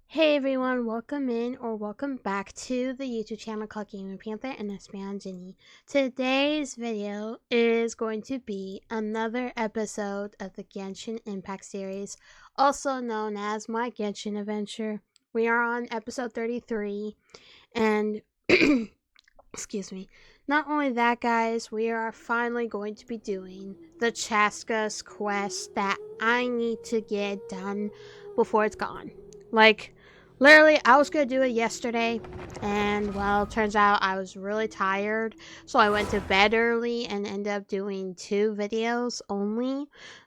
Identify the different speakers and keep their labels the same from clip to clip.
Speaker 1: Hey everyone, welcome in or welcome back to the YouTube channel called Gaming Panther and EspeonGinny. Today's video is going to be another episode of the Genshin Impact series, also known as my Genshin adventure. We are on episode 33 and excuse me. Not only that, guys, we are finally going to be doing the Chasca's quest that I need to get done before it's gone. Like, literally, I was going to do it yesterday, and well, it turns out I was really tired, so I went to bed early and ended up doing 2 videos only.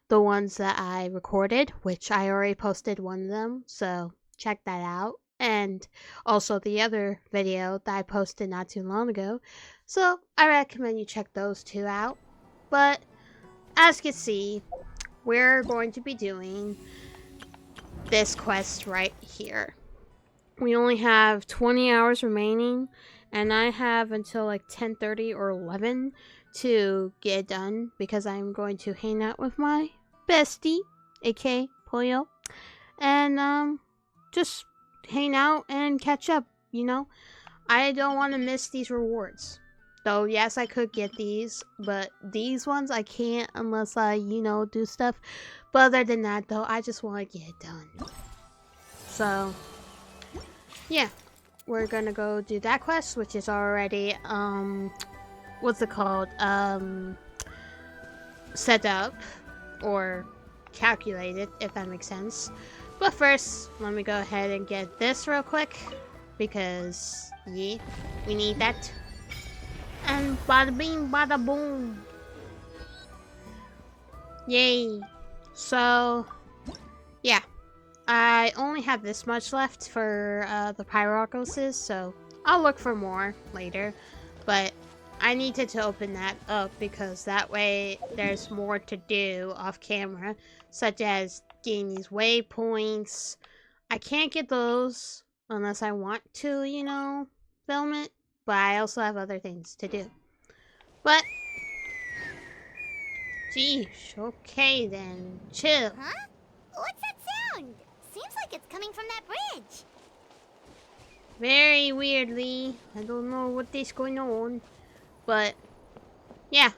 Speaker 1: The ones that I recorded, which I already posted one of them, so check that out. And also the other video that I posted not too long ago. So I recommend you check those 2 out. But as you can see, we're going to be doing this quest right here. We only have 20 hours remaining, and I have until like 10:30 or 11 to get it done because I'm going to hang out with my bestie, aka Puyo, and just hang out and catch up, you know? I don't want to miss these rewards. Though, yes, I could get these, but these ones I can't unless I, do stuff. But other than that, though, I just want to get it done. So, yeah. We're gonna go do that quest, which is already, what's it called? Set up. Or calculated, if that makes sense. But first, let me go ahead and get this real quick. Because, yeah, we need that. And bada bing, bada boom. Yay. So, yeah. I only have this much left for the Pyrocoses, so I'll look for more later. But I needed to open that up because that way there's more to do off camera, such as getting these waypoints. I can't get those unless I want to, film it, but I also have other things to do. But, geez, okay then, chill.
Speaker 2: Huh? What's that sound? Seems like it's coming from that bridge.
Speaker 1: Very weirdly, I don't know what is going on, but yeah,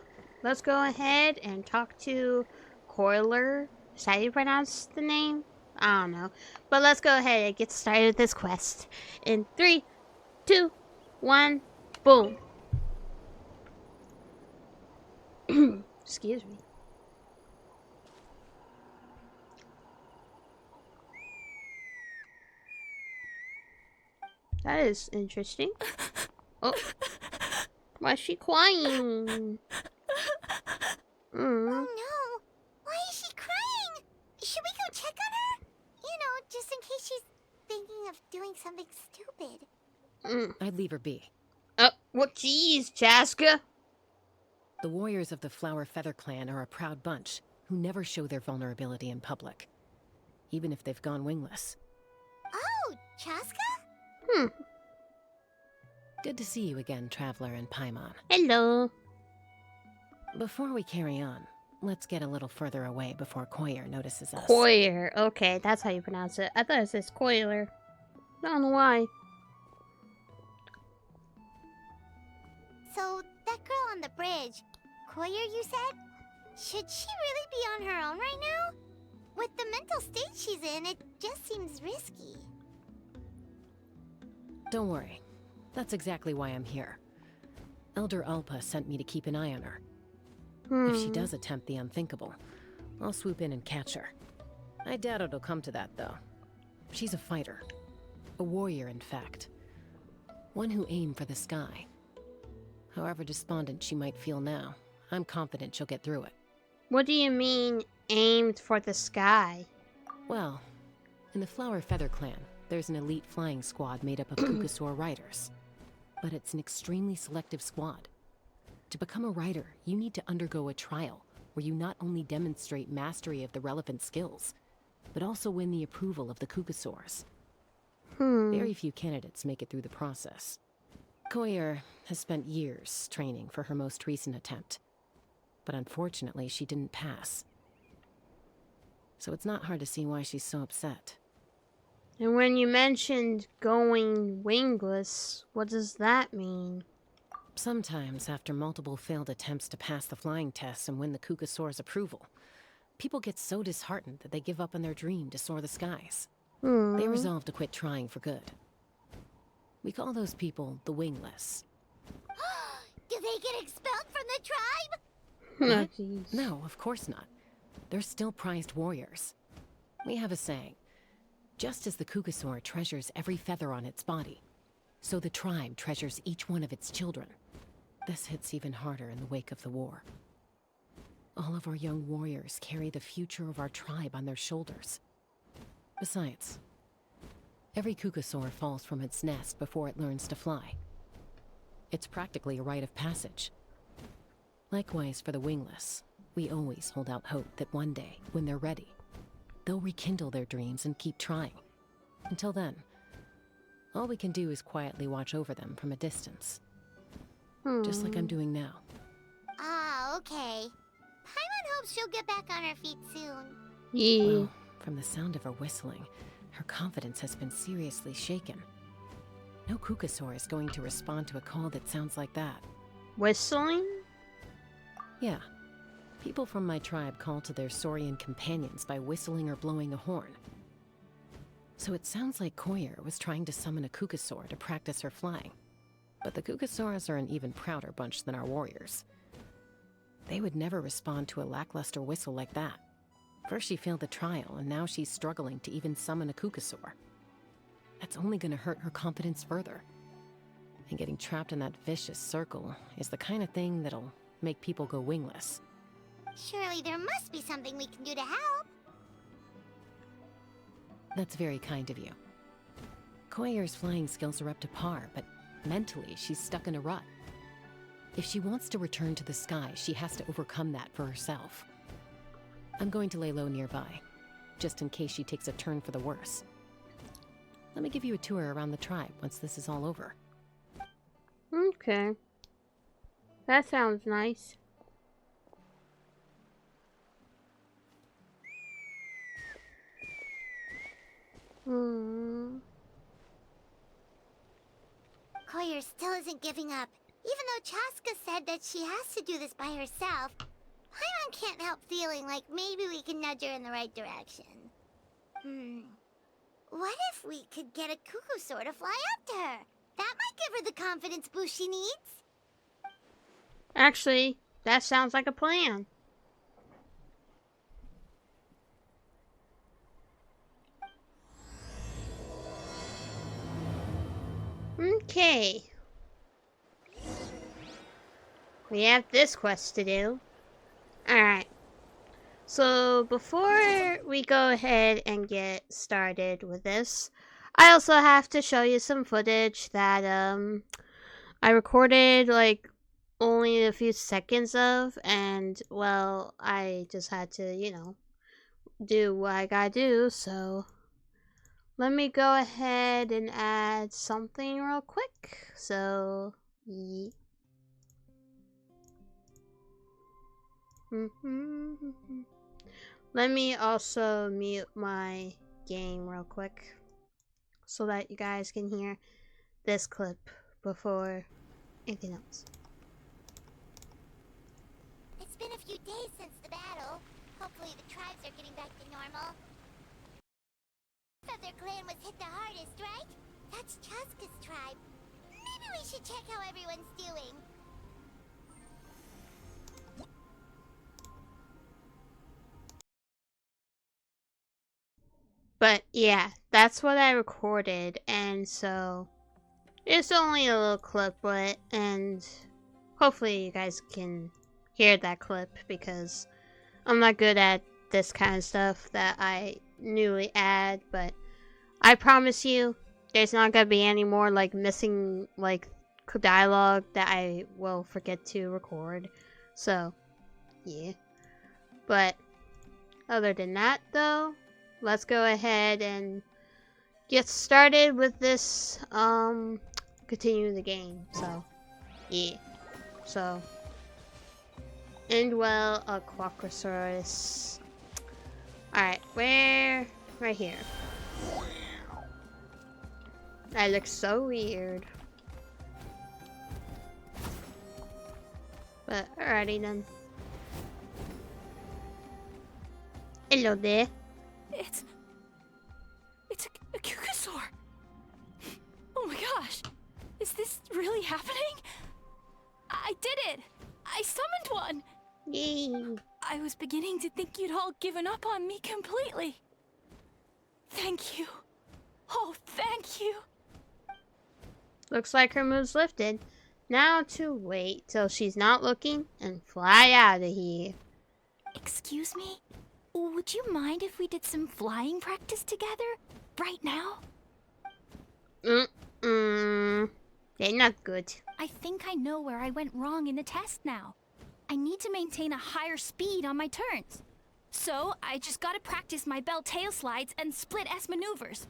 Speaker 1: let's go ahead and talk to Coiler. Is that how you pronounce the name? I don't know. But let's go ahead and get started with this quest. In 3, 2, 1, boom. Excuse me. That is interesting. Oh, why is she crying?
Speaker 2: Oh no! Why is she crying? Should we go check on her? Just in case she's thinking of doing something stupid.
Speaker 3: I'd leave her be.
Speaker 1: What? Jeez, Chasca.
Speaker 3: The warriors of the Flower Feather clan are a proud bunch who never show their vulnerability in public, even if they've gone wingless.
Speaker 2: Oh, Chasca?
Speaker 3: Good to see you again, Traveler and Paimon.
Speaker 1: Hello.
Speaker 3: Before we carry on, let's get a little further away before Koyer notices us.
Speaker 1: Coyer. Okay, that's how you pronounce it. I thought it says Coiler. I don't know why.
Speaker 2: So, that girl on the bridge, Koyer, you said? Should she really be on her own right now? With the mental state she's in, it just seems risky.
Speaker 3: Don't worry. That's exactly why I'm here. Elder Alpa sent me to keep an eye on her. If she does attempt the unthinkable, I'll swoop in and catch her. I doubt it'll come to that, though. She's a fighter. A warrior, in fact. One who aimed for the sky. However despondent she might feel now, I'm confident she'll get through it.
Speaker 1: What do you mean, aimed for the sky?
Speaker 3: Well, in the Flower Feather clan, there's an elite flying squad made up of Kukasaur riders. But it's an extremely selective squad. To become a rider, you need to undergo a trial where you not only demonstrate mastery of the relevant skills, but also win the approval of the Kukasaurs. Very few candidates make it through the process. Koyer has spent years training for her most recent attempt, but unfortunately she didn't pass. So it's not hard to see why she's so upset.
Speaker 1: And when you mentioned going wingless, what does that mean?
Speaker 3: Sometimes, after multiple failed attempts to pass the flying test and win the Kukasaur's approval, people get so disheartened that they give up on their dream to soar the skies. They resolve to quit trying for good. We call those people the wingless.
Speaker 2: Do they get expelled from the tribe?
Speaker 1: Oh,
Speaker 3: What?
Speaker 1: jeez.
Speaker 3: No, of course not. They're still prized warriors. We have a saying. Just as the Kukasaur treasures every feather on its body, so the tribe treasures each one of its children. This hits even harder in the wake of the war. All of our young warriors carry the future of our tribe on their shoulders. Besides, every Kukasaur falls from its nest before it learns to fly. It's practically a rite of passage. Likewise for the wingless, we always hold out hope that one day, when they're ready, they'll rekindle their dreams and keep trying. Until then, all we can do is quietly watch over them from a distance. Just like I'm doing now.
Speaker 2: Ah, okay. Paimon hopes she'll get back on her feet soon.
Speaker 1: Yeah.
Speaker 3: Well, from the sound of her whistling, her confidence has been seriously shaken. No Kukasaur is going to respond to a call that sounds like that.
Speaker 1: Whistling?
Speaker 3: Yeah. People from my tribe call to their saurian companions by whistling or blowing a horn. So it sounds like Koyer was trying to summon a Kukasaur to practice her flying. But the Kukasaurs are an even prouder bunch than our warriors. They would never respond to a lackluster whistle like that. First she failed the trial, and now she's struggling to even summon a Kukasaur. That's only gonna hurt her confidence further. And getting trapped in that vicious circle is the kind of thing that'll make people go wingless.
Speaker 2: Surely there must be something we can do to help.
Speaker 3: That's very kind of you. Koyer's flying skills are up to par, but mentally she's stuck in a rut. If she wants to return to the sky, she has to overcome that for herself. I'm going to lay low nearby, just in case she takes a turn for the worse. Let me give you a tour around the tribe once this is all over.
Speaker 1: Okay. That sounds nice.
Speaker 2: Koyer still isn't giving up. Even though Chasca said that she has to do this by herself, Paimon can't help feeling like maybe we can nudge her in the right direction. What if we could get a Kukasaur to fly up to her? That might give her the confidence boost she needs.
Speaker 1: Actually, that sounds like a plan. Okay. We have this quest to do. Alright. So, before we go ahead and get started with this, I also have to show you some footage that, I recorded, like, only a few seconds of, and, well, I just had to, you know, do what I gotta do, so let me go ahead and add something real quick. So, yeah. Let me also mute my game real quick so that you guys can hear this clip before anything else.
Speaker 2: It's been a few days since the battle. Hopefully the tribes are getting back to normal. Feather Clan was hit the hardest, right? That's Chasca's tribe. Maybe we should check how everyone's doing.
Speaker 1: But yeah, that's what I recorded, and so it's only a little clip, but and hopefully you guys can hear that clip because I'm not good at this kind of stuff that I newly add, but I promise you there's not gonna be any more like missing like dialogue that I will forget to record. So yeah, but other than that though, let's go ahead and get started with this continue the game. So yeah, so end well a Quacrosaurus. Alright, where? Right here. That looks so weird. But alrighty then. Hello there.
Speaker 4: It's a Kukusaur. Oh my gosh. Is this really happening? I did it. I summoned one.
Speaker 1: Yay.
Speaker 4: I was beginning to think you'd all given up on me completely. Thank you. Oh, thank you.
Speaker 1: Looks like her mood's lifted. Now to wait till she's not looking and fly out of here.
Speaker 4: Excuse me? Would you mind if we did some flying practice together? Right now?
Speaker 1: They're not good.
Speaker 4: I think I know where I went wrong in the test now. I need to maintain a higher speed on my turns. So, I just gotta practice my bell tail slides and split S maneuvers.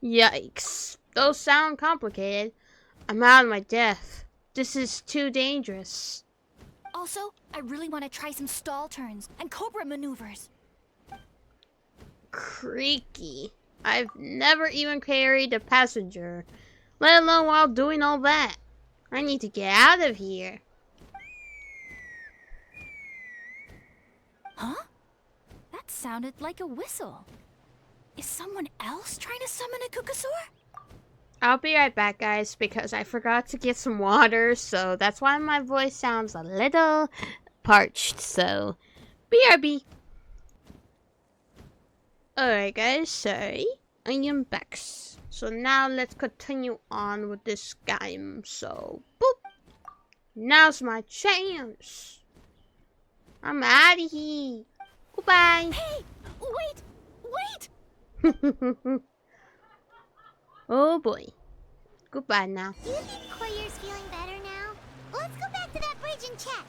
Speaker 1: Yikes. Those sound complicated. I'm out of my depth. This is too dangerous.
Speaker 4: Also, I really want to try some stall turns and cobra maneuvers.
Speaker 1: Creaky. I've never even carried a passenger, let alone while doing all that. I need to get out of here.
Speaker 4: Huh? That sounded like a whistle. Is someone else trying to summon a Kukusaur?
Speaker 1: I'll be right back, guys, because I forgot to get some water, so that's why my voice sounds a little parched, so BRB. Alright guys, sorry, I am back. So now let's continue on with this game, so boop. Now's my chance. I'm out of here. Goodbye.
Speaker 4: Hey, wait!
Speaker 1: Oh boy. Goodbye now.
Speaker 2: Do you think Koyer's feeling better now? Let's go back to that bridge and check.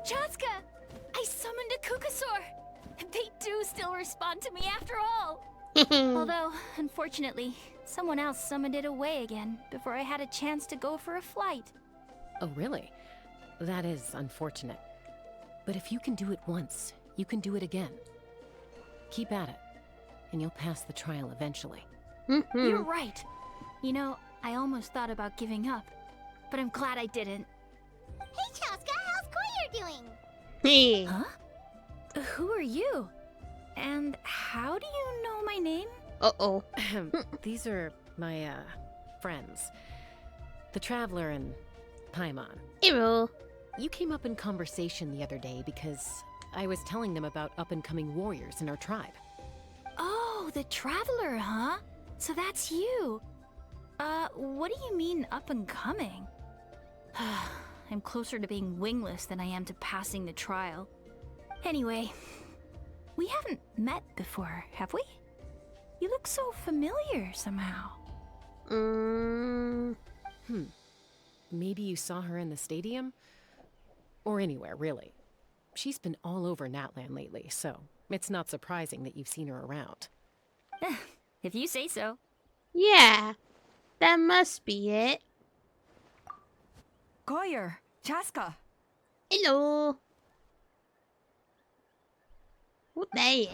Speaker 4: Chasca! I summoned a Kukusaur! They do still respond to me after all! Although, unfortunately, someone else summoned it away again before I had a chance to go for a flight.
Speaker 3: Oh, really? That is unfortunate. But if you can do it once, you can do it again. Keep at it, and you'll pass the trial eventually.
Speaker 4: You're right. You know, I almost thought about giving up, but I'm glad I didn't.
Speaker 2: Hey, Chasca, how's Koyer doing?
Speaker 1: Hey.
Speaker 4: Huh? Who are you? And how do you know my name?
Speaker 1: Uh-oh.
Speaker 3: These are my, friends. The Traveler and Paimon.
Speaker 1: Hello.
Speaker 3: You came up in conversation the other day because I was telling them about up-and-coming warriors in our tribe.
Speaker 4: Oh, the Traveler, huh? So that's you. What do you mean up and coming? I'm closer to being wingless than I am to passing the trial. Anyway, we haven't met before, have we? You look so familiar somehow.
Speaker 3: Maybe you saw her in the stadium? Or anywhere, really. She's been all over Natlan lately, so it's not surprising that you've seen her around.
Speaker 4: If you say so.
Speaker 1: Yeah, that must be it.
Speaker 5: Koyer, Chasca.
Speaker 1: Hello. Who that?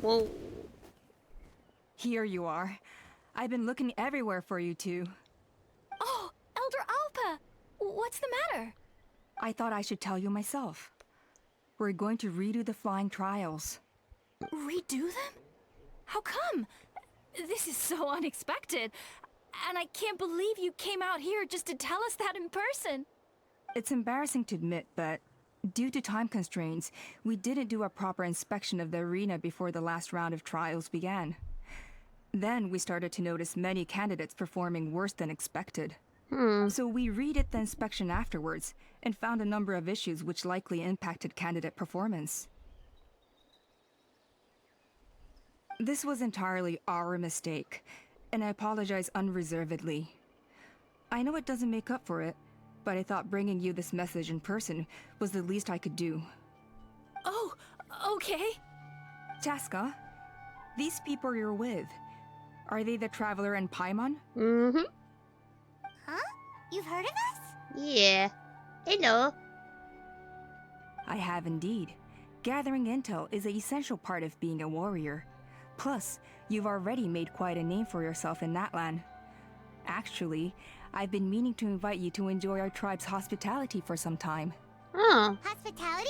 Speaker 1: Whoa.
Speaker 5: Here you are. I've been looking everywhere for you two.
Speaker 4: Oh, Elder Alpa! What's the matter?
Speaker 5: I thought I should tell you myself. We're going to redo the flying trials.
Speaker 4: Redo them? How come? This is so unexpected. And I can't believe you came out here just to tell us that in person.
Speaker 5: It's embarrassing to admit, but due to time constraints, we didn't do a proper inspection of the arena before the last round of trials began. Then we started to notice many candidates performing worse than expected. So we redid the inspection afterwards and found a number of issues which likely impacted candidate performance. This was entirely our mistake, and I apologize unreservedly. I know it doesn't make up for it, but I thought bringing you this message in person was the least I could do.
Speaker 4: Oh, okay.
Speaker 5: Chasca, these people you're with, are they the Traveler and Paimon?
Speaker 1: Mm-hmm.
Speaker 2: Huh? You've heard of us?
Speaker 1: Yeah. Hello.
Speaker 5: I have indeed. Gathering intel is an essential part of being a warrior. Plus, you've already made quite a name for yourself in that land. Actually, I've been meaning to invite you to enjoy our tribe's hospitality for some time.
Speaker 1: Oh.
Speaker 2: Hospitality?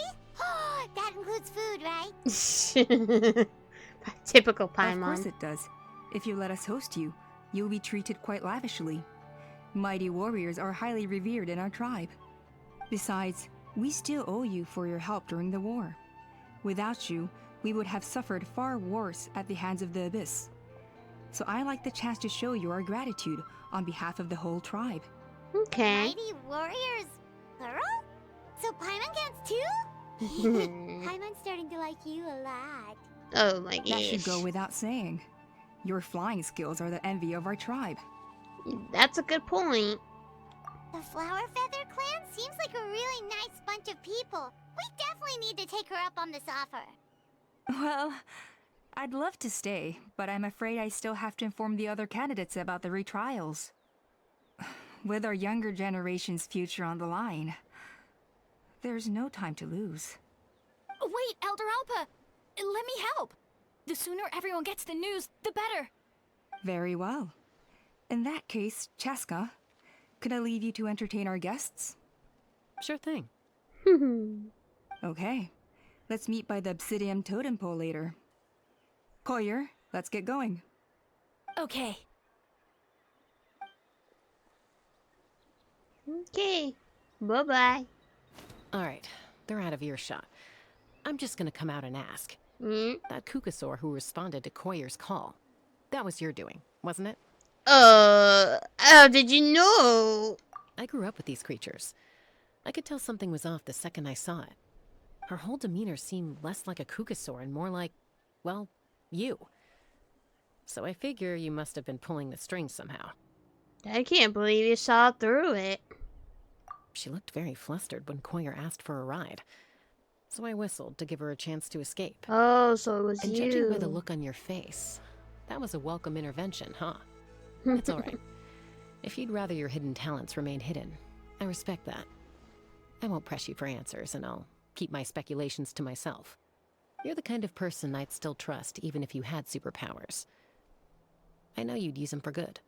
Speaker 2: That includes food, right?
Speaker 1: Typical
Speaker 5: Of course
Speaker 1: Paimon.
Speaker 5: it does. If you let us host you, you'll be treated quite lavishly. Mighty warriors are highly revered in our tribe. Besides, we still owe you for your help during the war. Without you, we would have suffered far worse at the hands of the Abyss. So I like the chance to show you our gratitude on behalf of the whole tribe.
Speaker 1: Okay.
Speaker 2: Mighty warriors, plural? So Paimon counts too? Paimon's starting to like you a lot.
Speaker 1: Oh my
Speaker 5: That should go
Speaker 1: gosh.
Speaker 5: without saying. Your flying skills are the envy of our tribe.
Speaker 1: That's a good point.
Speaker 2: The Flower Feather clan seems like a really nice bunch of people. We definitely need to take her up on this offer.
Speaker 5: Well, I'd love to stay, but I'm afraid I still have to inform the other candidates about the retrials. With our younger generation's future on the line, there's no time to lose.
Speaker 4: Wait, Elder Alpa! Let me help! The sooner everyone gets the news, the better!
Speaker 5: Very well. In that case, Chasca, could I leave you to entertain our guests?
Speaker 3: Sure thing.
Speaker 5: Okay. Let's meet by the Obsidian Totem Pole later. Collier, let's get going.
Speaker 4: Okay.
Speaker 1: Okay. Bye-bye.
Speaker 3: Alright, they're out of earshot. I'm just gonna come out and ask. That Kukasaur who responded to Koyer's call, that was your doing, wasn't it?
Speaker 1: How did you know?
Speaker 3: I grew up with these creatures. I could tell something was off the second I saw it. Her whole demeanor seemed less like a Kukasaur and more like, well, you. So I figure you must have been pulling the strings somehow.
Speaker 1: I can't believe you saw through it.
Speaker 3: She looked very flustered when Koyer asked for a ride. So I whistled to give her a chance to escape.
Speaker 1: Oh, so it was
Speaker 3: And
Speaker 1: you.
Speaker 3: judging by the look on your face, that was a welcome intervention, huh? It's alright. If you'd rather your hidden talents remain hidden, I respect that. I won't press you for answers, and I'll keep my speculations to myself. You're the kind of person I'd still trust even if you had superpowers. I know you'd use them for good.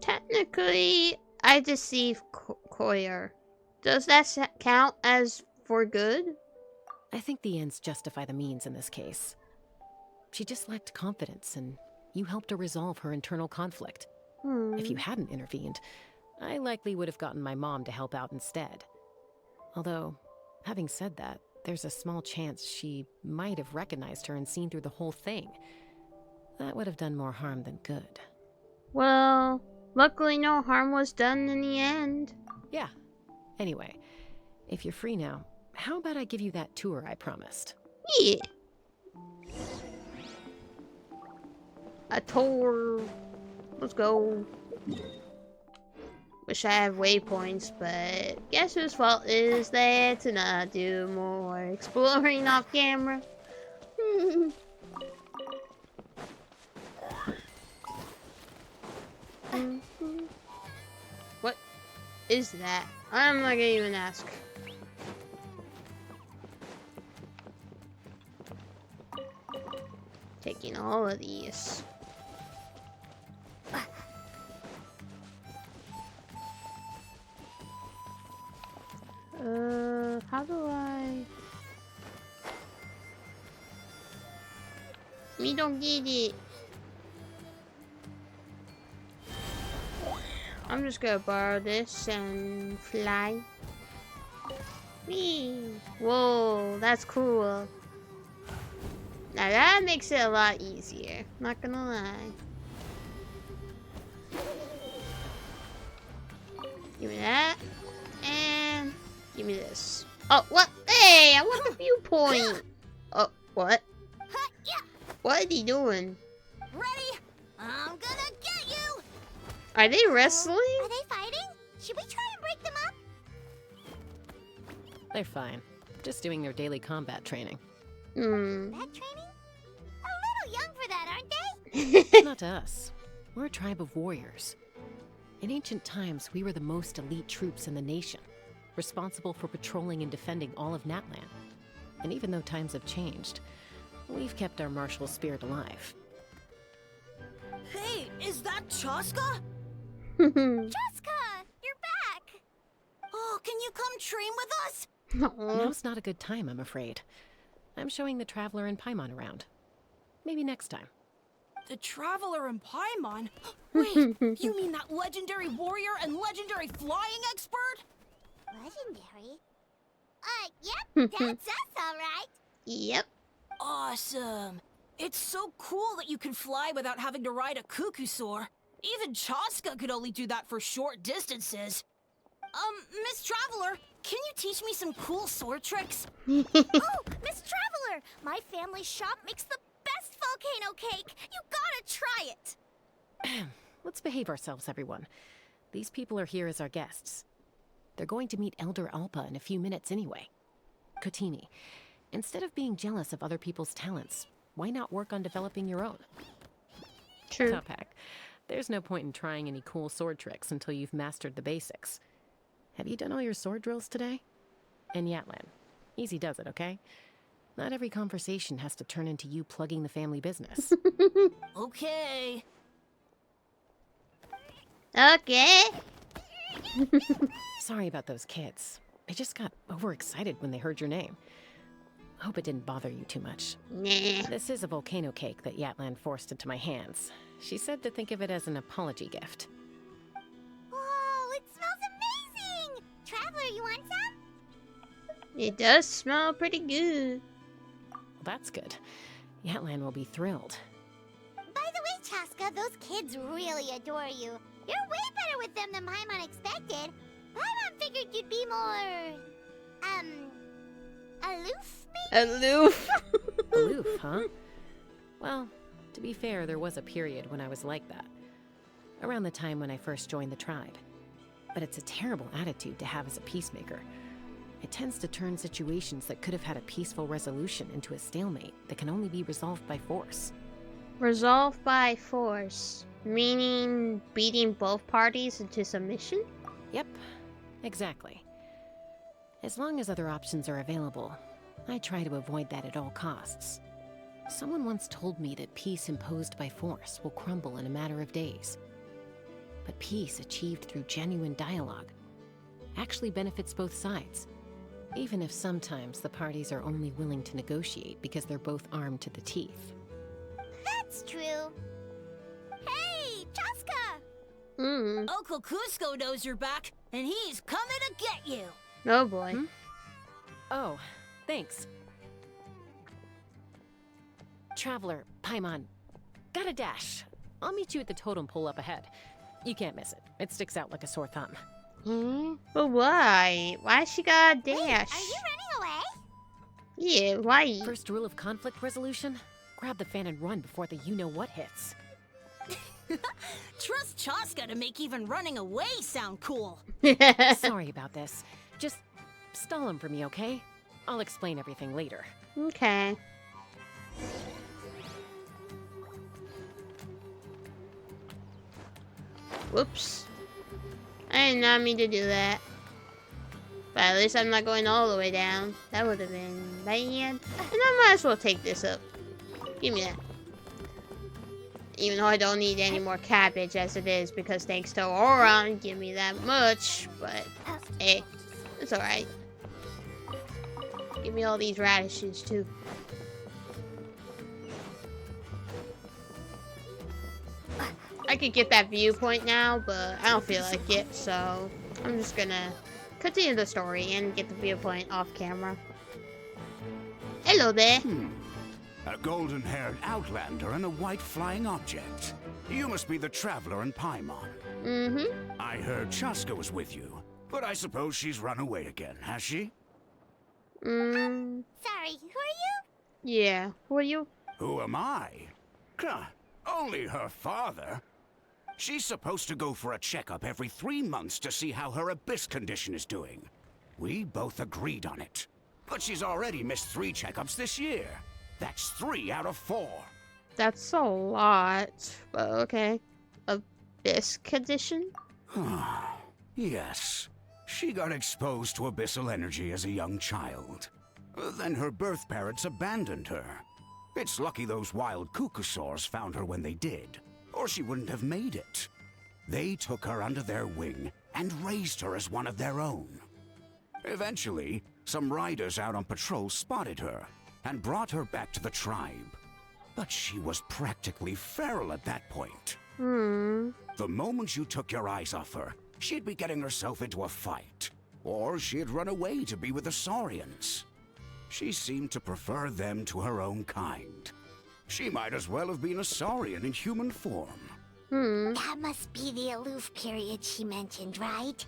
Speaker 1: Technically, I deceived Koyer. Does that count as for good?
Speaker 3: I think the ends justify the means in this case. She just lacked confidence, and you helped her resolve her internal conflict. If you hadn't intervened, I likely would have gotten my mom to help out instead. Although, having said that, there's a small chance she might have recognized her and seen through the whole thing. That would have done more harm than good.
Speaker 1: Well, luckily no harm was done in the end.
Speaker 3: Yeah. Anyway, if you're free now, how about I give you that tour I promised?
Speaker 1: Yeah. A tour. Let's go. Wish I had waypoints, but guess whose fault is that to not do more exploring off camera? What is that? I'm not gonna even ask. Taking all of these. How do I? We don't get it. I'm just gonna borrow this and fly. Whee! Whoa, that's cool. Now that makes it a lot easier. Not gonna lie. Give me that. And give me this. Oh, what? Hey, I want the viewpoint. Oh, what? What are they doing?
Speaker 2: Ready? I'm gonna get you!
Speaker 1: Are they wrestling?
Speaker 2: Are they fighting? Should we try and break them up?
Speaker 3: They're fine. Just doing their daily combat training.
Speaker 1: Hmm.
Speaker 2: That training? A little young for that, aren't they?
Speaker 3: Not to us. We're a tribe of warriors. In ancient times, we were the most elite troops in the nation, responsible for patrolling and defending all of Natlan. And even though times have changed, we've kept our martial spirit alive.
Speaker 6: Hey, is that Chasca?
Speaker 2: Chasca, you're back!
Speaker 6: Oh, can you come train with us?
Speaker 1: Aw.
Speaker 3: Now's not a good time, I'm afraid. I'm showing the Traveler and Paimon around. Maybe next time.
Speaker 6: The Traveler and Paimon? Wait, you mean that legendary warrior and legendary flying expert?
Speaker 2: Legendary? Yep, that's us, alright.
Speaker 1: Yep.
Speaker 6: Awesome. It's so cool that you can fly without having to ride a cuckoosaur. Even Chasca could only do that for short distances. Miss Traveler, can you teach me some cool sword tricks?
Speaker 2: Oh, Miss Traveler! My family's shop makes the best volcano cake! You gotta try it!
Speaker 3: Let's behave ourselves, everyone. These people are here as our guests. They're going to meet Elder Alpa in a few minutes anyway. Kotini, instead of being jealous of other people's talents, why not work on developing your own?
Speaker 1: True.
Speaker 3: Topak, there's no point in trying any cool sword tricks until you've mastered the basics. Have you done all your sword drills today? And Yatlan, easy does it, okay? Not every conversation has to turn into you plugging the family business.
Speaker 6: Okay.
Speaker 1: Okay.
Speaker 3: Sorry about those kids. They just got overexcited when they heard your name. Hope it didn't bother you too much.
Speaker 1: Nah.
Speaker 3: This is a volcano cake that Yatlan forced into my hands. She said to think of it as an apology gift.
Speaker 2: Whoa, it smells amazing! Traveler, you want some?
Speaker 1: It does smell pretty good.
Speaker 3: Well, that's good. Yatlan will be thrilled.
Speaker 2: By the way, Chasca, those kids really adore you. You're way better with them than Paimon expected. Paimon figured you'd be more... aloof, maybe?
Speaker 1: Aloof.
Speaker 3: Aloof, huh? Well, to be fair, there was a period when I was like that. Around the time when I first joined the tribe. But it's a terrible attitude to have as a peacemaker. It tends to turn situations that could have had a peaceful resolution into a stalemate that can only be resolved by force.
Speaker 1: Resolved by force. Meaning beating both parties into submission?
Speaker 3: Yep, exactly. As long as other options are available, I try to avoid that at all costs. Someone once told me that peace imposed by force will crumble in a matter of days. But peace achieved through genuine dialogue actually benefits both sides, even if sometimes the parties are only willing to negotiate because they're both armed to the teeth.
Speaker 2: That's true. Hey, Chasca!
Speaker 1: Hmm.
Speaker 6: Uncle Cusco knows you're back, and he's coming to get you.
Speaker 1: Oh boy.
Speaker 3: Hmm? Oh, thanks. Traveler, Paimon, got a dash. I'll meet you at the totem pole up ahead. You can't miss it. It sticks out like a sore thumb.
Speaker 1: Hmm? But why? Why she got a dash?
Speaker 2: Wait, are you running away?
Speaker 1: Yeah, why?
Speaker 3: First rule of conflict resolution? Grab the fan and run before the you-know-what hits.
Speaker 6: Trust Chasca to make even running away sound cool.
Speaker 3: Sorry about this. Just stall him for me, okay? I'll explain everything later.
Speaker 1: Okay. Whoops. I did not mean to do that. But at least I'm not going all the way down. That would have been bad. And I might as well take this up. Give me that. Even though I don't need any more cabbage as it is, because thanks to Oron, give me that much. But hey, it's alright. Give me all these radishes too. I could get that viewpoint now, but I don't feel like it, so I'm just gonna continue the story and get the viewpoint off camera. Hello there.
Speaker 7: A golden-haired outlander and a white flying object. You must be the Traveler and Paimon.
Speaker 1: Mm-hmm.
Speaker 7: I heard Chasca was with you, but I suppose she's run away again, has she?
Speaker 2: Sorry, who are you?
Speaker 1: Yeah. Who are you?
Speaker 7: Who am I? Huh, only her father. She's supposed to go for a checkup every 3 months to see how her abyss condition is doing. We both agreed on it. But she's already missed 3 checkups this year. That's 3 out of 4.
Speaker 1: That's a lot. But okay. Abyss condition?
Speaker 7: Yes. She got exposed to abyssal energy as a young child. Then her birth parents abandoned her. It's lucky those wild cuckoosaurs found her when they did, or she wouldn't have made it. They took her under their wing and raised her as one of their own. Eventually, some riders out on patrol spotted her and brought her back to the tribe. But she was practically feral at that point. The moment you took your eyes off her, she'd be getting herself into a fight, or she'd run away to be with the Saurians. She seemed to prefer them to her own kind. She might as well have been a Saurian in human form.
Speaker 2: That must be the aloof period she mentioned, right?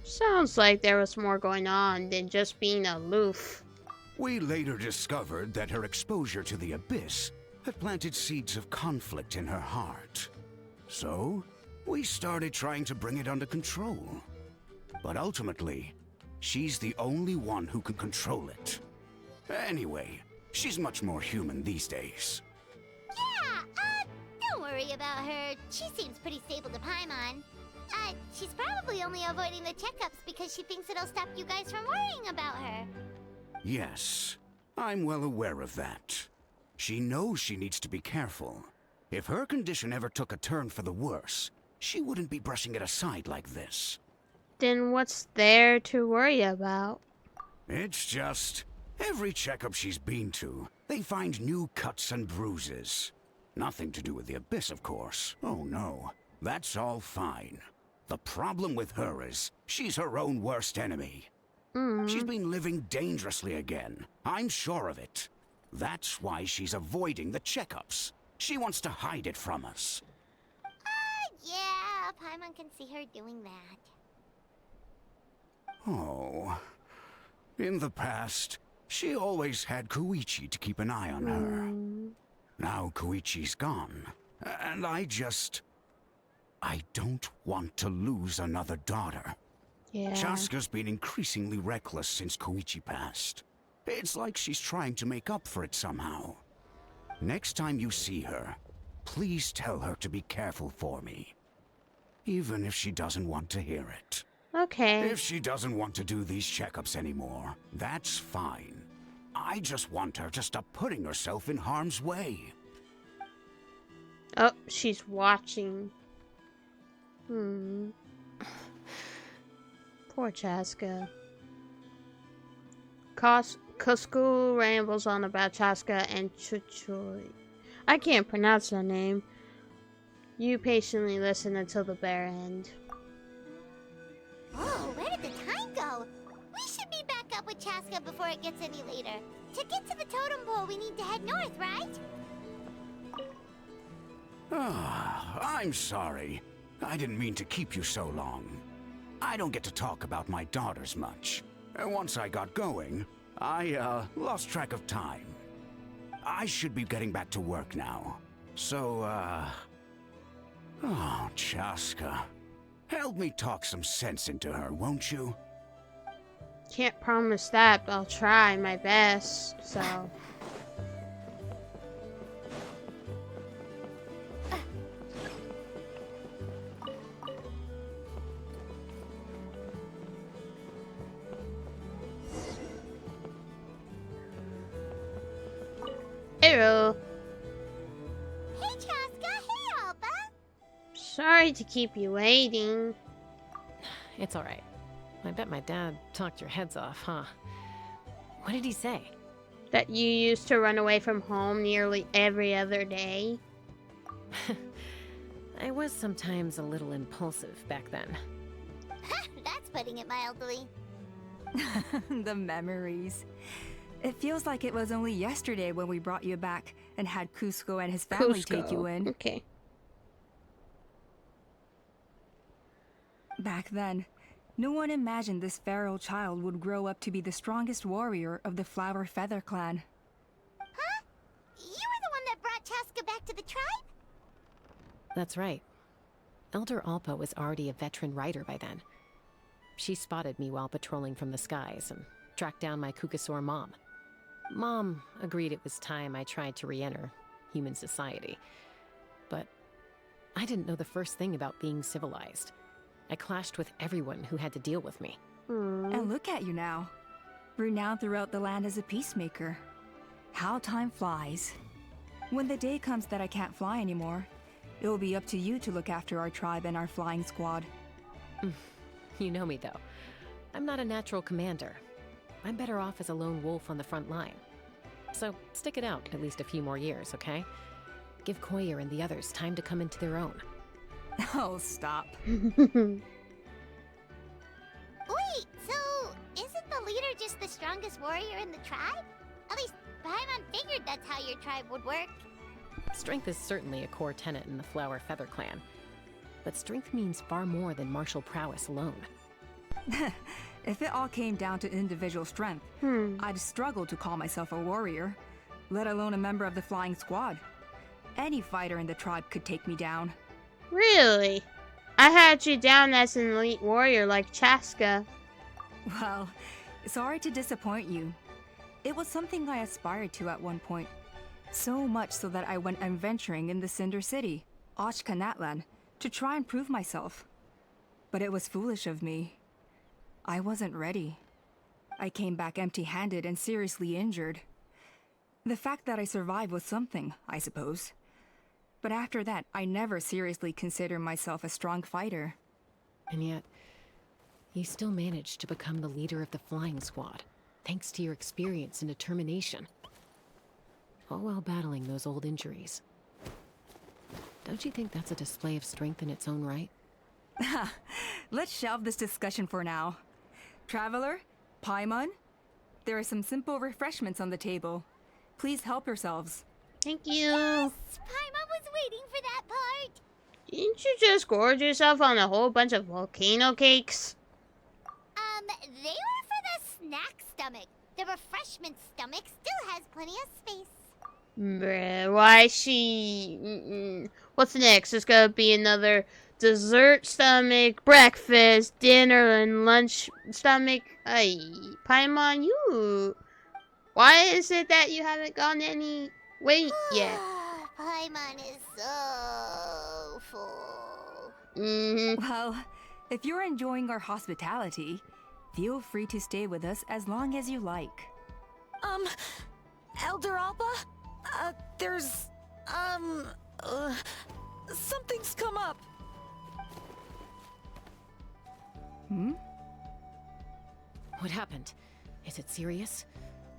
Speaker 1: Sounds like there was more going on than just being aloof.
Speaker 7: We later discovered that her exposure to the abyss had planted seeds of conflict in her heart. So, we started trying to bring it under control. But ultimately, she's the only one who can control it. Anyway, she's much more human these days.
Speaker 2: Yeah, don't worry about her. She seems pretty stable to Paimon. She's probably only avoiding the checkups because she thinks it'll stop you guys from worrying about her.
Speaker 7: Yes, I'm well aware of that. She knows she needs to be careful. If her condition ever took a turn for the worse, she wouldn't be brushing it aside like this.
Speaker 1: Then what's there to worry about?
Speaker 7: It's just, every checkup she's been to, they find new cuts and bruises. Nothing to do with the abyss, of course. Oh no, that's all fine. The problem with her is, she's her own worst enemy. She's been living dangerously again. I'm sure of it. That's why she's avoiding the checkups. She wants to hide it from us.
Speaker 2: Yeah, Paimon can see her doing that.
Speaker 7: Oh. In the past, she always had Koichi to keep an eye on her. Now Koichi's gone, and I don't want to lose another daughter.
Speaker 1: Yeah.
Speaker 7: Chasca's been increasingly reckless since Koichi passed. It's like she's trying to make up for it somehow. Next time you see her, please tell her to be careful for me. Even if she doesn't want to hear it.
Speaker 1: Okay.
Speaker 7: If she doesn't want to do these checkups anymore, that's fine. I just want her to stop putting herself in harm's way.
Speaker 1: Oh, she's watching. Poor Chasca. Cusco rambles on about Chasca and Chuchoy. I can't pronounce her name. You patiently listen until the bare end.
Speaker 2: Oh, where did the time go? We should be back up with Chasca before it gets any later. To get to the totem pole, we need to head north, right?
Speaker 7: I'm sorry. I didn't mean to keep you so long. I don't get to talk about my daughters much. Once I got going, I lost track of time. I should be getting back to work now. So, oh, Chasca. Help me talk some sense into her, won't you?
Speaker 1: Can't promise that, but I'll try my best, so... Hello.
Speaker 2: Hey, Chasca. Hey, Alba.
Speaker 1: Sorry to keep you waiting.
Speaker 3: It's alright. I bet my dad talked your heads off, huh? What did he say?
Speaker 1: That you used to run away from home nearly every other day.
Speaker 3: I was sometimes a little impulsive back then.
Speaker 2: That's putting it mildly.
Speaker 5: The memories. It feels like it was only yesterday when we brought you back and had Cusco and his family take you in.
Speaker 1: Okay.
Speaker 5: Back then, no one imagined this feral child would grow up to be the strongest warrior of the Flower Feather clan.
Speaker 2: Huh? You were the one that brought Chasca back to the tribe?
Speaker 3: That's right. Elder Alpa was already a veteran rider by then. She spotted me while patrolling from the skies and tracked down my Kukasaur mom. Mom agreed it was time I tried to re-enter human society. But I didn't know the first thing about being civilized. I clashed with everyone who had to deal with me.
Speaker 5: And look at you now, renowned throughout the land as a peacemaker. How time flies. When the day comes that I can't fly anymore, it will be up to you to look after our tribe and our flying squad.
Speaker 3: You know me, though. I'm not a natural commander. I'm better off as a lone wolf on the front line. So stick it out at least a few more years, okay? Give Koyer and the others time to come into their own.
Speaker 5: Oh, stop.
Speaker 2: Wait, so isn't the leader just the strongest warrior in the tribe? At least Paimon figured that's how your tribe would work.
Speaker 3: Strength is certainly a core tenet in the Flower Feather clan. But strength means far more than martial prowess alone.
Speaker 5: If it all came down to individual strength, I'd struggle to call myself a warrior, let alone a member of the flying squad. Any fighter in the tribe could take me down.
Speaker 1: Really? I had you down as an elite warrior like Chasca.
Speaker 5: Well, sorry to disappoint you. It was something I aspired to at one point. So much so that I went adventuring in the Cinder City, Natlan, to try and prove myself. But it was foolish of me. I wasn't ready. I came back empty-handed and seriously injured. The fact that I survived was something, I suppose. But after that, I never seriously considered myself a strong fighter.
Speaker 3: And yet, you still managed to become the leader of the flying squad, thanks to your experience and determination. All while battling those old injuries. Don't you think that's a display of strength in its own right?
Speaker 5: Let's shelve this discussion for now. Traveler, Paimon, there are some simple refreshments on the table. Please help yourselves.
Speaker 1: Thank you.
Speaker 2: Yes, Paimon was waiting for that part.
Speaker 1: Didn't you just gorge yourself on a whole bunch of volcano cakes?
Speaker 2: They were for the snack stomach. The refreshment stomach still has plenty of space.
Speaker 1: Bruh, why she... What's next? There's gonna be another dessert stomach, breakfast, dinner, and lunch stomach. Ay, Paimon, you... Why is it that you haven't gone any weight yet?
Speaker 2: Paimon is so full.
Speaker 5: Well, if you're enjoying our hospitality, feel free to stay with us as long as you like.
Speaker 6: Elder Alpa? Something's come up.
Speaker 3: What happened? Is it serious?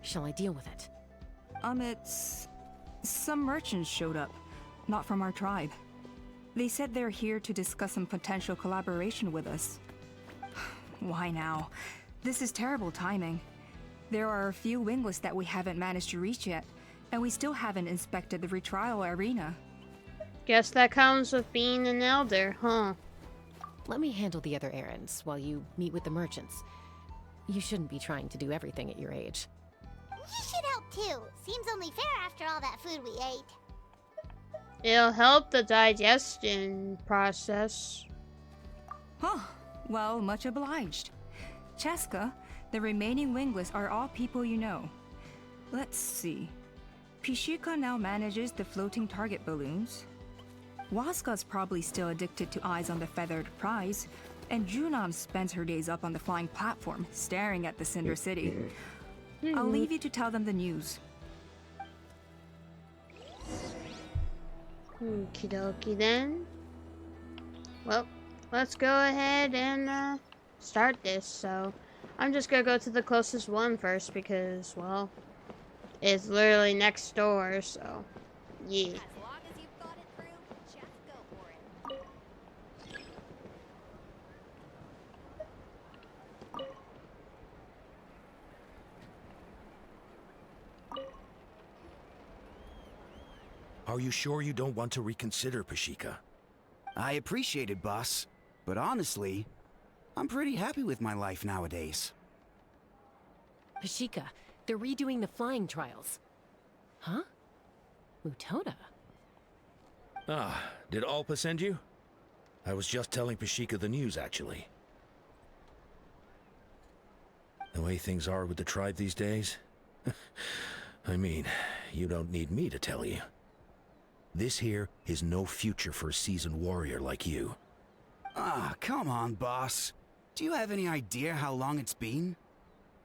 Speaker 3: Shall I deal with it?
Speaker 5: It's... Some merchants showed up, not from our tribe. They said they're here to discuss some potential collaboration with us. Why now? This is terrible timing. There are a few wingless that we haven't managed to reach yet, and we still haven't inspected the retrial arena.
Speaker 1: Guess that comes with being an elder, huh?
Speaker 3: Let me handle the other errands while you meet with the merchants. You shouldn't be trying to do everything at your age.
Speaker 2: You should help too. Seems only fair after all that food we ate.
Speaker 1: It'll help the digestion process.
Speaker 5: Huh. Well, much obliged. Chasca, the remaining wingless are all people you know. Let's see. Pishika now manages the floating target balloons. Waska's probably still addicted to eyes on the feathered prize, and Junon spends her days up on the flying platform, staring at the Cinder City. I'll leave you to tell them the news.
Speaker 1: Okie dokie then. Well, let's go ahead and start this. So, I'm just gonna go to the closest one first because, well, it's literally next door, so, yeah.
Speaker 8: As long as you've thought it through, just go for it.
Speaker 9: Are you sure you don't want to reconsider, Pashika?
Speaker 7: I appreciate it, boss. But honestly, I'm pretty happy with my life nowadays.
Speaker 3: Pashika, they're redoing the flying trials. Huh? Mutona?
Speaker 9: Ah, did Alpa send you? I was just telling Pashika the news, actually. The way things are with the tribe these days? I mean, you don't need me to tell you. This here is no future for a seasoned warrior like you.
Speaker 7: Ah, come on, boss. Do you have any idea how long it's been?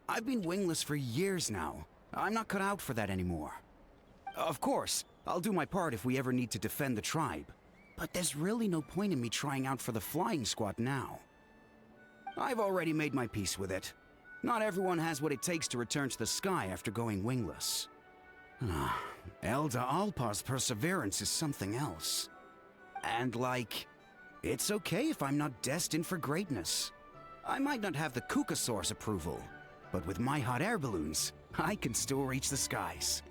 Speaker 7: I've been wingless for years now. I'm not cut out for that anymore. Of course, I'll do my part if we ever need to defend the tribe. But there's really no point in me trying out for the flying squad now. I've already made my peace with it. Not everyone has what it takes to return to the sky after going wingless. Elder Alpa's perseverance is something else. And it's okay if I'm not destined for greatness. I might not have the Kukasaur's approval, but with my hot air balloons, I can still reach the skies.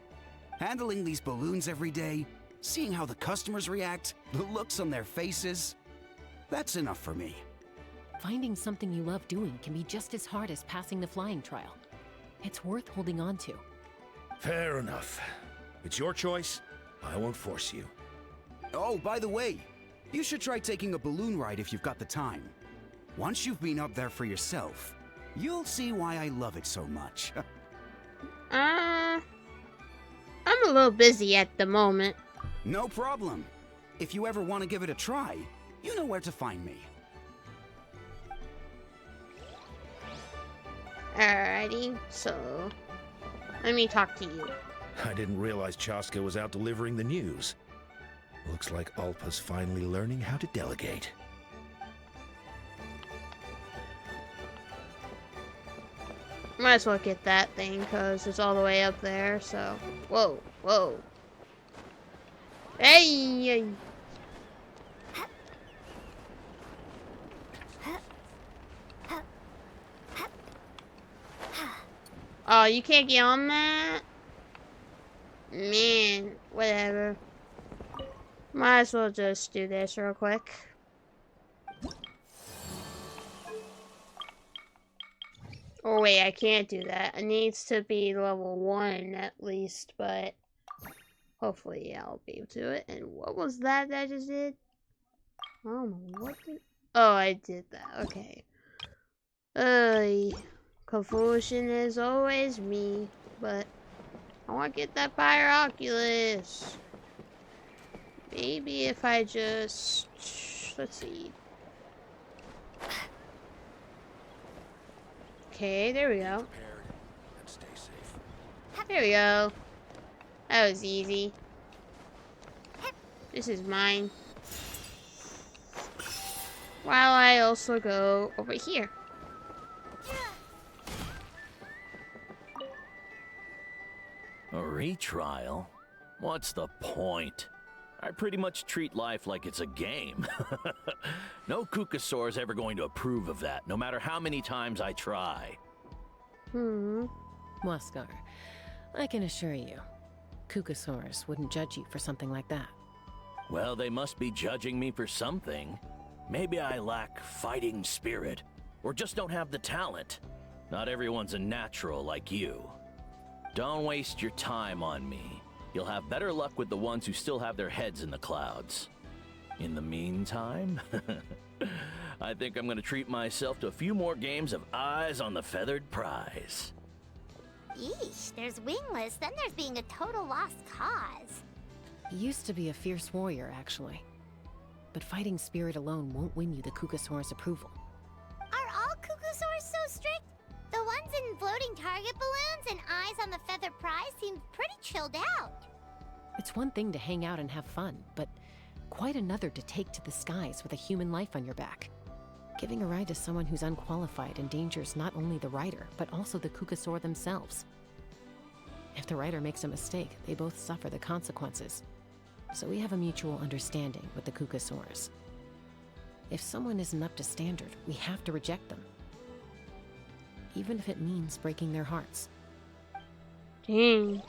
Speaker 7: Handling these balloons every day, seeing how the customers react, the looks on their faces, that's enough for me.
Speaker 3: Finding something you love doing can be just as hard as passing the flying trial. It's worth holding on to.
Speaker 9: Fair enough. It's your choice. I won't force you.
Speaker 7: Oh, by the way, you should try taking a balloon ride if you've got the time. Once you've been up there for yourself, you'll see why I love it so much.
Speaker 1: I'm a little busy at the moment.
Speaker 7: No problem. If you ever want to give it a try, you know where to find me.
Speaker 1: Alrighty, so let me talk to you.
Speaker 9: I didn't realize Chasca was out delivering the news. Looks like Alpa's finally learning how to delegate.
Speaker 1: Might as well get that thing, because it's all the way up there, so... Whoa, whoa. Hey! Oh, you can't get on that? Man, whatever. Might as well just do this real quick. Oh wait, I can't do that. It needs to be level 1 at least, but hopefully I'll be able to do it. And what was that I just did? I don't know what did... Oh, I did that. Okay. Confusion is always me, but I want to get that Pyroculus. Maybe if I just... Let's see. Okay, there we go. There we go. That was easy. This is mine. While I also go over here.
Speaker 10: A retrial? What's the point? I pretty much treat life like it's a game. No Kukasaur's ever going to approve of that, no matter how many times I try.
Speaker 3: Waskar, I can assure you, Kukasaurs wouldn't judge you for something like that.
Speaker 10: Well, they must be judging me for something. Maybe I lack fighting spirit, or just don't have the talent. Not everyone's a natural like you. Don't waste your time on me. You'll have better luck with the ones who still have their heads in the clouds. In the meantime, I think I'm gonna treat myself to a few more games of Eyes on the Feathered Prize.
Speaker 2: Yeesh, there's wingless, then there's being a total lost cause.
Speaker 3: He used to be a fierce warrior, actually. But fighting spirit alone won't win you the Kukasaur's approval.
Speaker 2: Are all Kukusaurs so strict? The ones in floating target balloons and Eyes on the Feathered Prize seem pretty chilled out.
Speaker 3: It's one thing to hang out and have fun, but quite another to take to the skies with a human life on your back. Giving a ride to someone who's unqualified endangers not only the rider, but also the Kukasaur themselves. If the rider makes a mistake, they both suffer the consequences. So we have a mutual understanding with the Kukasaurs. If someone isn't up to standard, we have to reject them. Even if it means breaking their hearts.
Speaker 1: Dang.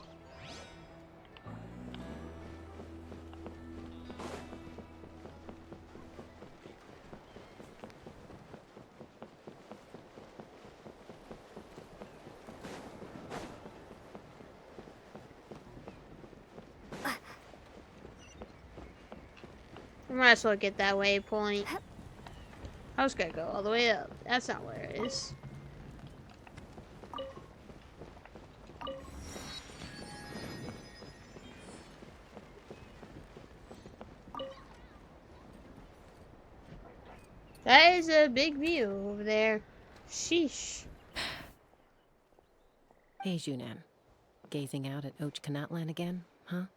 Speaker 1: Might as well get that waypoint. I was gonna go all the way up. That's not where it is. That is a big view over there. Sheesh.
Speaker 3: Hey, Junan. Gazing out at Ochkanatlan again, huh?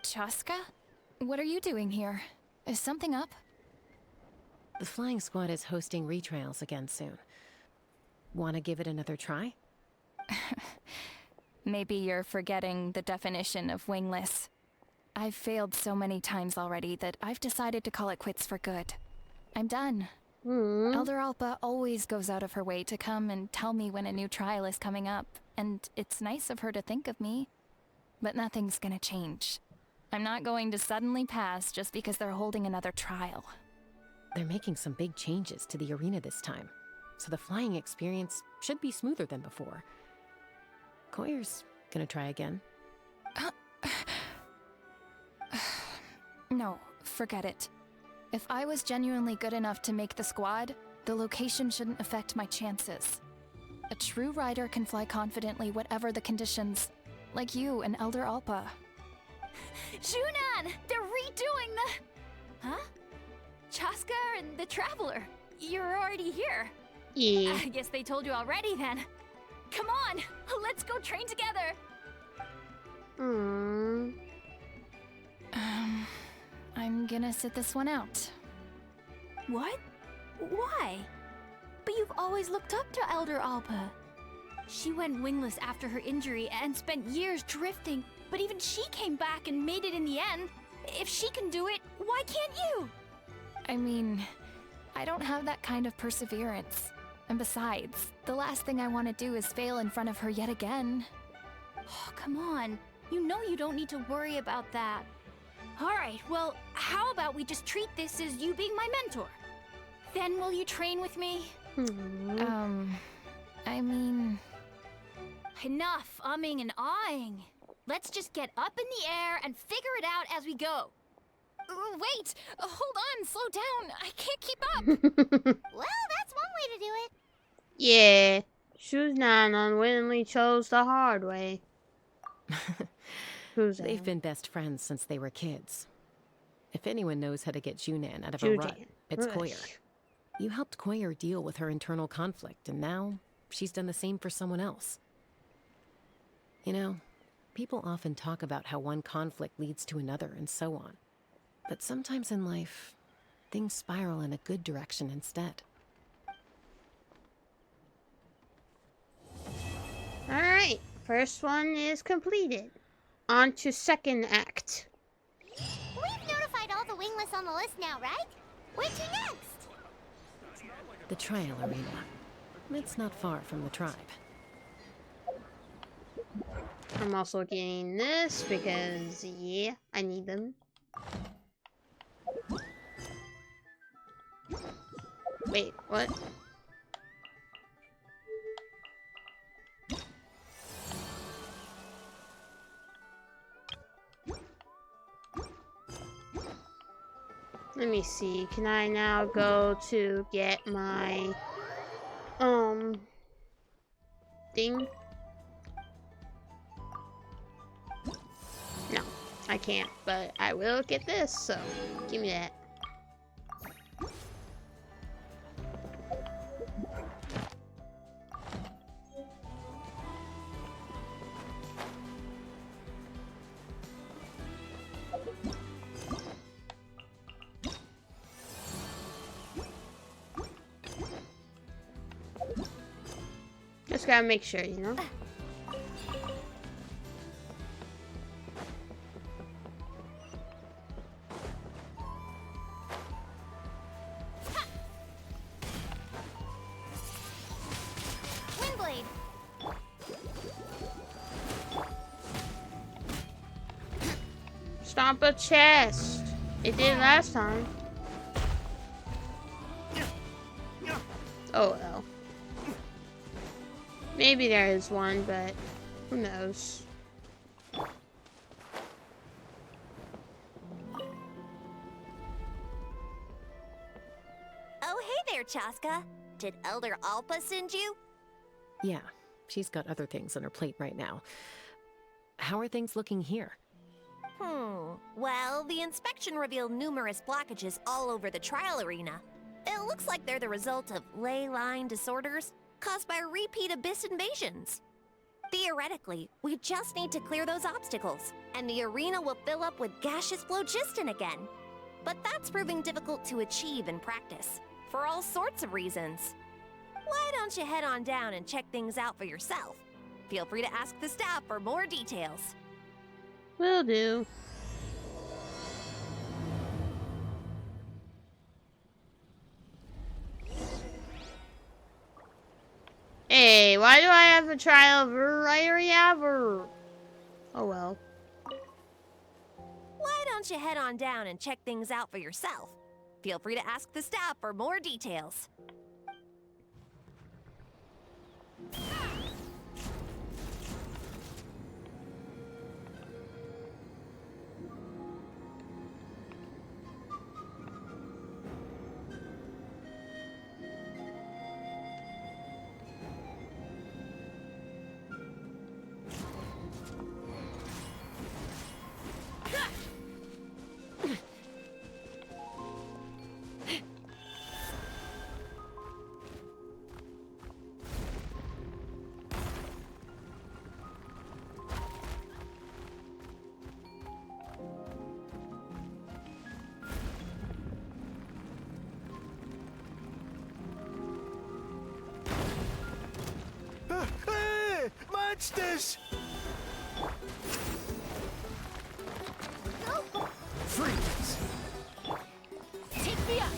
Speaker 4: Chasca? What are you doing here? Is something up?
Speaker 3: The flying squad is hosting retrials again soon. Wanna give it another try?
Speaker 4: Maybe you're forgetting the definition of wingless. I've failed so many times already that I've decided to call it quits for good. I'm done. Elder Alpa always goes out of her way to come and tell me when a new trial is coming up, and it's nice of her to think of me. But nothing's gonna change. I'm not going to suddenly pass just because they're holding another trial.
Speaker 3: They're making some big changes to the arena this time, so the flying experience should be smoother than before. Koyer's gonna try again.
Speaker 4: No, forget it. If I was genuinely good enough to make the squad, the location shouldn't affect my chances. A true rider can fly confidently whatever the conditions, like you and Elder Alpa.
Speaker 11: Junan! They're redoing the... Huh? Chasca and the Traveler. You're already here.
Speaker 1: Yeah.
Speaker 11: I guess they told you already then. Come on, let's go train together.
Speaker 4: I'm gonna sit this one out.
Speaker 11: What? Why? But you've always looked up to Elder Alpa. She went wingless after her injury and spent years drifting, but even she came back and made it in the end. If she can do it, why can't you?
Speaker 4: I mean, I don't have that kind of perseverance. And besides, the last thing I want to do is fail in front of her yet again.
Speaker 11: Oh, come on. You know you don't need to worry about that. Alright, well, how about we just treat this as you being my mentor? Then will you train with me?
Speaker 4: I mean...
Speaker 11: Enough umming and ahhing. Let's just get up in the air and figure it out as we go. Wait! Hold on, slow down. I can't keep up.
Speaker 2: Well, that's one way to do it.
Speaker 1: Yeah. Junan unwittingly chose the hard way. Who's
Speaker 3: They've
Speaker 1: that?
Speaker 3: been best friends since they were kids. If anyone knows how to get Junan out of a rut, it's Koyer. You helped Koyer deal with her internal conflict, and now she's done the same for someone else. You know, people often talk about how one conflict leads to another and so on. But sometimes in life, things spiral in a good direction instead.
Speaker 1: Alright, first one is completed. On to second act.
Speaker 2: We've notified all the wingless on the list now, right? Where to next?
Speaker 3: The trial arena. It's not far from the tribe.
Speaker 1: I'm also getting this because, yeah, I need them. Wait, what? Let me see. Can I now go to get my thing? No, I can't, but I will get this, so give me that. Just gotta make sure, you know?
Speaker 2: Windblade.
Speaker 1: Stomp a chest. It did last time. Oh well. Maybe there is one, but who knows?
Speaker 8: Chasca. Did Elder Alpa send you?
Speaker 3: Yeah, she's got other things on her plate right now. How are things looking here?
Speaker 8: Well, the inspection revealed numerous blockages all over the trial arena. It looks like they're the result of ley line disorders caused by repeat abyss invasions. Theoretically, we just need to clear those obstacles, and the arena will fill up with gaseous phlogiston again. But that's proving difficult to achieve in practice, for all sorts of reasons. Why don't you head on down and check things out for yourself? Feel free to ask the staff for more details.
Speaker 1: Will do. Hey, why do I have a trial variety ever? Oh well.
Speaker 8: Why don't you head on down and check things out for yourself? Feel free to ask the staff for more details.
Speaker 12: Hey! Monsters! Freeze!
Speaker 6: Take me up!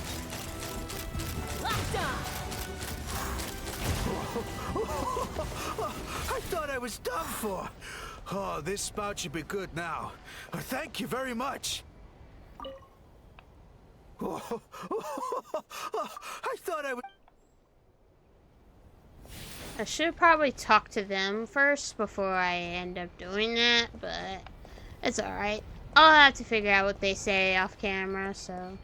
Speaker 6: Locked on!
Speaker 12: I thought I was done for. Oh, this spout should be good now. Thank you very much. I thought I was...
Speaker 1: I should probably talk to them first before I end up doing that, but it's alright. I'll have to figure out what they say off camera, so.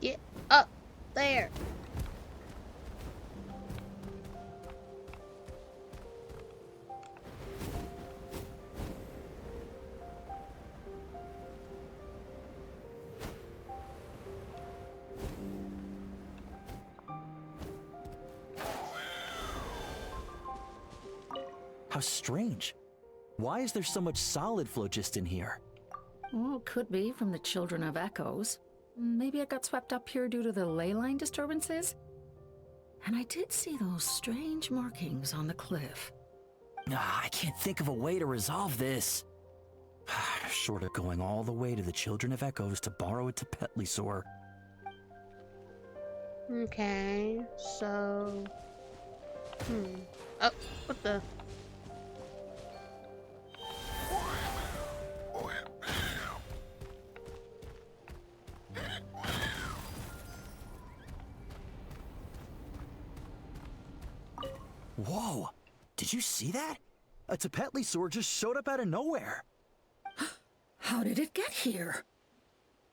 Speaker 1: Get up there.
Speaker 13: How strange. Why is there so much solid phlogiston here?
Speaker 14: Well, could be from the Children of Echoes. Maybe it got swept up here due to the ley line disturbances? And I did see those strange markings on the cliff.
Speaker 13: I can't think of a way to resolve this. Short of going all the way to the Children of Echoes to borrow a Tapetlisaur.
Speaker 1: Okay, so... Oh, what the...
Speaker 13: Whoa! Did you see that? A Tapetlisaur just showed up out of nowhere.
Speaker 14: How did it get here?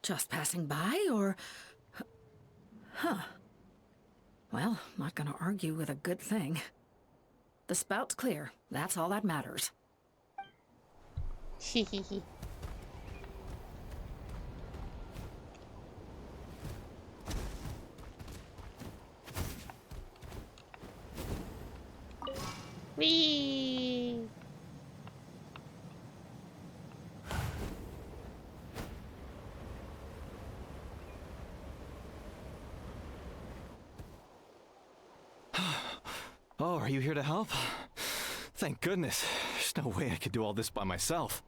Speaker 14: Just passing by, or... Huh. Well, not gonna argue with a good thing. The spout's clear. That's all that matters.
Speaker 1: Hehehe. Whee!
Speaker 15: Oh, are you here to help? Thank goodness. There's no way I could do all this by myself.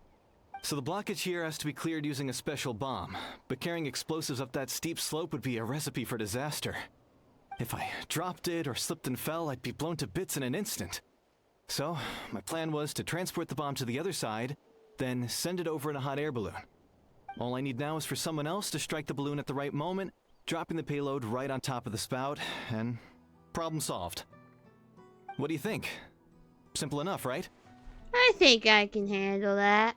Speaker 15: So the blockage here has to be cleared using a special bomb, but carrying explosives up that steep slope would be a recipe for disaster. If I dropped it or slipped and fell, I'd be blown to bits in an instant. So, my plan was to transport the bomb to the other side, then send it over in a hot air balloon. All I need now is for someone else to strike the balloon at the right moment, dropping the payload right on top of the spout, and problem solved. What do you think? Simple enough, right?
Speaker 1: I think I can handle that.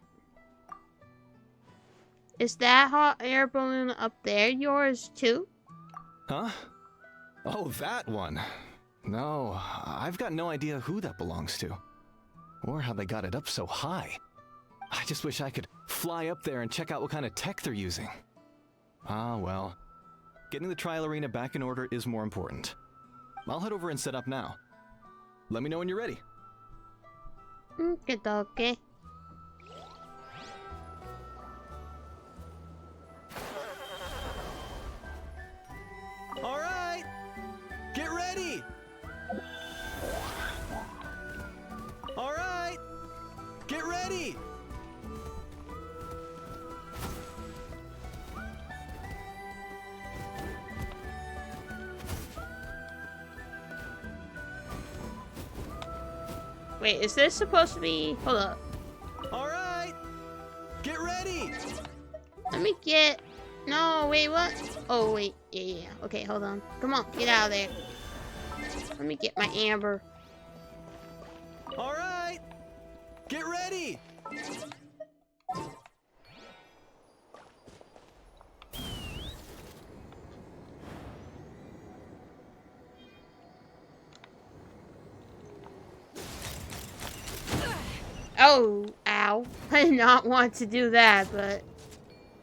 Speaker 1: Is that hot air balloon up there yours too?
Speaker 15: Huh? Oh, that one. No, I've got no idea who that belongs to. Or how they got it up so high. I just wish I could fly up there and check out what kind of tech they're using. Ah, well. Getting the trial arena back in order is more important. I'll head over and set up now. Let me know when you're ready.
Speaker 1: Okay.
Speaker 15: All right! Get ready! All right! Get ready!
Speaker 1: Wait, is this supposed to be... Hold up.
Speaker 15: All right! Get ready!
Speaker 1: Let me get... No, wait, what? Oh, wait. Yeah. Okay, hold on. Come on, get out of there. Let me get my amber.
Speaker 15: All right! Get ready!
Speaker 1: Oh, ow. I did not want to do that, but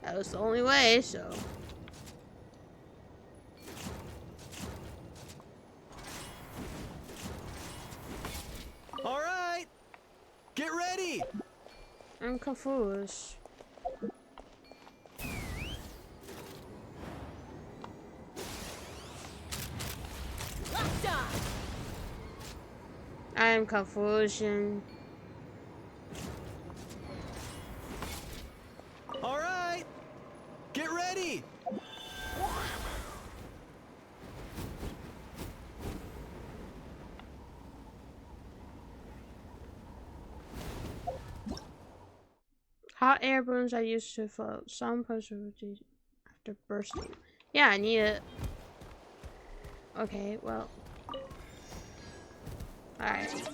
Speaker 1: that was the only way, so...
Speaker 15: All right! Get ready!
Speaker 1: I'm confused. I am confusion.
Speaker 15: All right! Get ready!
Speaker 1: Hot air balloons are used to float. Some precipitation after bursting. Yeah, I need it. Okay, well. Alright.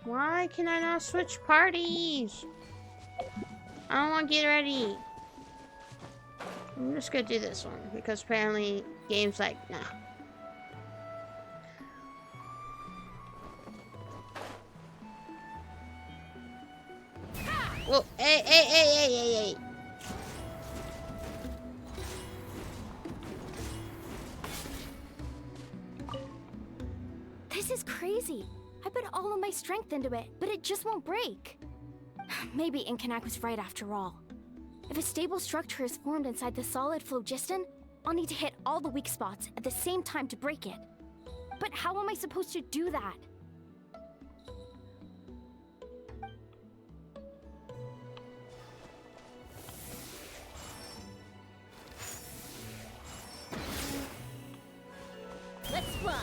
Speaker 1: Why can I not switch parties? I don't want to get ready. I'm just gonna do this one because apparently game's like, nah. Whoa, hey.
Speaker 11: This is crazy. I put all of my strength into it, but it just won't break. Maybe Inkanak was right after all. If a stable structure is formed inside the solid phlogiston, I'll need to hit all the weak spots at the same time to break it. But how am I supposed to do that?
Speaker 2: Let's fly.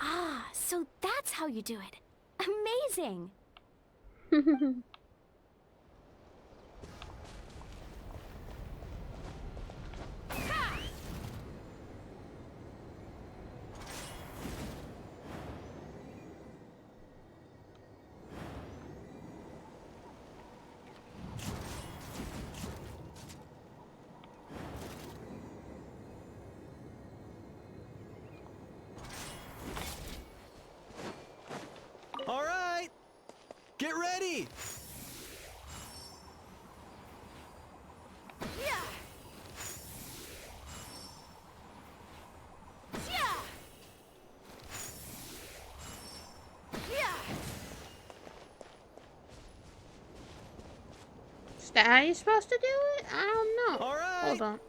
Speaker 11: Ah, so that's how you do it. Amazing!
Speaker 15: All right! Get ready!
Speaker 1: Is that how you're supposed to do it? I don't know.
Speaker 15: All right!
Speaker 1: Hold on.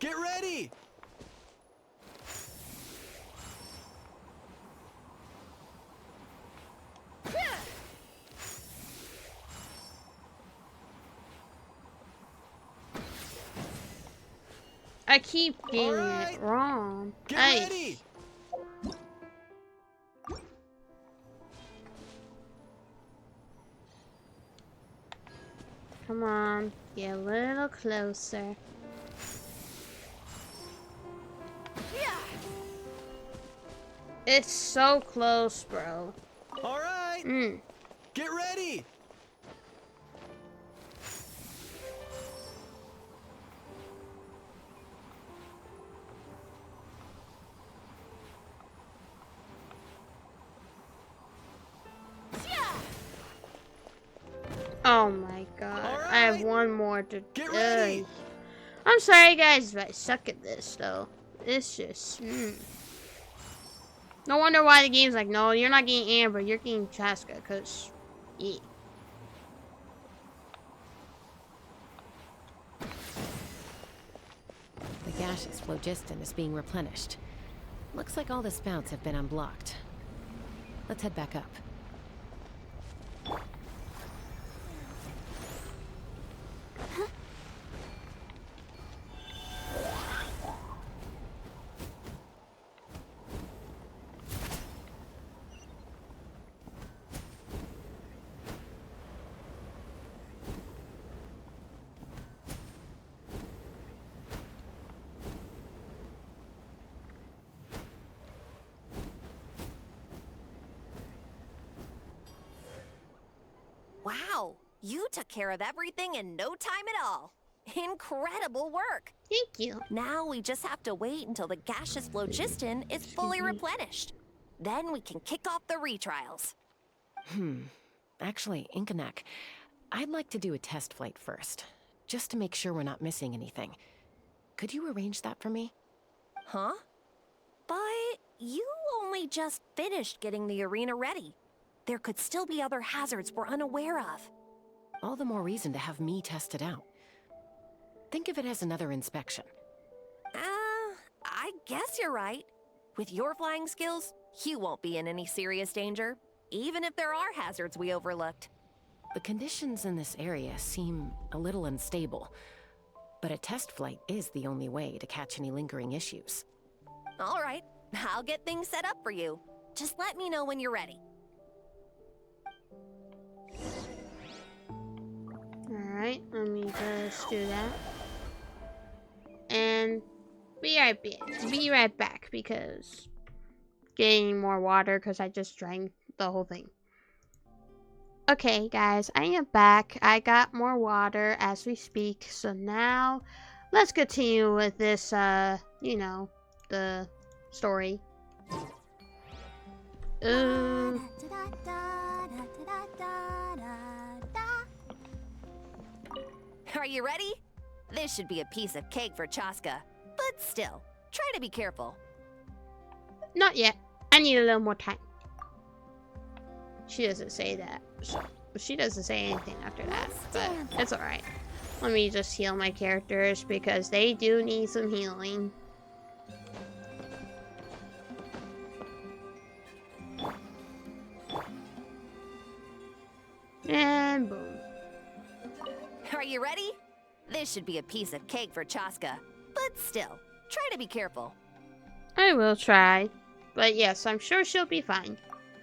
Speaker 15: Get ready!
Speaker 1: I keep getting it wrong.
Speaker 15: Get ready!
Speaker 1: Come on, get a little closer. It's so close, bro.
Speaker 15: All right. Get ready.
Speaker 1: Oh my god.
Speaker 15: Right.
Speaker 1: I have one more to
Speaker 15: Get ready.
Speaker 1: I'm sorry guys if I suck at this though. It's just no wonder why the game's like, no, you're not getting Amber, you're getting Chasca, because yeah.
Speaker 3: The gaseous phlogiston is being replenished. Looks like all the spouts have been unblocked. Let's head back up.
Speaker 8: Wow, you took care of everything in no time at all. Incredible work.
Speaker 1: Thank you.
Speaker 8: Now we just have to wait until the gaseous phlogiston is fully replenished. Then we can kick off the retrials.
Speaker 3: Actually, Inkanak, I'd like to do a test flight first, just to make sure we're not missing anything. Could you arrange that for me?
Speaker 8: Huh? But you only just finished getting the arena ready. There could still be other hazards we're unaware of.
Speaker 3: All the more reason to have me test it out. Think of it as another inspection.
Speaker 8: I guess you're right. With your flying skills, you won't be in any serious danger, even if there are hazards we overlooked.
Speaker 3: The conditions in this area seem a little unstable, but a test flight is the only way to catch any lingering issues.
Speaker 8: All right, I'll get things set up for you. Just let me know when you're ready.
Speaker 1: Alright, let me just do that. And be right back because getting more water because I just drank the whole thing. Okay guys, I am back. I got more water as we speak. So now let's continue with this you know, the story.
Speaker 8: Are you ready? This should be a piece of cake for Chasca. But still, try to be careful.
Speaker 1: Not yet. I need a little more time. She doesn't say that. So she doesn't say anything after that. But it's alright. Let me just heal my characters because they do need some healing. And boom.
Speaker 8: Are you ready? This should be a piece of cake for Chasca. But still, try to be careful.
Speaker 1: I will try. But yes, I'm sure she'll be fine.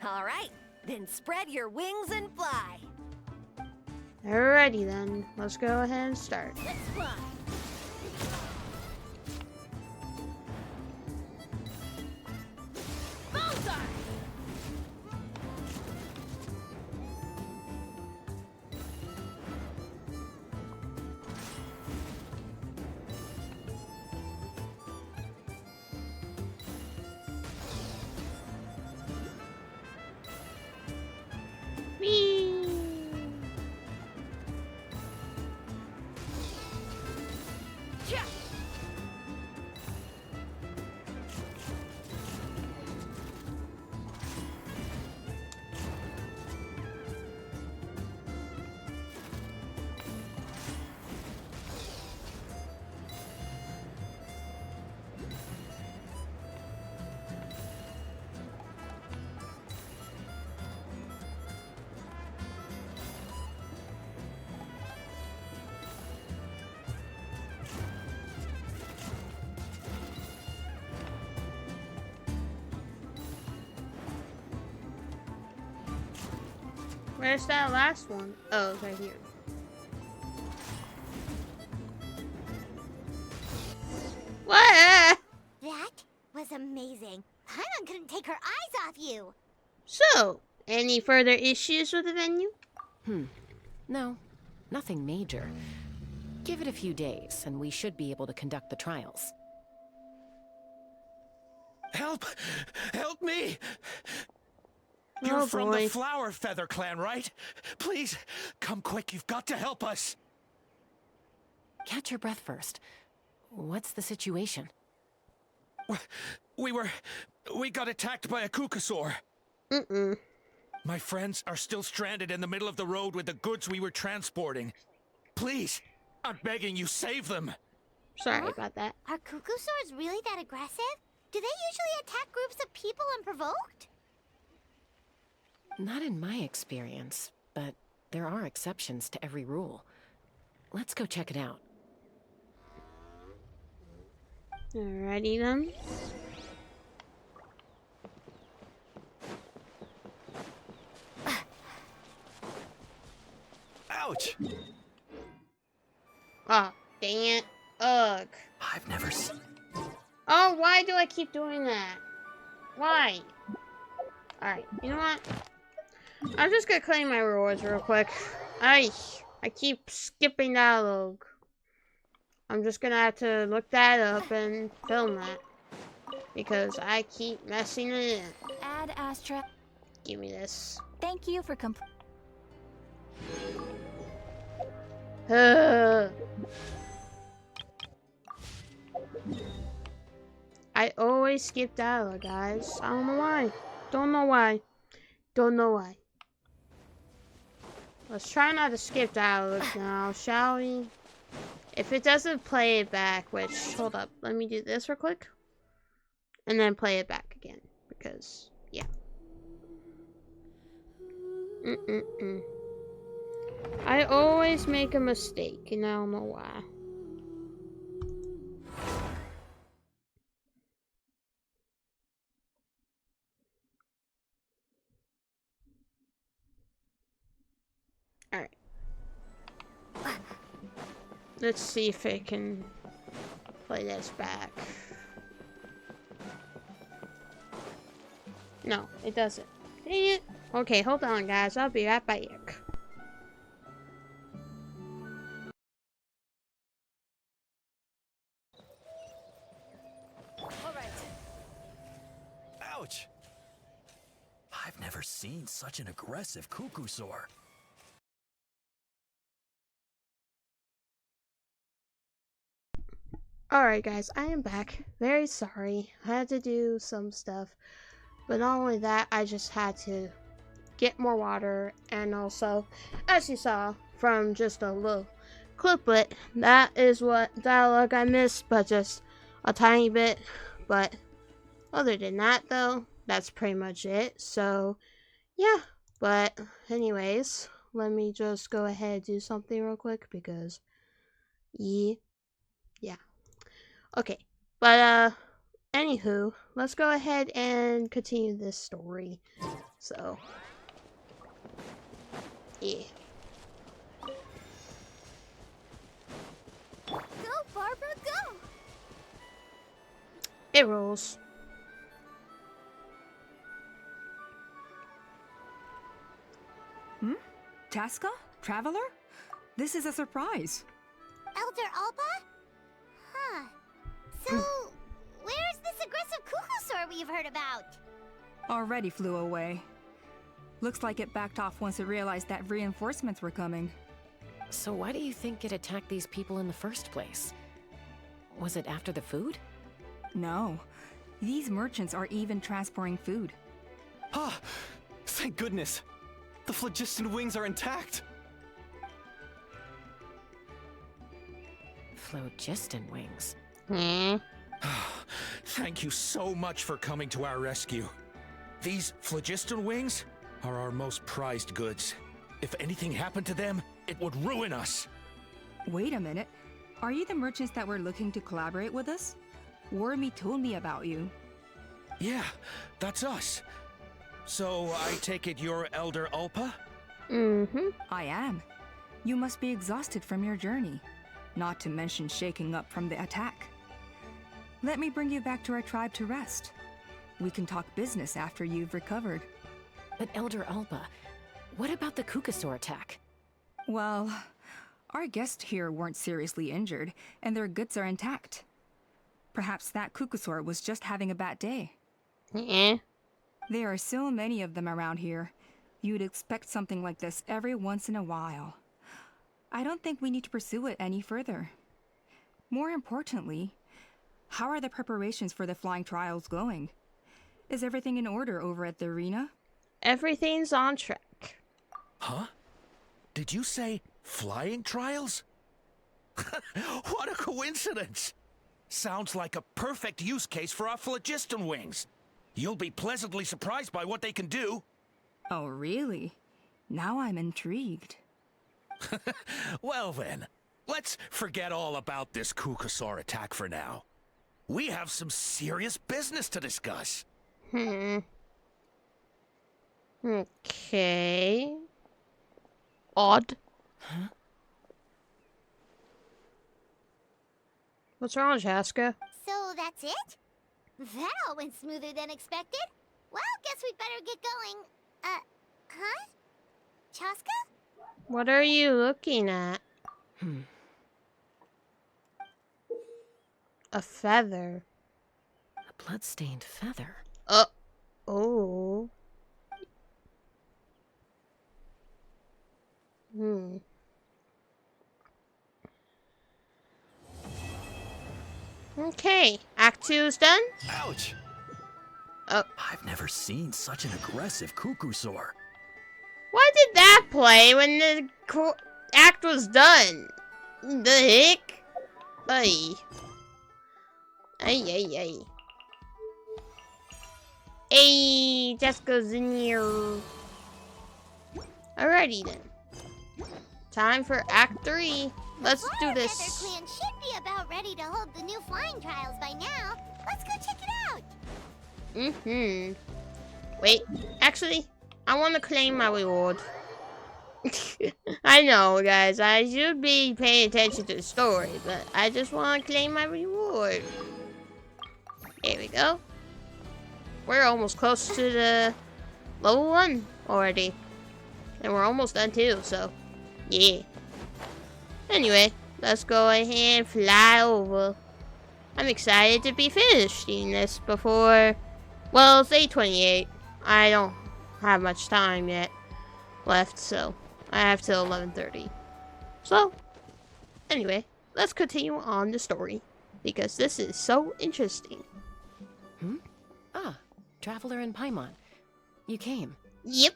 Speaker 8: All right, then spread your wings and fly.
Speaker 1: Alrighty then, let's go ahead and start.
Speaker 2: Let's fly. Bullseye!
Speaker 1: Where's that last one? Oh, it's right here. What?
Speaker 2: That was amazing. Paimon couldn't take her eyes off you.
Speaker 1: So, any further issues with the venue?
Speaker 3: No, nothing major. Give it a few days, and we should be able to conduct the trials.
Speaker 9: Help! Help me!
Speaker 1: Oh,
Speaker 9: You're from
Speaker 1: boy.
Speaker 9: the Flower Feather clan, right? Please, come quick. You've got to help us.
Speaker 3: Catch your breath first. What's the situation?
Speaker 9: We got attacked by a Kukusaur. My friends are still stranded in the middle of the road with the goods we were transporting. Please, I'm begging you, save them.
Speaker 1: Sorry about that.
Speaker 2: Are Kukusaurs really that aggressive? Do they usually attack groups of people unprovoked?
Speaker 3: Not in my experience, but there are exceptions to every rule. Let's go check it out.
Speaker 1: Alrighty then.
Speaker 15: Ouch!
Speaker 1: Oh, dang it. Ugh.
Speaker 13: I've never seen...
Speaker 1: Oh, why do I keep doing that? Why? Alright, you know what? I'm just gonna claim my rewards real quick. I keep skipping dialogue. I'm just gonna have to look that up and film that. Because I keep messing it in.
Speaker 11: Ad Astra.
Speaker 1: Give me this.
Speaker 11: Thank you for
Speaker 1: I always skip dialogue, guys. I don't know why. Don't know why. Don't know why. Let's try not to skip dialogue now, shall we? If it doesn't play it back, which, hold up, let me do this real quick. And then play it back again, because, yeah. I always make a mistake, and I don't know why. Alright. Let's see if it can play this back. No, it doesn't. Dang it. Okay, hold on, guys. I'll be right back.
Speaker 13: Ouch! I've never seen such an aggressive Kukusaur.
Speaker 1: Alright guys, I am back. Very sorry. I had to do some stuff. But not only that, I just had to get more water. And also, as you saw from just a little cliplet, that is what dialogue I missed, but just a tiny bit. But other than that though, that's pretty much it. So, yeah. But anyways, let me just go ahead and do something real quick because, yeah. Okay, but anywho, let's go ahead and continue this story. So, yeah.
Speaker 2: Go, Barbara, go!
Speaker 1: It rolls.
Speaker 5: Chasca? Traveler? This is a surprise.
Speaker 2: Elder Alba? Huh. So, where's this aggressive Kukusaur we've heard about?
Speaker 5: Already flew away. Looks like it backed off once it realized that reinforcements were coming.
Speaker 3: So why do you think it attacked these people in the first place? Was it after the food?
Speaker 5: No. These merchants are even transporting food.
Speaker 15: Ah! Thank goodness! The phlogiston wings are intact!
Speaker 3: Phlogiston wings?
Speaker 9: Thank you so much for coming to our rescue. These phlogiston wings are our most prized goods. If anything happened to them, it would ruin us.
Speaker 5: Wait a minute. Are you the merchants that were looking to collaborate with us? Wormy told me about you.
Speaker 9: Yeah, that's us. So I take it you're Elder Ulpa?
Speaker 1: Mm-hmm.
Speaker 5: I am. You must be exhausted from your journey, not to mention shaking up from the attack. Let me bring you back to our tribe to rest. We can talk business after you've recovered.
Speaker 3: But Elder Alpa, what about the Kukasaur attack?
Speaker 5: Well, our guests here weren't seriously injured, and their goods are intact. Perhaps that Kukasaur was just having a bad day. There are so many of them around here. You'd expect something like this every once in a while. I don't think we need to pursue it any further. More importantly, how are the preparations for the flying trials going? Is everything in order over at the arena?
Speaker 1: Everything's on track.
Speaker 9: Huh? Did you say flying trials? What a coincidence! Sounds like a perfect use case for our phlogiston wings. You'll be pleasantly surprised by what they can do.
Speaker 5: Oh, really? Now I'm intrigued.
Speaker 9: Well then, let's forget all about this Kukasaur attack for now. We have some serious business to discuss.
Speaker 1: Okay. Odd.
Speaker 3: Huh?
Speaker 1: What's wrong, Chasca?
Speaker 2: So that's it? That all went smoother than expected. Well, guess we'd better get going. Huh? Chasca?
Speaker 1: What are you looking at? A feather.
Speaker 3: A blood-stained feather.
Speaker 1: Oh. Okay, Act 2's done.
Speaker 13: Ouch!
Speaker 1: Oh.
Speaker 13: I've never seen such an aggressive Kukusaur.
Speaker 1: Why did that play when the act was done? The heck? Ay. Ay. Hey, Jessica's in here. Alrighty then. Time for Act 3. Let's do this.
Speaker 2: Feather Clan should be about ready to hold the new flying trials by now. Let's go check it out.
Speaker 1: Wait, actually, I want to claim my reward. I know, guys, I should be paying attention to the story, but I just want to claim my reward. Here we go. We're almost close to the level 1 already. And we're almost done too, so yeah. Anyway, let's go ahead and fly over. I'm excited to be finishing this before, well, it's 8:28. I don't have much time yet left, so I have till 11:30. So, anyway, let's continue on the story, because this is so interesting.
Speaker 3: Ah, Traveler and Paimon. You came.
Speaker 1: Yep.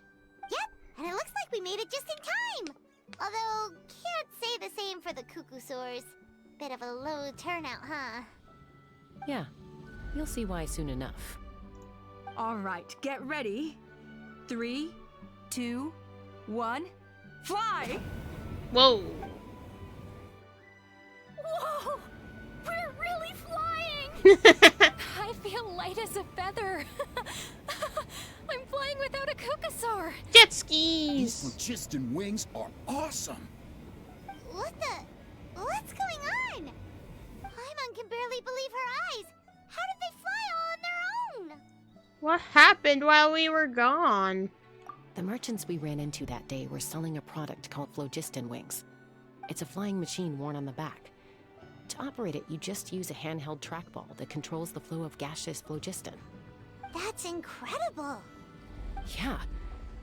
Speaker 2: And it looks like we made it just in time. Although, can't say the same for the Kukusaurs. Bit of a low turnout, huh?
Speaker 3: Yeah, you'll see why soon enough.
Speaker 5: All right, get ready. 3, 2, 1, fly!
Speaker 1: Whoa.
Speaker 11: Whoa! We're really flying! I feel light as a feather. I'm flying without a Kukasaur.
Speaker 1: Jet skis!
Speaker 16: These phlogiston wings are awesome!
Speaker 2: What's going on? Paimon can barely believe her eyes. How did they fly all on their own?
Speaker 1: What happened while we were gone?
Speaker 3: The merchants we ran into that day were selling a product called phlogiston wings. It's a flying machine worn on the back. To operate it, you just use a handheld trackball that controls the flow of gaseous phlogiston.
Speaker 2: That's incredible.
Speaker 3: Yeah.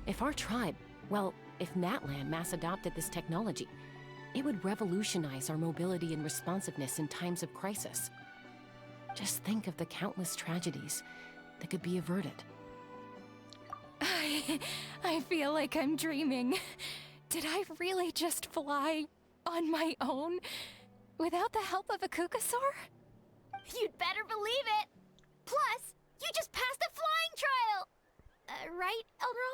Speaker 3: If our tribe, well, if Natlan mass adopted this technology, it would revolutionize our mobility and responsiveness in times of crisis. Just think of the countless tragedies that could be averted.
Speaker 11: I feel like I'm dreaming. Did I really just fly on my own without the help of a Kukasaur?
Speaker 2: You'd better believe it. Plus, you just passed a flying trial. Right, Elder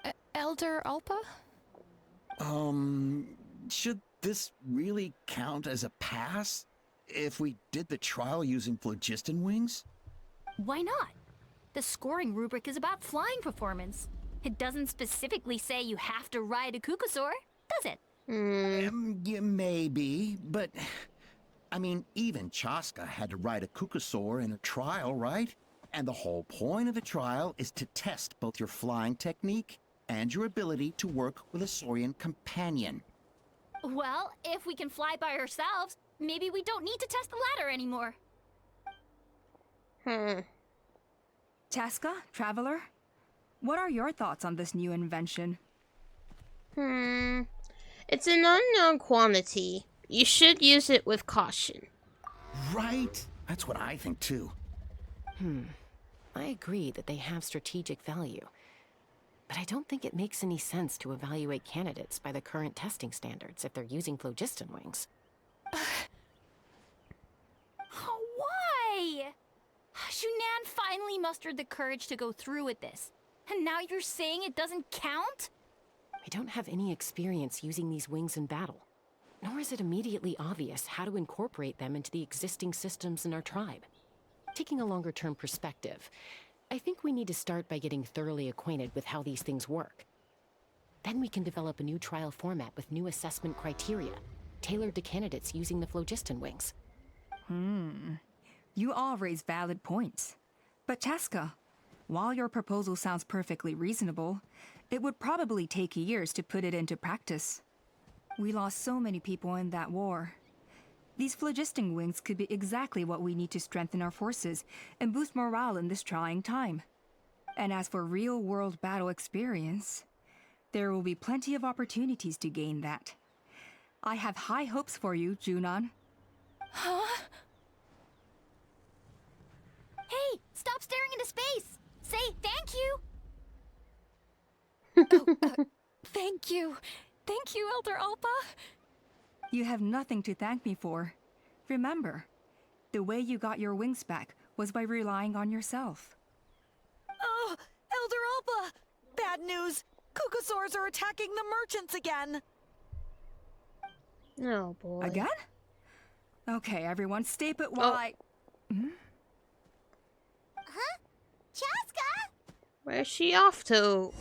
Speaker 2: Alpa?
Speaker 11: Elder Alpa?
Speaker 16: Should this really count as a pass? If we did the trial using phlogiston wings?
Speaker 4: Why not? The scoring rubric is about flying performance. It doesn't specifically say you have to ride a Kukusaur, does it?
Speaker 16: Yeah, maybe, but... I mean, even Chasca had to ride a Kukusaur in a trial, right? And the whole point of the trial is to test both your flying technique and your ability to work with a Saurian companion.
Speaker 4: Well, if we can fly by ourselves, maybe we don't need to test the ladder anymore.
Speaker 5: Chasca, Traveler, what are your thoughts on this new invention?
Speaker 1: It's an unknown quantity. You should use it with caution.
Speaker 16: Right? That's what I think too.
Speaker 3: I agree that they have strategic value. But I don't think it makes any sense to evaluate candidates by the current testing standards if they're using phlogiston wings.
Speaker 4: Why? Shunan finally mustered the courage to go through with this. And now you're saying it doesn't count?
Speaker 3: I don't have any experience using these wings in battle. Nor is it immediately obvious how to incorporate them into the existing systems in our tribe. Taking a longer-term perspective, I think we need to start by getting thoroughly acquainted with how these things work. Then we can develop a new trial format with new assessment criteria, tailored to candidates using the phlogiston wings.
Speaker 5: You all raise valid points. But Chasca, while your proposal sounds perfectly reasonable, it would probably take years to put it into practice. We lost so many people in that war. These phlogiston wings could be exactly what we need to strengthen our forces and boost morale in this trying time. And as for real-world battle experience, there will be plenty of opportunities to gain that. I have high hopes for you, Junon.
Speaker 4: Huh? Hey, stop staring into space! Say thank you! Thank you. Thank you, Elder Alpa.
Speaker 5: You have nothing to thank me for. Remember, the way you got your wings back was by relying on yourself.
Speaker 6: Oh, Elder Alpa! Bad news! Kukusaurs are attacking the merchants again!
Speaker 1: Oh boy.
Speaker 5: Again? Okay, everyone, stay put while I...
Speaker 2: Huh? Chasca?
Speaker 1: Where's she off to?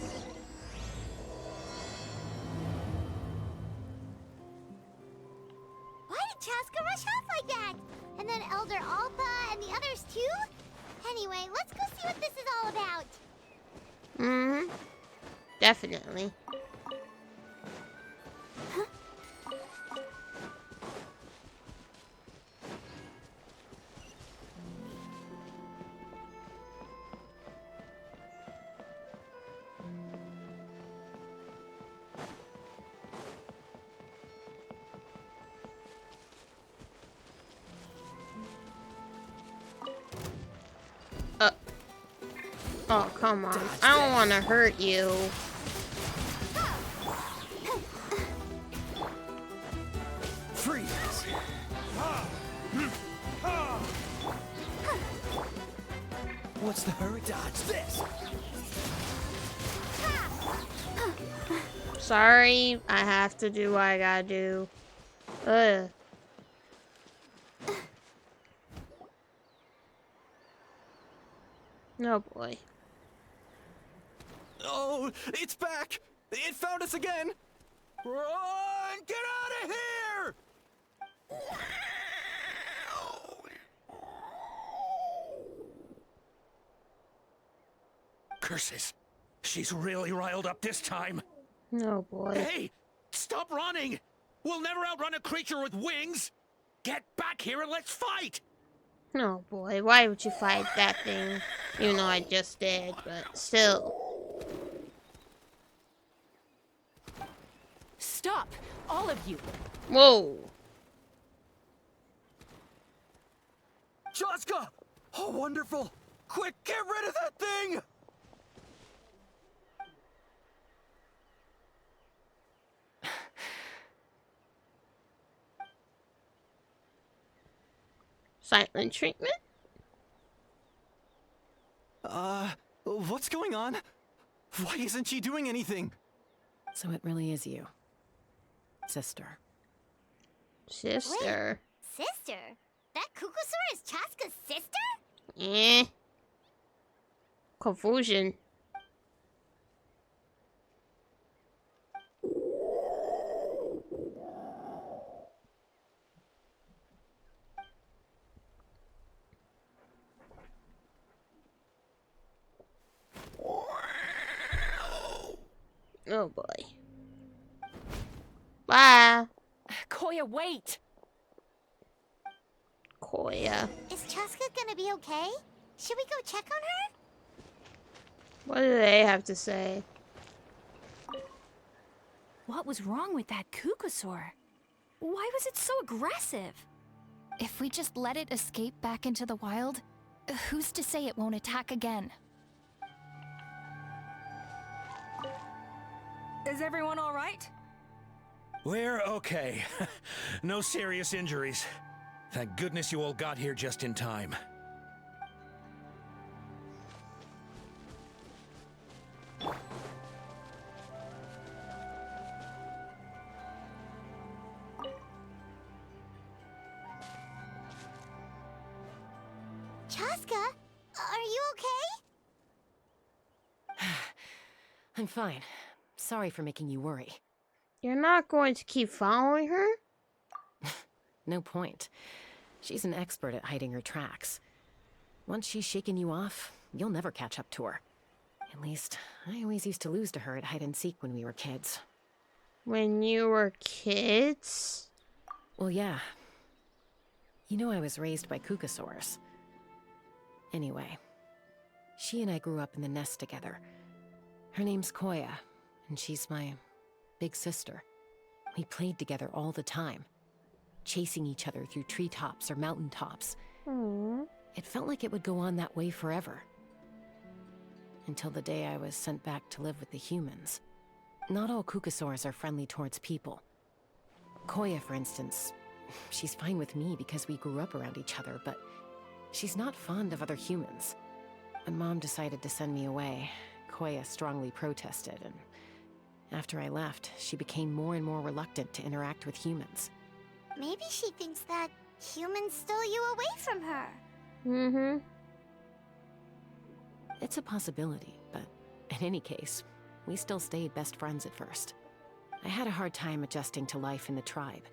Speaker 2: Why did Chasca rush off like that? And then Elder Alpa and the others too? Anyway, let's go see what this is all about.
Speaker 1: Definitely. Oh, come on. I don't want to hurt you.
Speaker 9: Freeze! What's the hurry? Dodge this!
Speaker 1: Sorry, I have to do what I gotta do. Ugh. Oh boy.
Speaker 15: Oh, it's back! It found us again!
Speaker 9: Run! Get out of here! Curses! She's really riled up this time.
Speaker 1: Oh boy.
Speaker 9: Hey! Stop running! We'll never outrun a creature with wings! Get back here and let's fight!
Speaker 1: Oh boy, why would you fight that thing? Even though I just did, but still.
Speaker 3: Stop! All of you!
Speaker 1: Whoa!
Speaker 9: Chasca! Oh, wonderful! Quick, get rid of that thing!
Speaker 1: Silent treatment?
Speaker 15: What's going on? Why isn't she doing anything?
Speaker 3: So it really is you. Sister.
Speaker 1: Sister.
Speaker 2: Wait, sister? That Kukusaur is Chasca's sister?
Speaker 1: Eh. Confusion. Oh boy. Bye.
Speaker 4: Koya, wait!
Speaker 1: Koya.
Speaker 2: Is Chasca gonna be okay? Should we go check on her?
Speaker 1: What do they have to say?
Speaker 11: What was wrong with that Kukusaur? Why was it so aggressive? If we just let it escape back into the wild, who's to say it won't attack again?
Speaker 5: Is everyone all right?
Speaker 9: We're okay. No serious injuries. Thank goodness you all got here just in time.
Speaker 2: Chasca, are you okay?
Speaker 3: I'm fine. Sorry for making you worry.
Speaker 1: You're not going to keep following her?
Speaker 3: No point. She's an expert at hiding her tracks. Once she's shaken you off, you'll never catch up to her. At least, I always used to lose to her at hide-and-seek when we were kids.
Speaker 1: When you were kids?
Speaker 3: Well, yeah. You know I was raised by Kukusaurs. Anyway, she and I grew up in the nest together. Her name's Koya, and she's my big sister. We played together all the time, chasing each other through treetops or mountaintops.
Speaker 1: Aww.
Speaker 3: It felt like it would go on that way forever. Until the day I was sent back to live with the humans. Not all Kukusaurs are friendly towards people. Koya, for instance, she's fine with me because we grew up around each other, but she's not fond of other humans. When Mom decided to send me away, Koya strongly protested, and after I left, she became more and more reluctant to interact with humans.
Speaker 2: Maybe she thinks that humans stole you away from her.
Speaker 1: Mm-hmm.
Speaker 3: It's a possibility, but in any case, we still stayed best friends at first. I had a hard time adjusting to life in the tribe,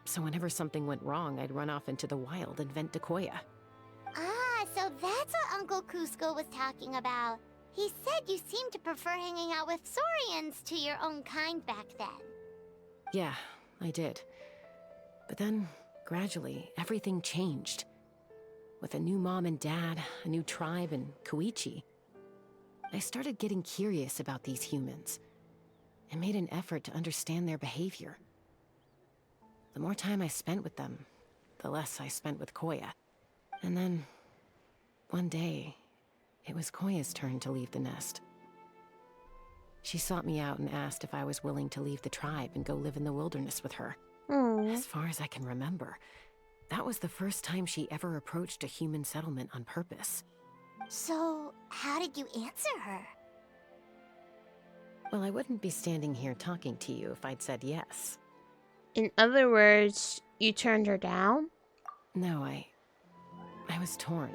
Speaker 3: so whenever something went wrong, I'd run off into the wild and vent to Koya.
Speaker 2: Ah, so that's what Uncle Cusco was talking about. He said you seemed to prefer hanging out with Saurians to your own kind back then.
Speaker 3: Yeah, I did. But then, gradually, everything changed. With a new mom and dad, a new tribe, and Koichi, I started getting curious about these humans, and made an effort to understand their behavior. The more time I spent with them, the less I spent with Koya. And then, one day, it was Koya's turn to leave the nest. She sought me out and asked if I was willing to leave the tribe and go live in the wilderness with her.
Speaker 1: Aww.
Speaker 3: As far as I can remember, that was the first time she ever approached a human settlement on purpose.
Speaker 2: So, how did you answer her?
Speaker 3: Well, I wouldn't be standing here talking to you if I'd said yes.
Speaker 1: In other words, you turned her down?
Speaker 3: No, I was torn.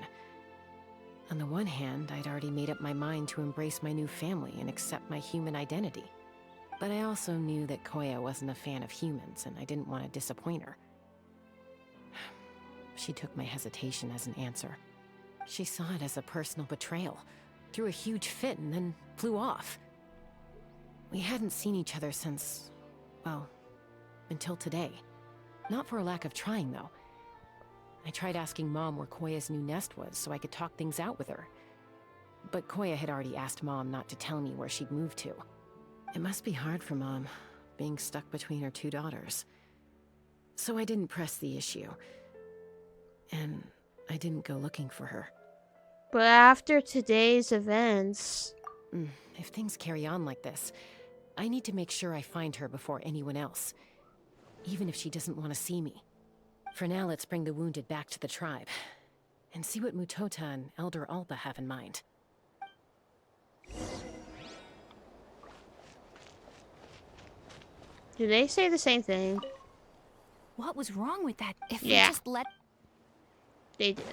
Speaker 3: On the one hand, I'd already made up my mind to embrace my new family and accept my human identity. But I also knew that Koya wasn't a fan of humans, and I didn't want to disappoint her. She took my hesitation as an answer. She saw it as a personal betrayal, threw a huge fit, and then flew off. We hadn't seen each other since, well, until today. Not for a lack of trying, though. I tried asking Mom where Koya's new nest was so I could talk things out with her. But Koya had already asked Mom not to tell me where she'd moved to. It must be hard for Mom, being stuck between her two daughters. So I didn't press the issue. And I didn't go looking for her.
Speaker 1: But after today's events...
Speaker 3: If things carry on like this, I need to make sure I find her before anyone else. Even if she doesn't want to see me. For now, let's bring the wounded back to the tribe. And see what Mutota and Elder Alpa have in mind.
Speaker 1: Do they say the same thing?
Speaker 11: What was wrong with that? If we
Speaker 1: Yeah.
Speaker 11: just let...
Speaker 1: They did.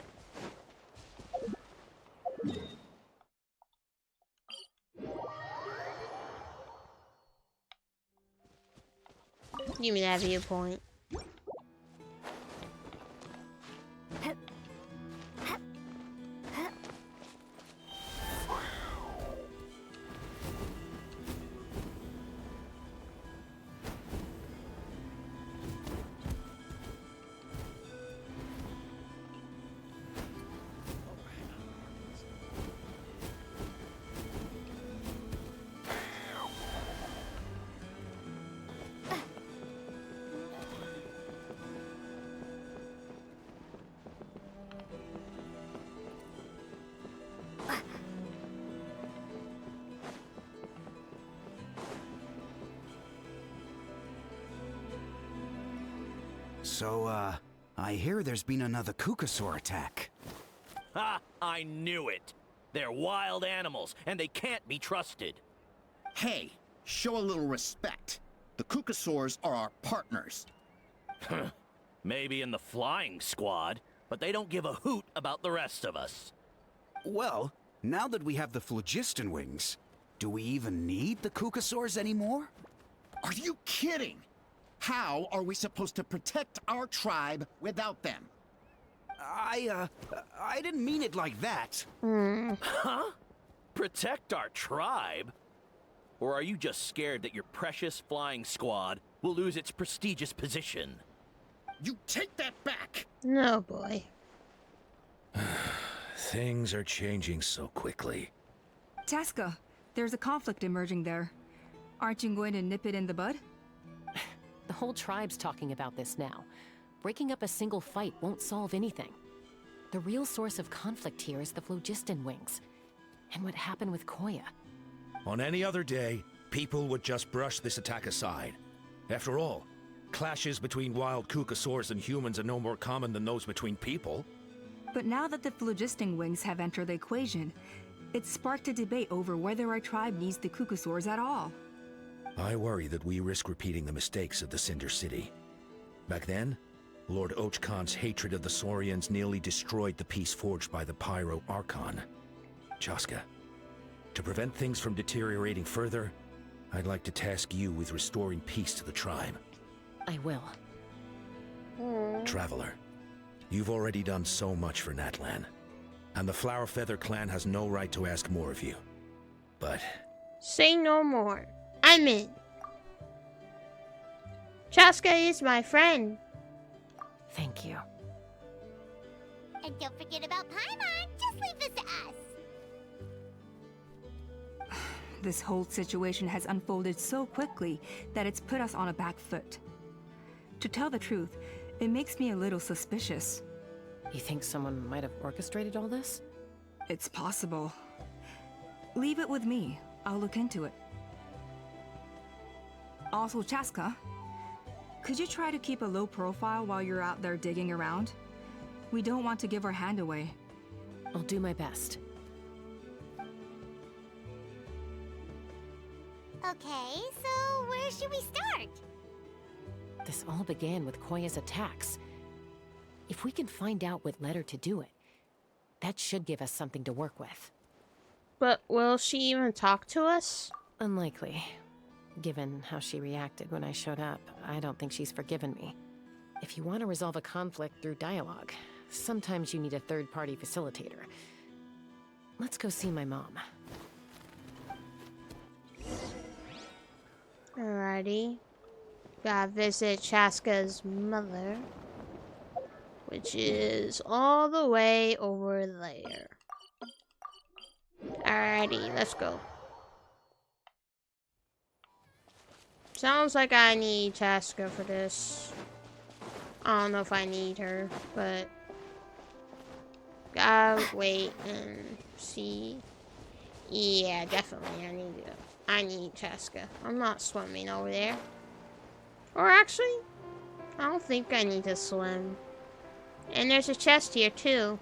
Speaker 1: Give me that viewpoint.
Speaker 7: So, I hear there's been another Kukasaur attack.
Speaker 10: Ha! I knew it! They're wild animals, and they can't be trusted.
Speaker 16: Hey, show a little respect. The Kukasaurs are our partners.
Speaker 10: Maybe in the flying squad, but they don't give a hoot about the rest of us.
Speaker 7: Well, now that we have the phlogiston wings, do we even need the Kukasaurs anymore?
Speaker 16: Are you kidding? How are we supposed to protect our tribe without them?
Speaker 7: I didn't mean it like that.
Speaker 10: Huh? Protect our tribe? Or are you just scared that your precious flying squad will lose its prestigious position?
Speaker 16: You take that back!
Speaker 1: No, boy.
Speaker 9: Things are changing so quickly.
Speaker 5: Chasca, there's a conflict emerging there. Aren't you going to nip it in the bud?
Speaker 3: The whole tribe's talking about this now. Breaking up a single fight won't solve anything. The real source of conflict here is the phlogiston wings, and what happened with Koya.
Speaker 9: On any other day, people would just brush this attack aside. After all, clashes between wild Kukasaurs and humans are no more common than those between people.
Speaker 5: But now that the phlogiston wings have entered the equation, it's sparked a debate over whether our tribe needs the Kukasaurs at all.
Speaker 9: I worry that we risk repeating the mistakes of the Cinder City. Back then, Lord Ochkon's hatred of the Saurians nearly destroyed the peace forged by the Pyro Archon. Chasca, to prevent things from deteriorating further, I'd like to task you with restoring peace to the tribe.
Speaker 3: I will.
Speaker 9: Traveler, you've already done so much for Natlan, and the Flower Feather clan has no right to ask more of you. But...
Speaker 1: say no more. I'm in. Chasca is my friend.
Speaker 3: Thank you.
Speaker 2: And don't forget about Paimon. Just leave this to us.
Speaker 5: This whole situation has unfolded so quickly that it's put us on a back foot. To tell the truth, it makes me a little suspicious.
Speaker 3: You think someone might have orchestrated all this?
Speaker 5: It's possible. Leave it with me. I'll look into it. Also, Chasca, could you try to keep a low profile while you're out there digging around? We don't want to give our hand away.
Speaker 3: I'll do my best.
Speaker 2: Okay, so where should we start?
Speaker 3: This all began with Koya's attacks. If we can find out what led her to do it, that should give us something to work with.
Speaker 1: But will she even talk to us?
Speaker 3: Unlikely. Given how she reacted when I showed up, I don't think she's forgiven me. If you want to resolve a conflict through dialogue, sometimes you need a third-party facilitator. Let's go see my mom.
Speaker 1: Alrighty. Gotta visit Chasca's mother, which is all the way over there. Alrighty, let's go. Sounds like I need Chasca for this. I don't know if I need her, but gotta wait and see. Yeah, definitely I need Chasca. I'm not swimming over there. Or actually, I don't think I need to swim. And there's a chest here too.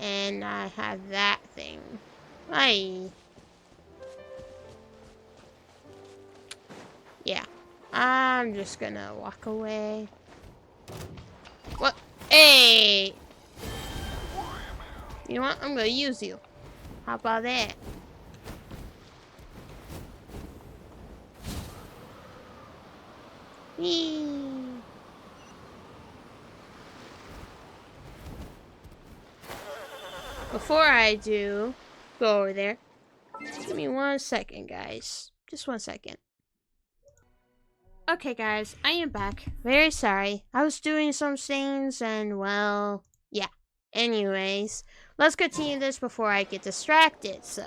Speaker 1: And I have that thing. Aye. Yeah. I'm just gonna walk away. What? Hey! You know what? I'm gonna use you. How about that? Whee! Before I do go over there, give me 1 second, guys. Just 1 second. Okay, guys, I am back. Very sorry. I was doing some things and, well, yeah. Anyways, let's continue this before I get distracted. So,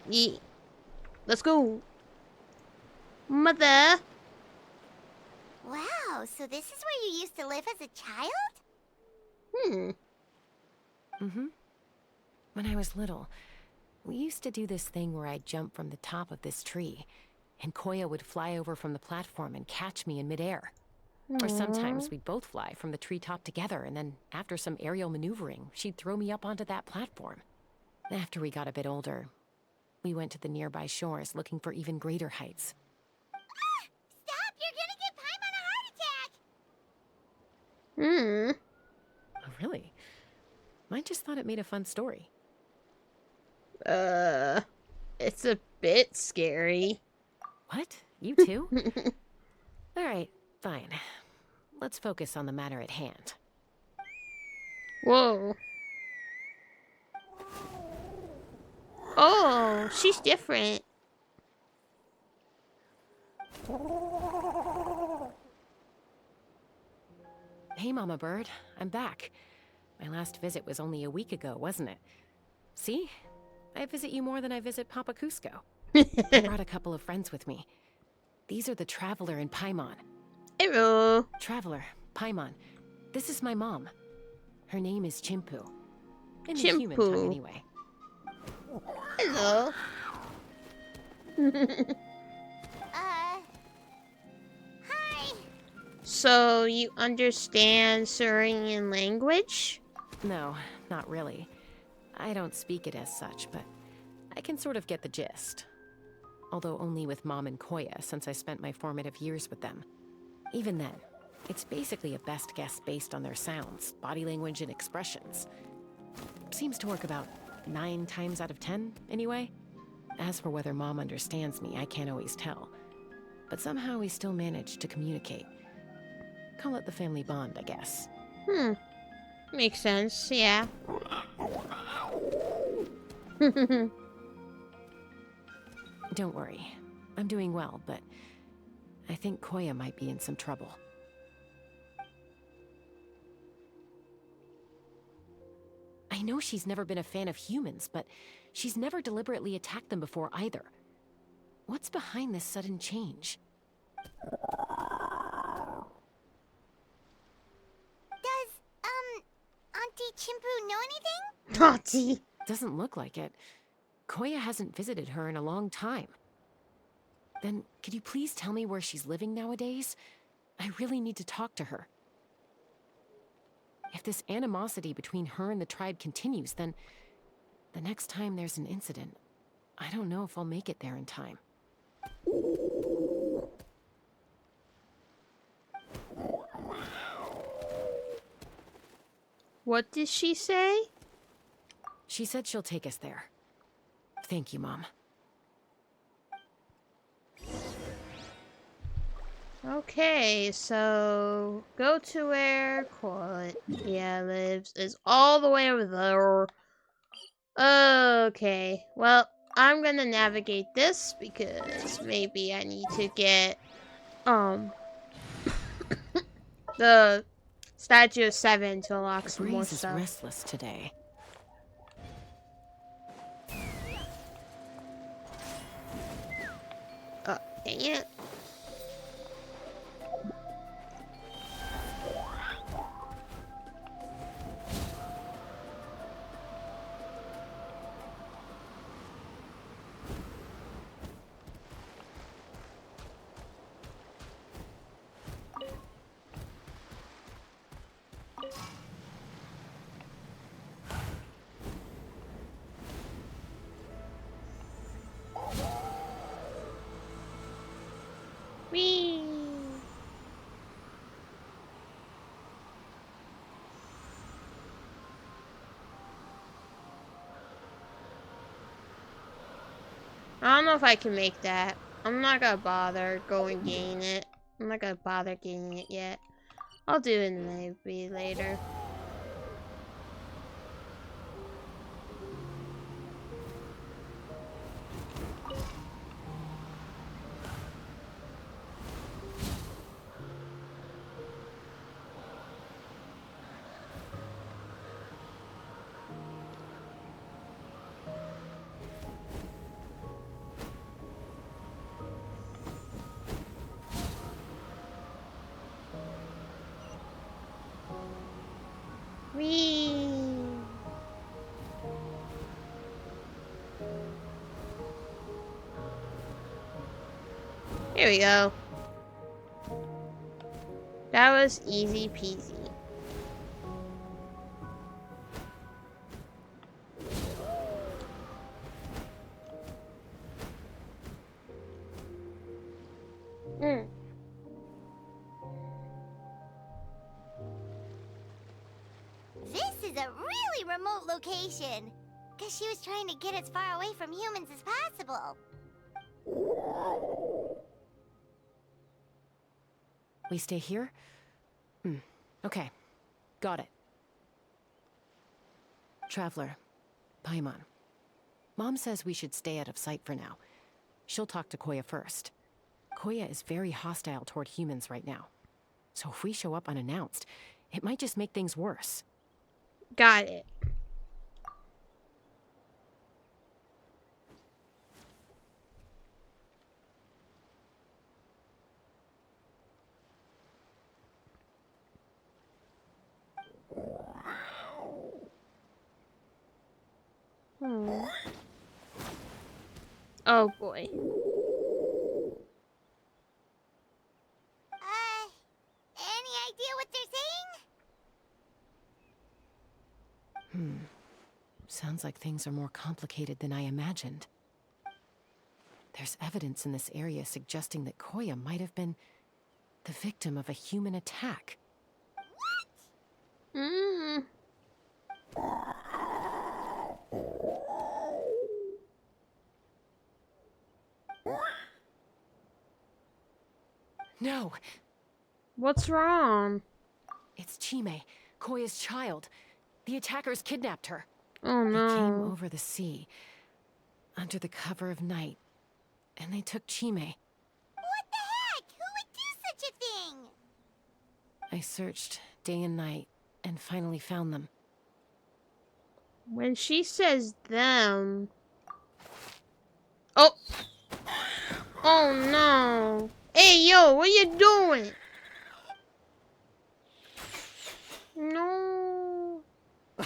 Speaker 1: yeah. Let's go. Mother.
Speaker 2: Wow, so this is where you used to live as a child?
Speaker 3: Mm-hmm. When I was little, we used to do this thing where I'd jump from the top of this tree, and Koya would fly over from the platform and catch me in midair. Or sometimes we'd both fly from the treetop together, and then after some aerial maneuvering, she'd throw me up onto that platform. After we got a bit older, we went to the nearby shores looking for even greater heights.
Speaker 2: Stop! You're gonna give Paimon a heart attack!
Speaker 3: Oh, really? I just thought it made a fun story.
Speaker 1: It's a bit scary.
Speaker 3: What? You too? Alright, fine. Let's focus on the matter at hand.
Speaker 1: Whoa. Oh, she's different.
Speaker 3: Hey, Mama Bird. I'm back. My last visit was only a week ago, wasn't it? See? I visit you more than I visit Papa Cusco. I brought a couple of friends with me. These are the Traveler and Paimon.
Speaker 1: Hello.
Speaker 3: Traveler, Paimon. This is my mom. Her name is Chimpu. In the human
Speaker 1: Chimpu.
Speaker 3: tongue, anyway.
Speaker 1: Hello.
Speaker 2: Hi.
Speaker 1: So, you understand Surian language?
Speaker 3: No, not really. I don't speak it as such, but I can sort of get the gist. Although only with Mom and Koya, since I spent my formative years with them. Even then, it's basically a best guess based on their sounds, body language, and expressions. Seems to work about 9 times out of 10, anyway. As for whether Mom understands me, I can't always tell. But somehow we still manage to communicate. Call it the family bond, I guess.
Speaker 1: Makes sense, yeah.
Speaker 3: Don't worry. I'm doing well, but I think Koya might be in some trouble. I know she's never been a fan of humans, but she's never deliberately attacked them before either. What's behind this sudden change?
Speaker 2: Does, Auntie Chimpu know anything?
Speaker 1: Auntie.
Speaker 3: Doesn't look like it. Koya hasn't visited her in a long time. Then, could you please tell me where she's living nowadays? I really need to talk to her. If this animosity between her and the tribe continues, then the next time there's an incident, I don't know if I'll make it there in time.
Speaker 1: What did she say?
Speaker 3: She said she'll take us there. Thank you, Mom.
Speaker 1: Okay, so go to where Koya lives is all the way over there. Okay, well, I'm gonna navigate this because maybe I need to get the Statue of 7 to unlock some more
Speaker 3: Breeze is
Speaker 1: stuff.
Speaker 3: restless today.
Speaker 1: Dang it. Whee! I don't know if I can make that. I'm not gonna bother going gain it. I'm not gonna bother getting it yet. I'll do it maybe later. Whee! Here we go. That was easy peasy.
Speaker 2: This is a really remote location. Guess she was trying to get as far away from humans as possible.
Speaker 3: We stay here? Okay. Got it. Traveler, Paimon. Mom says we should stay out of sight for now. She'll talk to Koya first. Koya is very hostile toward humans right now. So if we show up unannounced, it might just make things worse.
Speaker 1: Got it. Oh boy.
Speaker 2: Any idea what they're saying?
Speaker 3: Sounds like things are more complicated than I imagined. There's evidence in this area suggesting that Koya might have been the victim of a human attack. No!
Speaker 1: What's wrong?
Speaker 3: It's Chime, Koya's child. The attackers kidnapped her.
Speaker 1: Oh no.
Speaker 3: They came over the sea, under the cover of night, and they took Chime.
Speaker 2: What the heck? Who would do such a thing?
Speaker 3: I searched day and night, and finally found them.
Speaker 1: When she says them... Oh! Oh no! Hey yo, what you doing? No.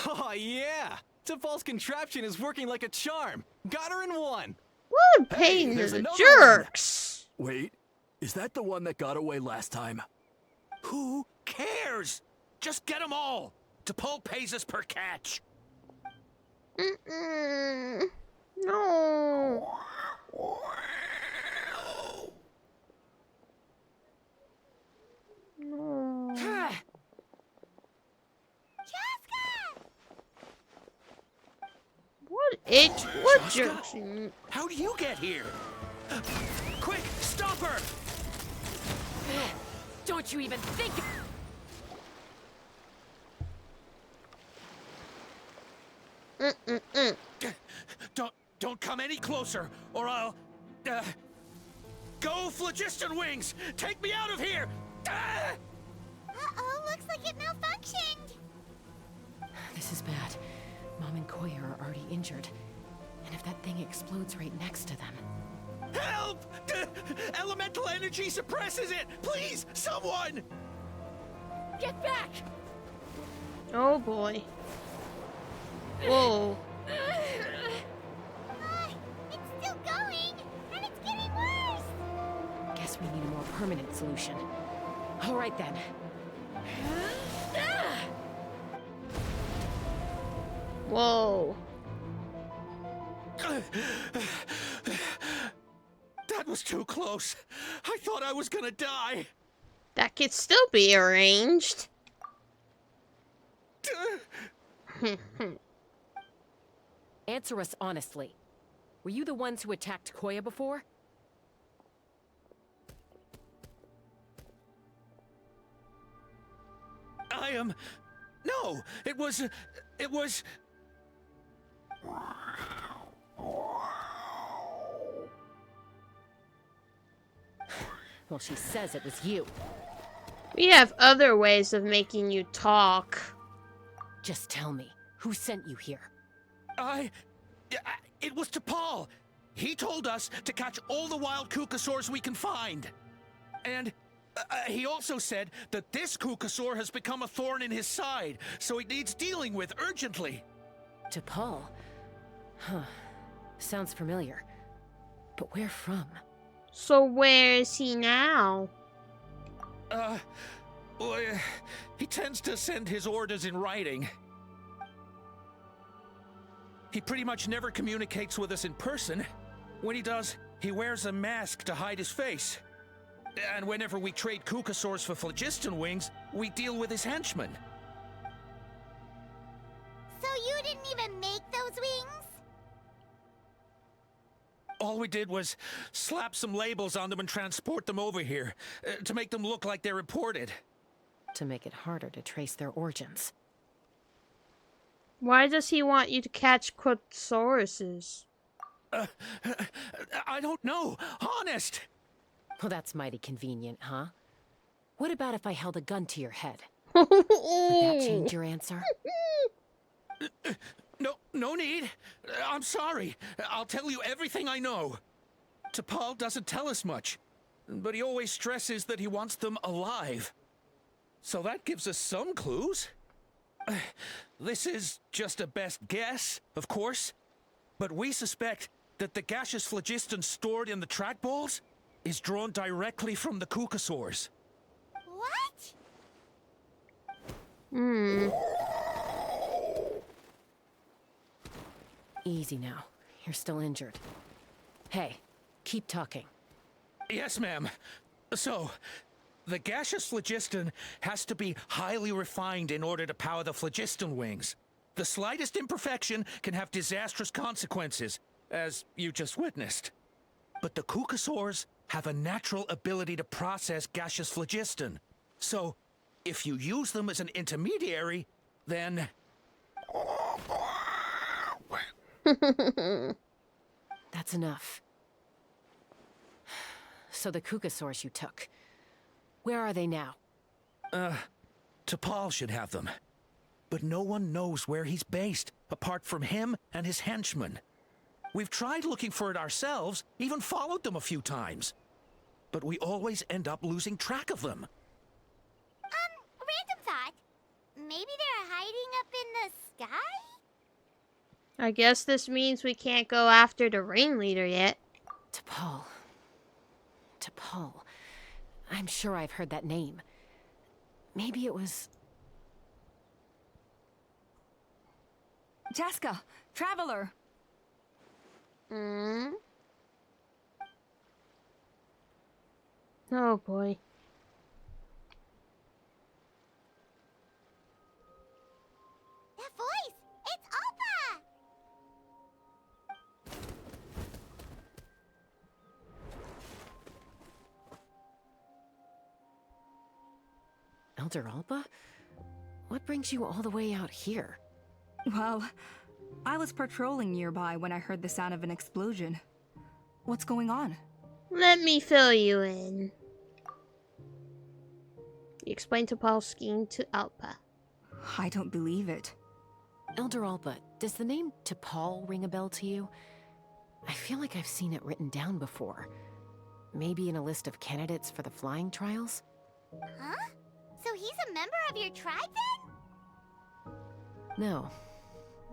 Speaker 15: Oh, yeah! Tafal's contraption is working like a charm. Got her in one.
Speaker 1: What a pain
Speaker 17: there's
Speaker 1: to the
Speaker 17: another
Speaker 1: jerks!
Speaker 17: Wait, is that the one that got away last time?
Speaker 9: Who cares? Just get them all. T'Pol pays us per catch.
Speaker 1: No. No.
Speaker 2: Chasca!
Speaker 1: What itch? What
Speaker 9: Chasca?
Speaker 1: jerks?
Speaker 9: How do you get here? Quick, stop her!
Speaker 3: Don't you even think...
Speaker 9: Don't come any closer, or I'll... Go, Phlogiston Wings! Take me out of here!
Speaker 2: Uh-oh, looks like it malfunctioned.
Speaker 3: This is bad. Mom and Koya are already injured. And if that thing explodes right next to them...
Speaker 9: Help! Elemental energy suppresses it! Please, someone!
Speaker 3: Get back!
Speaker 1: Oh boy. Whoa.
Speaker 2: It's still going, and it's getting worse.
Speaker 3: Guess we need a more permanent solution. All right then.
Speaker 1: Whoa.
Speaker 9: That was too close. I thought I was gonna die.
Speaker 1: That could still be arranged.
Speaker 3: Answer us honestly. Were you the ones who attacked Koya before?
Speaker 9: No, it was...
Speaker 3: Well, she says it was you.
Speaker 1: We have other ways of making you talk.
Speaker 3: Just tell me, who sent you here?
Speaker 9: It was T'Pol. He told us to catch all the wild Kukasaurs we can find. And he also said that this Kukasaur has become a thorn in his side, so it needs dealing with urgently.
Speaker 3: T'Pol? Huh. Sounds familiar. But where from?
Speaker 1: So where is he now?
Speaker 9: Well, he tends to send his orders in writing. He pretty much never communicates with us in person. When he does, he wears a mask to hide his face. And whenever we trade Kukasaurs for phlogiston wings, we deal with his henchmen.
Speaker 2: So you didn't even make those wings?
Speaker 9: All we did was slap some labels on them and transport them over here, to make them look like they're imported.
Speaker 3: To make it harder to trace their origins.
Speaker 1: Why does he want you to catch Quatsauruses?
Speaker 9: I don't know, honest!
Speaker 3: Well, that's mighty convenient, huh? What about if I held a gun to your head?
Speaker 1: Would
Speaker 3: Would that change your answer?
Speaker 9: No need. I'm sorry. I'll tell you everything I know. T'Pol doesn't tell us much, but he always stresses that he wants them alive. So that gives us some clues. This is just a best guess, of course, but we suspect that the gaseous phlogiston stored in the trackballs is drawn directly from the Kukasaurs.
Speaker 2: What?
Speaker 3: Easy now. You're still injured. Hey, keep talking.
Speaker 9: Yes, ma'am. So, the gaseous phlogiston has to be highly refined in order to power the phlogiston wings. The slightest imperfection can have disastrous consequences, as you just witnessed. But the Kukasaurs have a natural ability to process gaseous phlogiston. So, if you use them as an intermediary, then...
Speaker 3: That's enough. So the Kukasaurs you took, where are they now?
Speaker 9: T'Pol should have them. But no one knows where he's based, apart from him and his henchmen. We've tried looking for it ourselves, even followed them a few times. But we always end up losing track of them.
Speaker 2: Random thought. Maybe they're hiding up in the sky?
Speaker 1: I guess this means we can't go after the ringleader yet.
Speaker 3: T'Pol. T'Pol. I'm sure I've heard that name. Maybe it was...
Speaker 5: Chasca, Traveler!
Speaker 1: Oh boy.
Speaker 2: That voice! It's Alpa!
Speaker 3: Elder Alba? What brings you all the way out here?
Speaker 5: Well, I was patrolling nearby when I heard the sound of an explosion. What's going on?
Speaker 1: Let me fill you in. He explained T'Pol's scheme to Alpa.
Speaker 5: I don't believe it.
Speaker 3: Elder Alba, does the name T'Pol ring a bell to you? I feel like I've seen it written down before. Maybe in a list of candidates for the flying trials?
Speaker 2: Huh? So he's a member of your tribe then?
Speaker 3: No.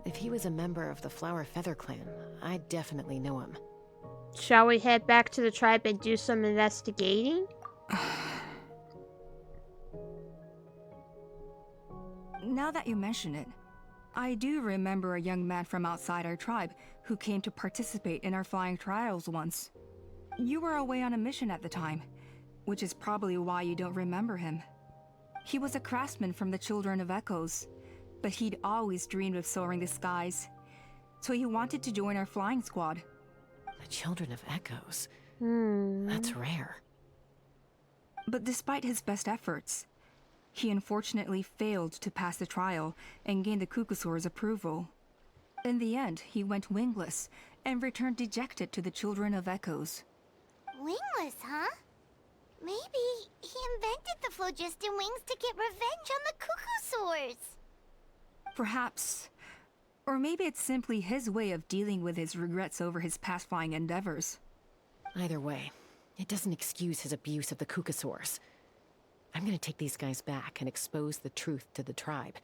Speaker 3: If he was a member of the Flower Feather Clan, I'd definitely know him.
Speaker 1: Shall we head back to the tribe and do some investigating?
Speaker 5: Now that you mention it, I do remember a young man from outside our tribe who came to participate in our flying trials once. You were away on a mission at the time, which is probably why you don't remember him. He was a craftsman from the Children of Echoes, but he'd always dreamed of soaring the skies, so he wanted to join our flying squad.
Speaker 3: The Children of Echoes? That's rare.
Speaker 5: But despite his best efforts, He unfortunately failed to pass the trial and gain the Kukusaur's approval. In the end, he went wingless and returned dejected to the Children of Echoes.
Speaker 2: Wingless, huh? Maybe he invented the phlogiston wings to get revenge on the Kukusaurs.
Speaker 5: Perhaps. Or maybe it's simply his way of dealing with his regrets over his past flying endeavors.
Speaker 3: Either way, it doesn't excuse his abuse of the Kukusaurs. I'm gonna take these guys back and expose the truth to the tribe.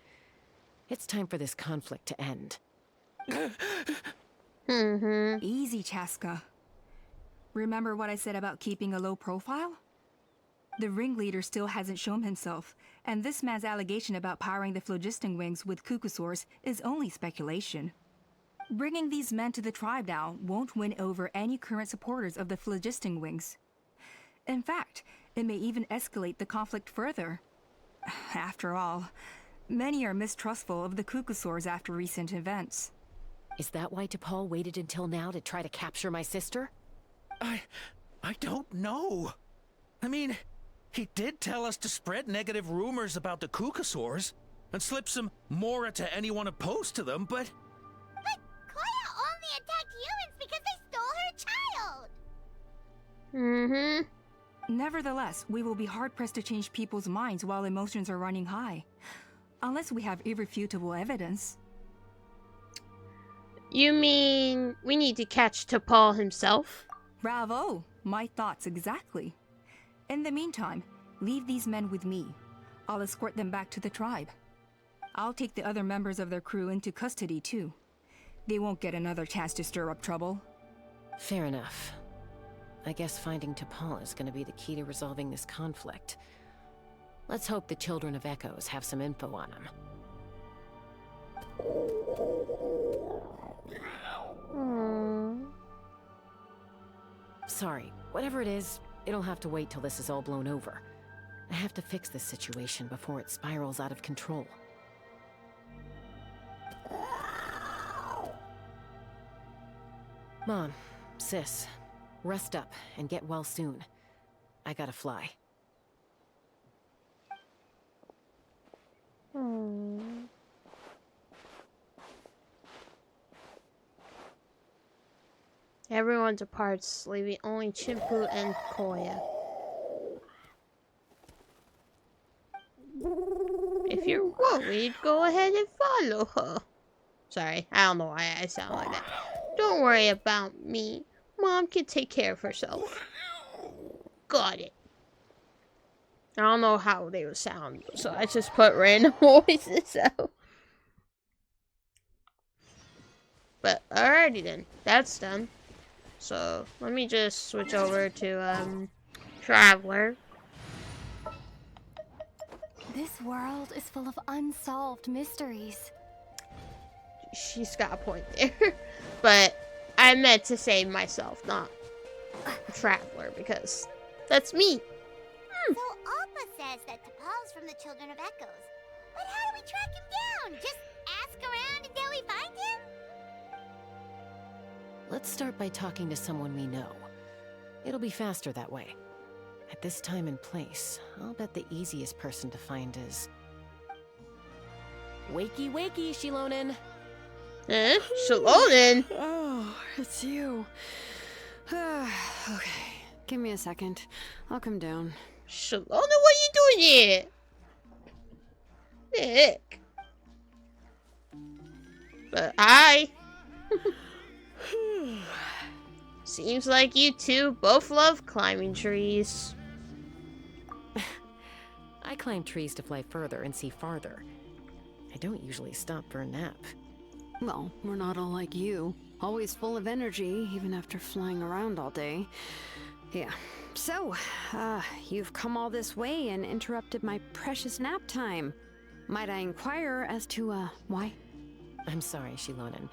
Speaker 3: It's time for this conflict to end.
Speaker 5: Easy, Chasca. Remember what I said about keeping a low profile? The ringleader still hasn't shown himself, and this man's allegation about powering the phlogiston wings with Kukusaurs is only speculation. Bringing these men to the tribe now won't win over any current supporters of the phlogiston wings. In fact, it may even escalate the conflict further. After all, many are mistrustful of the Kukusaurs after recent events.
Speaker 3: Is that why T'Pol waited until now to try to capture my sister?
Speaker 9: I don't know. I mean, he did tell us to spread negative rumors about the Kukusaurs and slip some mora to anyone opposed to them, but...
Speaker 2: But Koya only attacked humans because they stole her child!
Speaker 5: Nevertheless, we will be hard-pressed to change people's minds while emotions are running high. Unless we have irrefutable evidence.
Speaker 1: You mean we need to catch T'Pol himself?
Speaker 5: Bravo! My thoughts exactly. In the meantime, leave these men with me. I'll escort them back to the tribe. I'll take the other members of their crew into custody too. They won't get another chance to stir up trouble.
Speaker 3: Fair enough. I guess finding T'Pol is gonna be the key to resolving this conflict. Let's hope the Children of Echoes have some info on him. Sorry, whatever it is, it'll have to wait till this is all blown over. I have to fix this situation before it spirals out of control. Mom, sis, rest up and get well soon. I gotta fly.
Speaker 1: Everyone departs, leaving only Chimpu and Koya. If you're worried, go ahead and follow her. Sorry, I don't know why I sound like that. Don't worry about me. Mom can take care of herself. Got it. I don't know how they would sound, so I just put random voices out. But alrighty then, that's done. So let me just switch over to Traveler.
Speaker 11: This world is full of unsolved mysteries.
Speaker 1: She's got a point there. But I meant to say myself, not Traveler, because that's me.
Speaker 2: So Alpa says that T'Pol's from the Children of Echoes. But how do we track him down? Just ask around until we find him?
Speaker 3: Let's start by talking to someone we know. It'll be faster that way. At this time and place, I'll bet the easiest person to find is... Wakey, wakey, Shilonen!
Speaker 1: Shilonen?
Speaker 18: Oh, it's you. Okay, give me a second. I'll come down.
Speaker 1: Shilonen, what are you doing here? Heck. But hi. Seems like you two both love climbing trees.
Speaker 3: I climb trees to fly further and see farther. I don't usually stop for a nap.
Speaker 18: Well, we're not all like you. Always full of energy, even after flying around all day. Yeah. So, you've come all this way and interrupted my precious nap time. Might I inquire as to, why?
Speaker 3: I'm sorry, Shilonen,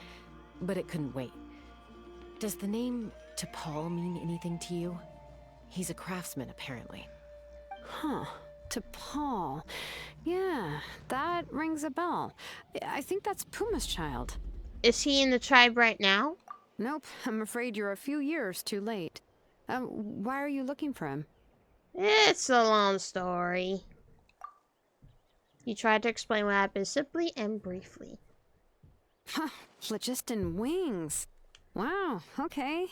Speaker 3: but it couldn't wait. Does the name T'Pol mean anything to you? He's a craftsman, apparently.
Speaker 18: Huh. T'Pol. Yeah, that rings a bell. I think that's Puma's child.
Speaker 1: Is he in the tribe right now?
Speaker 18: Nope, I'm afraid you're a few years too late. Why are you looking for him?
Speaker 1: It's a long story. He tried to explain what happened simply and briefly.
Speaker 18: Huh, phlogiston wings. Wow, okay.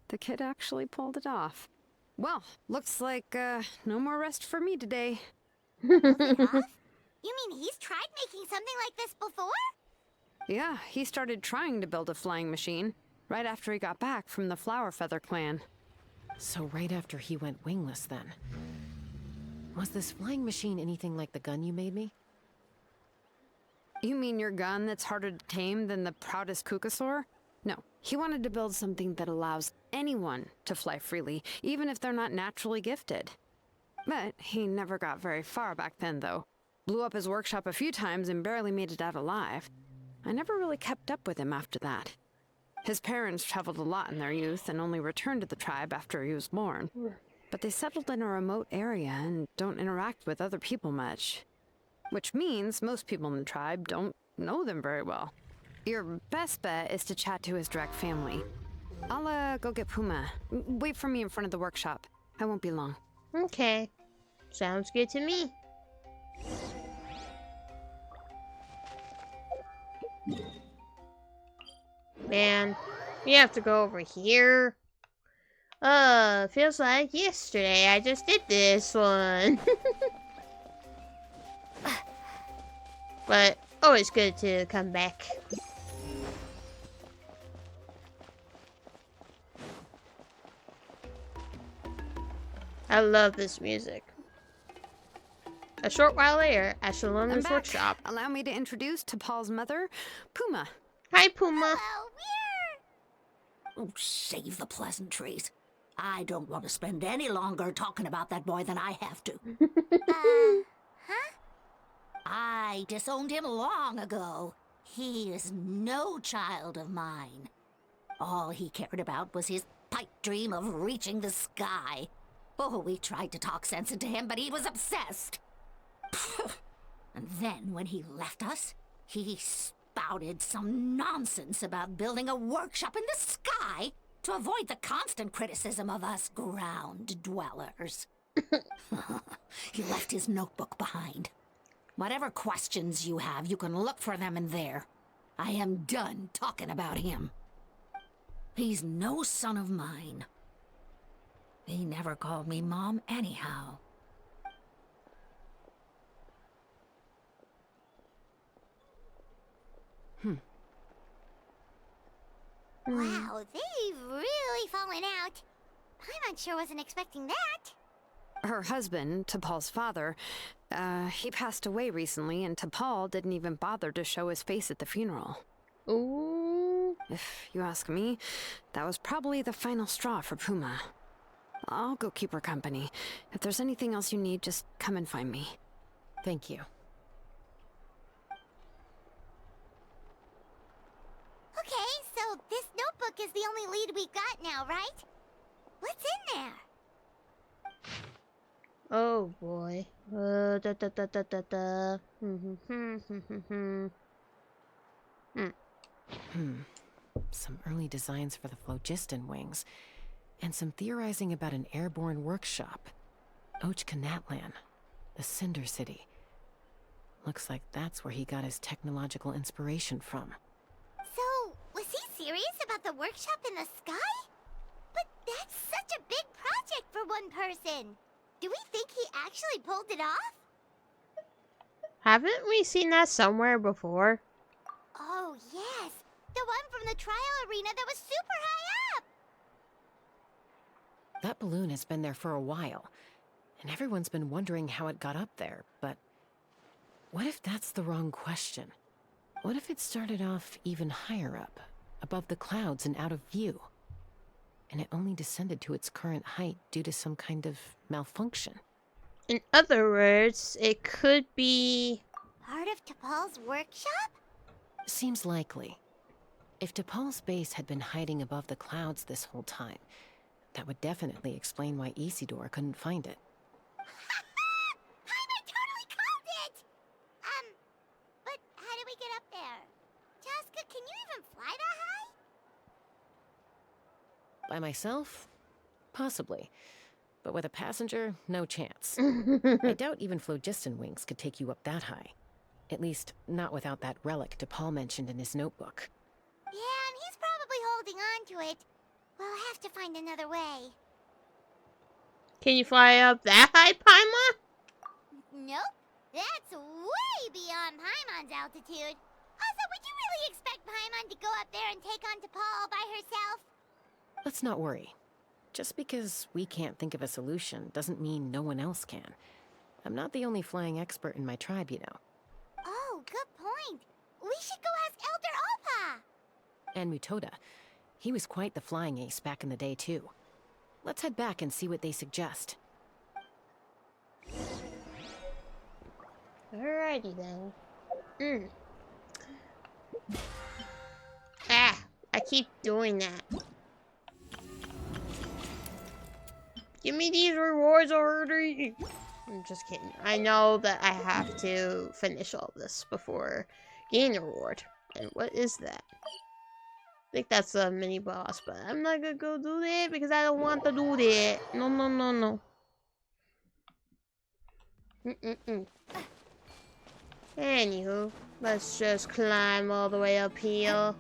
Speaker 18: The kid actually pulled it off. Well, looks like, no more rest for me today.
Speaker 2: Pulled it off? You mean he's tried making something like this before?
Speaker 18: Yeah, he started trying to build a flying machine right after he got back from the Flower Feather clan.
Speaker 3: So right after he went wingless then. Was this flying machine anything like the gun you made me?
Speaker 18: You mean your gun that's harder to tame than the proudest Kukasaur? No, he wanted to build something that allows anyone to fly freely, even if they're not naturally gifted. But he never got very far back then, though. Blew up his workshop a few times and barely made it out alive. I never really kept up with him after that. His parents traveled a lot in their youth and only returned to the tribe after he was born. But they settled in a remote area and don't interact with other people much. Which means most people in the tribe don't know them very well. Your best bet is to chat to his direct family. I'll, go get Puma. Wait for me in front of the workshop. I won't be long.
Speaker 1: Okay. Sounds good to me. Man, we have to go over here. Feels like yesterday I just did this one. But always good to come back. I love this music. A short while later, at Shalom's workshop.
Speaker 18: Allow me to introduce T'Pol's mother, Puma.
Speaker 1: Hi, Puma.
Speaker 19: Oh, save the pleasantries. I don't want to spend any longer talking about that boy than I have to.
Speaker 2: Huh?
Speaker 19: I disowned him long ago. He is no child of mine. All he cared about was his pipe dream of reaching the sky. Oh, we tried to talk sense into him, but he was obsessed. And then when he left us, he spouted some nonsense about building a workshop in the sky to avoid the constant criticism of us ground dwellers. He left his notebook behind. Whatever questions you have, you can look for them in there. I am done talking about him. He's no son of mine. He never called me Mom anyhow.
Speaker 2: Wow, they've really fallen out. Paimon sure wasn't expecting that.
Speaker 18: Her husband, T'Pol's father, he passed away recently, and T'Pol didn't even bother to show his face at the funeral.
Speaker 1: Ooh.
Speaker 18: If you ask me, that was probably the final straw for Puma. I'll go keep her company. If there's anything else you need, just come and find me.
Speaker 3: Thank you.
Speaker 2: Okay, so this notebook is the only lead we've got now, right? What's in there?
Speaker 1: Oh boy.
Speaker 3: Some early designs for the phlogiston wings, and some theorizing about an airborne workshop. Ochkanatlan, the Cinder City. Looks like that's where he got his technological inspiration from.
Speaker 2: So, was he serious about the workshop in the sky? But that's such a big project for one person. Do we think he actually pulled it off?
Speaker 1: Haven't we seen that somewhere before?
Speaker 2: Oh, yes. The one from the trial arena that was super high up.
Speaker 3: That balloon has been there for a while, and everyone's been wondering how it got up there, but what if that's the wrong question? What if it started off even higher up, above the clouds and out of view, and it only descended to its current height due to some kind of malfunction?
Speaker 1: In other words, it could be...
Speaker 2: Part of T'Pol's workshop?
Speaker 3: Seems likely. If T'Pol's base had been hiding above the clouds this whole time, that would definitely explain why Isidore couldn't find it.
Speaker 2: Paimon totally called it! But how do we get up there? Chasca, can you even fly that high?
Speaker 3: By myself? Possibly. but with a passenger, no chance. I doubt even phlogiston wings could take you up that high. At least, not without that relic DePaul mentioned in his notebook.
Speaker 2: Yeah, and he's probably holding on to it. We'll have to find another way.
Speaker 1: Can you fly up that high, Paimon?
Speaker 2: Nope. That's way beyond Paimon's altitude. Also, would you really expect Paimon to go up there and take on DePaul all by herself?
Speaker 3: Let's not worry. Just because we can't think of a solution doesn't mean no one else can. I'm not the only flying expert in my tribe, you know.
Speaker 2: Oh, good point. We should go ask Elder Alpa.
Speaker 3: And Mutoda. He was quite the flying ace back in the day, too. Let's head back and see what they suggest.
Speaker 1: Alrighty then. Ah, I keep doing that. Give me these rewards already. I'm just kidding. I know that I have to finish all this before getting a reward. And what is that? I think that's a mini boss, but I'm not gonna go do that because I don't want to do that. No, no, no, no. Anywho, let's just climb all the way up here.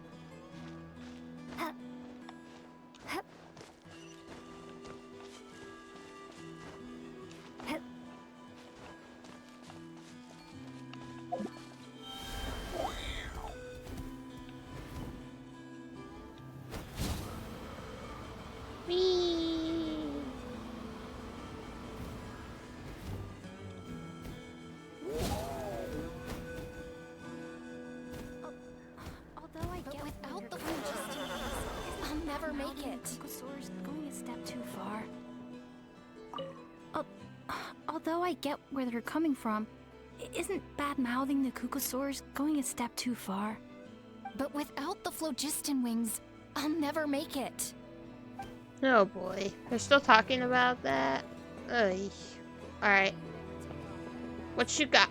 Speaker 1: Whee!
Speaker 4: Although I get without the phlogiston, I'll never make it. Kukusaur's going a step too far. Although I get where they're coming from, isn't bad-mouthing the Kukusaurs going a step too far? But without the phlogiston wings, I'll never make it.
Speaker 1: Oh boy, they're still talking about that? Ugh. Alright. What you got?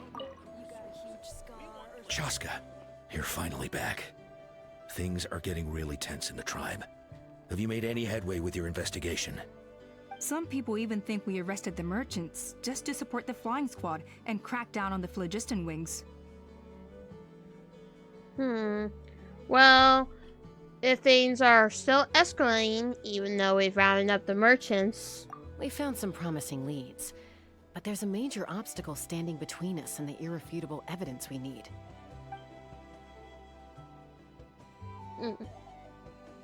Speaker 9: Chasca, you're finally back. Things are getting really tense in the tribe. Have you made any headway with your investigation?
Speaker 5: Some people even think we arrested the merchants just to support the flying squad and crack down on the phlogiston wings.
Speaker 1: Well, if things are still escalating, even though we've rounded up the merchants.
Speaker 3: We found some promising leads, but there's a major obstacle standing between us and the irrefutable evidence we need.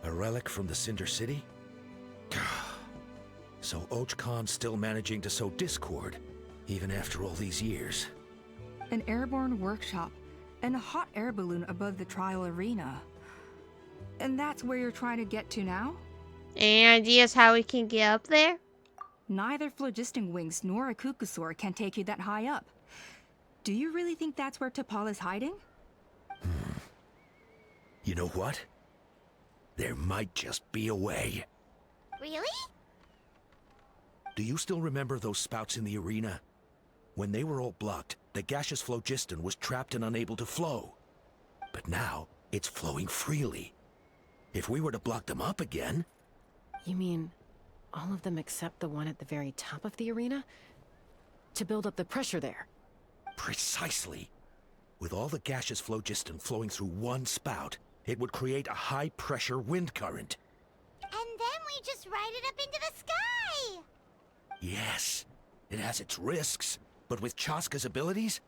Speaker 9: A relic from the Cinder City? So Ochcon's still managing to sow discord, even after all these years.
Speaker 5: An airborne workshop and a hot air balloon above the trial arena. And that's where you're trying to get to now?
Speaker 1: Any ideas how we can get up there?
Speaker 5: Neither phlogiston wings nor a Kukusaur can take you that high up. Do you really think that's where T'Pol is hiding?
Speaker 9: You know what? There might just be a way.
Speaker 2: Really?
Speaker 9: Do you still remember those spouts in the arena? When they were all blocked, the gaseous phlogiston was trapped and unable to flow. But now, it's flowing freely. If we were to block them up again...
Speaker 3: You mean all of them except the one at the very top of the arena? To build up the pressure there?
Speaker 9: Precisely. With all the gaseous phlogiston flowing through one spout, it would create a high-pressure wind current.
Speaker 2: And then we just ride it up into the sky!
Speaker 9: Yes, it has its risks, but with Chasca's abilities,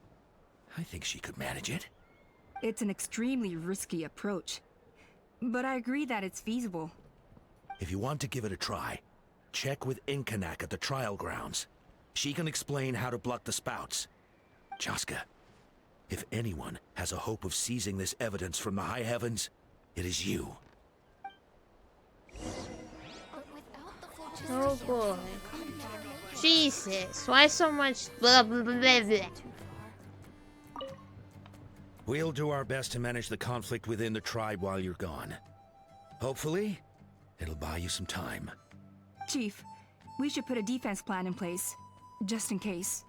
Speaker 9: I think she could manage it.
Speaker 5: It's an extremely risky approach, but I agree that it's feasible.
Speaker 9: If you want to give it a try, check with Inkanak at the trial grounds. She can explain how to block the spouts. Chasca, if anyone has a hope of seizing this evidence from the high heavens, it is you.
Speaker 1: Oh boy. Jesus, why so much blah blah blah blah?
Speaker 9: We'll do our best to manage the conflict within the tribe while you're gone. Hopefully, it'll buy you some time.
Speaker 5: Chief, we should put a defense plan in place, just in case.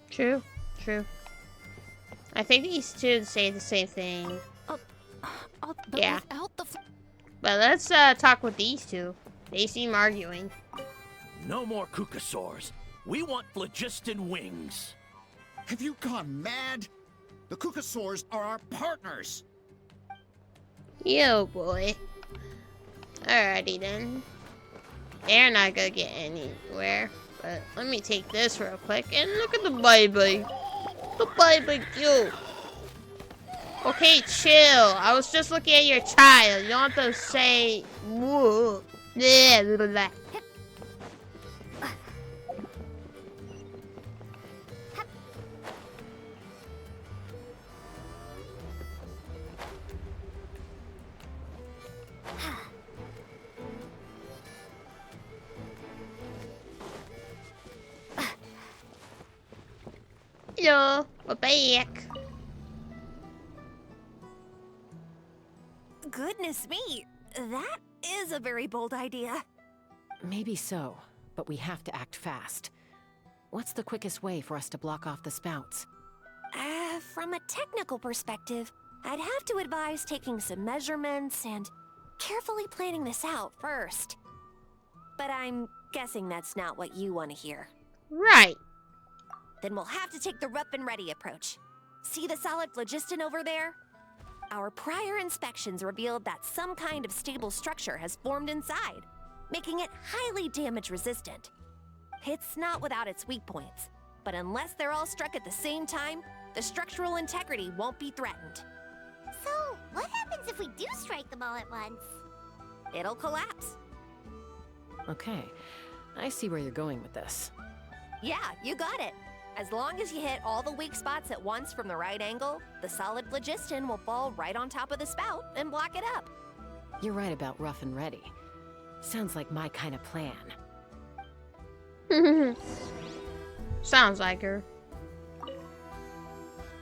Speaker 1: True, true. I think these two say the same thing. Yeah. But let's talk with these two. They seem arguing.
Speaker 10: No more Kukasaurs. We want phlogiston wings.
Speaker 16: Have you gone mad? The Kukasaurs are our partners.
Speaker 1: Yo, boy. Alrighty then. They're not gonna get anywhere. But let me take this real quick. And look at the baby. The baby cute. Okay, chill. I was just looking at your child. You don't have to say whoa. Yeah, blah, blah. Hello, we're back.
Speaker 8: Goodness me, that is a very bold idea.
Speaker 3: Maybe so, but we have to act fast. What's the quickest way for us to block off the spouts?
Speaker 8: From a technical perspective, I'd have to advise taking some measurements and carefully planning this out first. But I'm guessing that's not what you want to hear.
Speaker 1: Right.
Speaker 8: Then we'll have to take the rough and ready approach. See the solid phlogiston over there? Our prior inspections revealed that some kind of stable structure has formed inside, making it highly damage resistant. It's not without its weak points, but unless they're all struck at the same time, the structural integrity won't be threatened.
Speaker 2: So, what happens if we do strike them all at once?
Speaker 8: It'll collapse.
Speaker 3: Okay, I see where you're going with this.
Speaker 8: Yeah, you got it. As long as you hit all the weak spots at once from the right angle, the solid phlogiston will fall right on top of the spout and block it up.
Speaker 3: You're right about rough and ready. Sounds like my kind of plan.
Speaker 1: Sounds like her.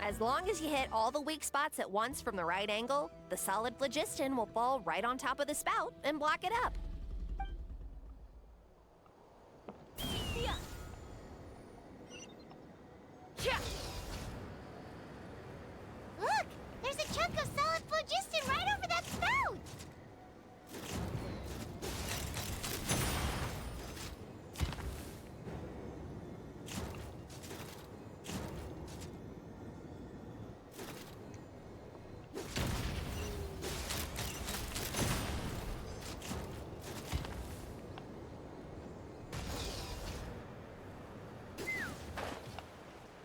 Speaker 8: As long as you hit all the weak spots at once from the right angle, the solid phlogiston will fall right on top of the spout and block it up.
Speaker 2: Look! There's a chunk of solid phlogiston right over that spout!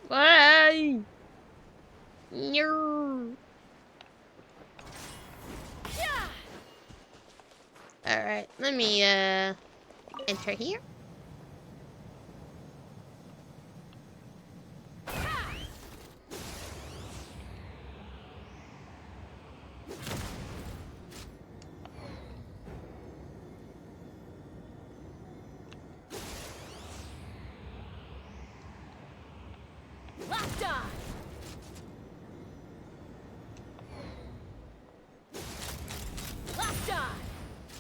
Speaker 1: Bye. No. Alright, let me enter here.
Speaker 6: Locked on! Locked on!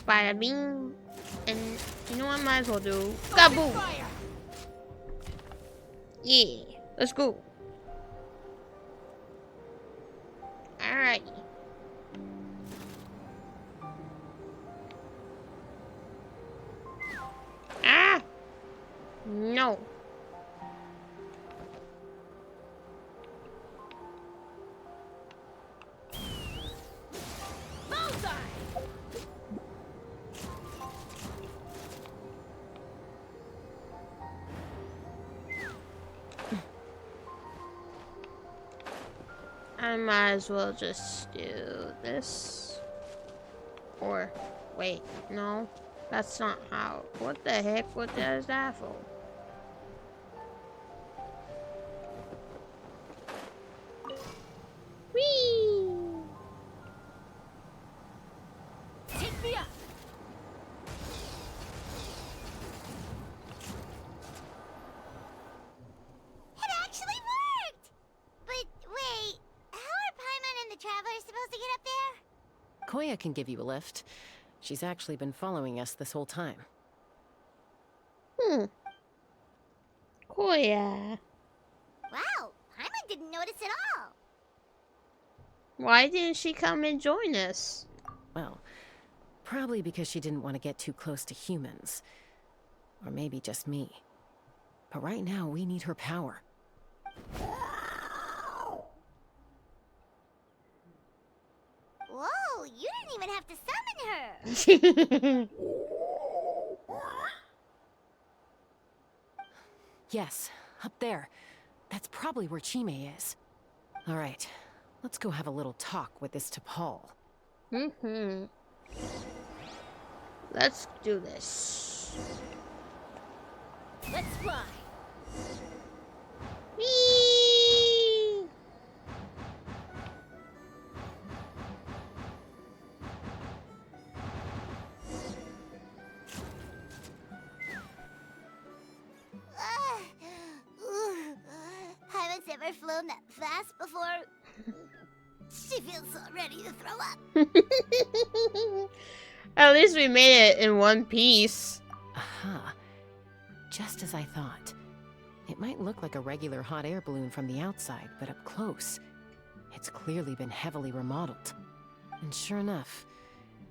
Speaker 1: Bada bing. And you know what I might as well do? Kaboom! Yeah, let's go. Alrighty. Ah! No. I might as well just do this. Or, wait, no. That's not how. What the heck? What is that for? Whee!
Speaker 6: Take me up!
Speaker 2: It actually worked! But wait, how are Paimon and the Traveler supposed to get up there?
Speaker 3: Koya can give you a lift. She's actually been following us this whole time.
Speaker 1: Koya.
Speaker 2: Wow, Paimon didn't notice at all.
Speaker 1: Why didn't she come and join us?
Speaker 3: Well, probably because she didn't want to get too close to humans. Or maybe just me. But right now, we need her power.
Speaker 2: Whoa, you didn't even have to summon her!
Speaker 3: Yes, up there. That's probably where Chime is. All right, let's go have a little talk with this T'Pol.
Speaker 1: Let's do this.
Speaker 2: Let's fly!
Speaker 1: Whee!
Speaker 2: Haven't ever flown that fast before. She feels so ready to throw up.
Speaker 1: At least we made it in one piece.
Speaker 3: Aha. Just as I thought. It might look like a regular hot air balloon from the outside, but up close, it's clearly been heavily remodeled. And sure enough,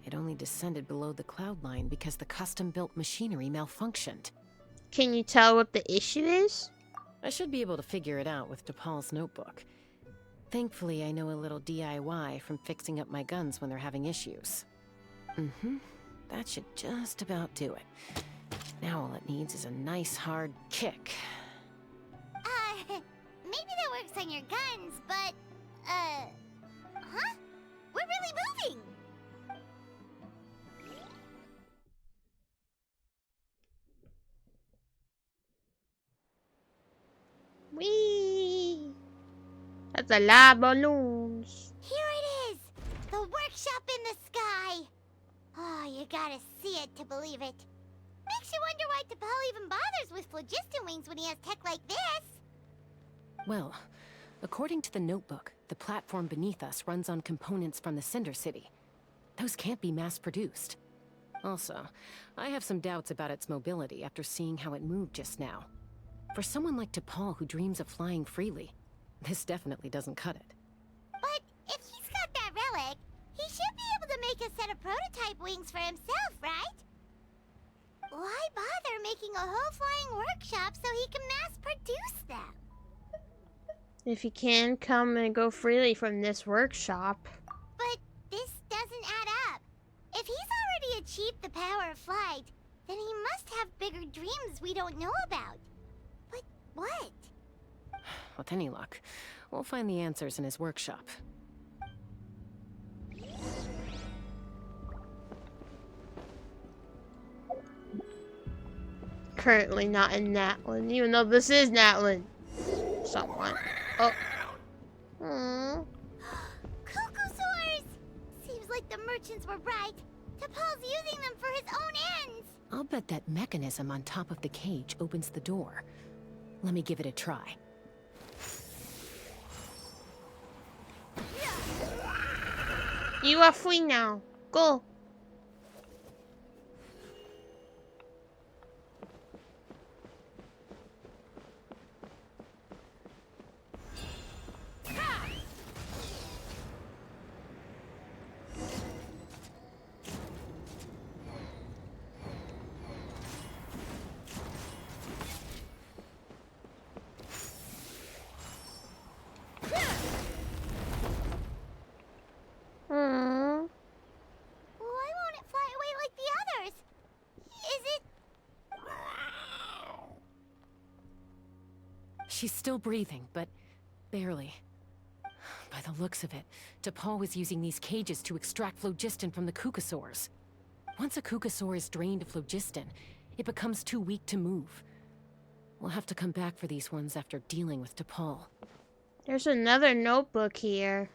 Speaker 3: it only descended below the cloud line because the custom-built machinery malfunctioned.
Speaker 1: Can you tell what the issue is?
Speaker 3: I should be able to figure it out with T'Pol's notebook. Thankfully, I know a little DIY from fixing up my guns when they're having issues. That should just about do it. Now all it needs is a nice hard kick.
Speaker 2: Maybe that works on your guns, but, huh? We're really moving!
Speaker 1: Whee! That's a lot of balloons.
Speaker 2: Here it is! The workshop in the sky! Oh, you gotta see it to believe it. Makes you wonder why T'Pol even bothers with phlogiston wings when he has tech like this.
Speaker 3: Well, according to the notebook, the platform beneath us runs on components from the Cinder City. Those can't be mass-produced. Also, I have some doubts about its mobility after seeing how it moved just now. For someone like T'Pol who dreams of flying freely, this definitely doesn't cut it.
Speaker 2: But if he's got that relic, he should be able to make a set of prototype wings for himself, right? Why bother making a whole flying workshop so he can mass-produce them?
Speaker 1: If he can come and go freely from this workshop.
Speaker 2: But this doesn't add up. If he's already achieved the power of flight, then he must have bigger dreams we don't know about. But what?
Speaker 3: With any luck, we'll find the answers in his workshop.
Speaker 1: Currently not in Natlan, even though this is Natlan. Somewhat. Oh.
Speaker 2: Cuckoosaurs! Seems like the merchants were right. T'Pol's using them for his own ends.
Speaker 3: I'll bet that mechanism on top of the cage opens the door. Let me give it a try.
Speaker 1: You are free now. Go.
Speaker 2: Why won't it fly away like the others? Is it...
Speaker 3: She's still breathing, but barely. By the looks of it, T'Pol was using these cages to extract phlogiston from the Cucusaurs. Once a Cucusaur is drained of phlogiston, it becomes too weak to move. We'll have to come back for these ones after dealing with T'Pol.
Speaker 1: There's another notebook here.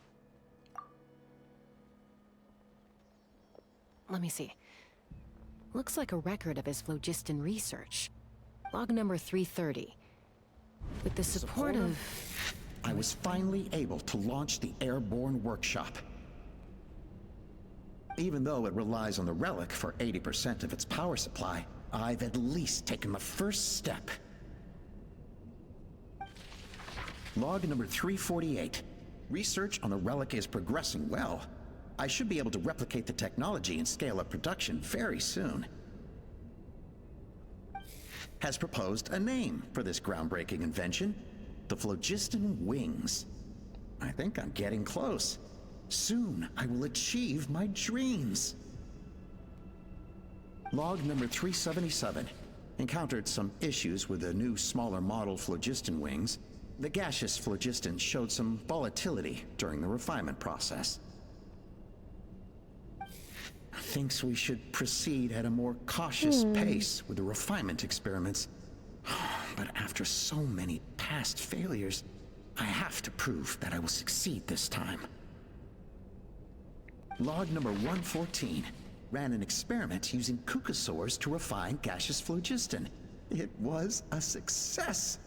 Speaker 3: Let me see. Looks like a record of his phlogiston research. Log number 330. With the support of...
Speaker 16: I was finally able to launch the airborne workshop. Even though it relies on the relic for 80% of its power supply, I've at least taken the first step. Log number 348. Research on the relic is progressing well. I should be able to replicate the technology and scale up production very soon. has proposed a name for this groundbreaking invention: the phlogiston wings. I think I'm getting close. Soon I will achieve my dreams. Log number 377. Encountered some issues with the new smaller model phlogiston wings. The gaseous phlogiston showed some volatility during the refinement process. Thinks we should proceed at a more cautious pace with the refinement experiments. But after so many past failures, I have to prove that I will succeed this time. Log number 114. Ran an experiment using cucosaurs to refine gaseous phlogiston. It was a success.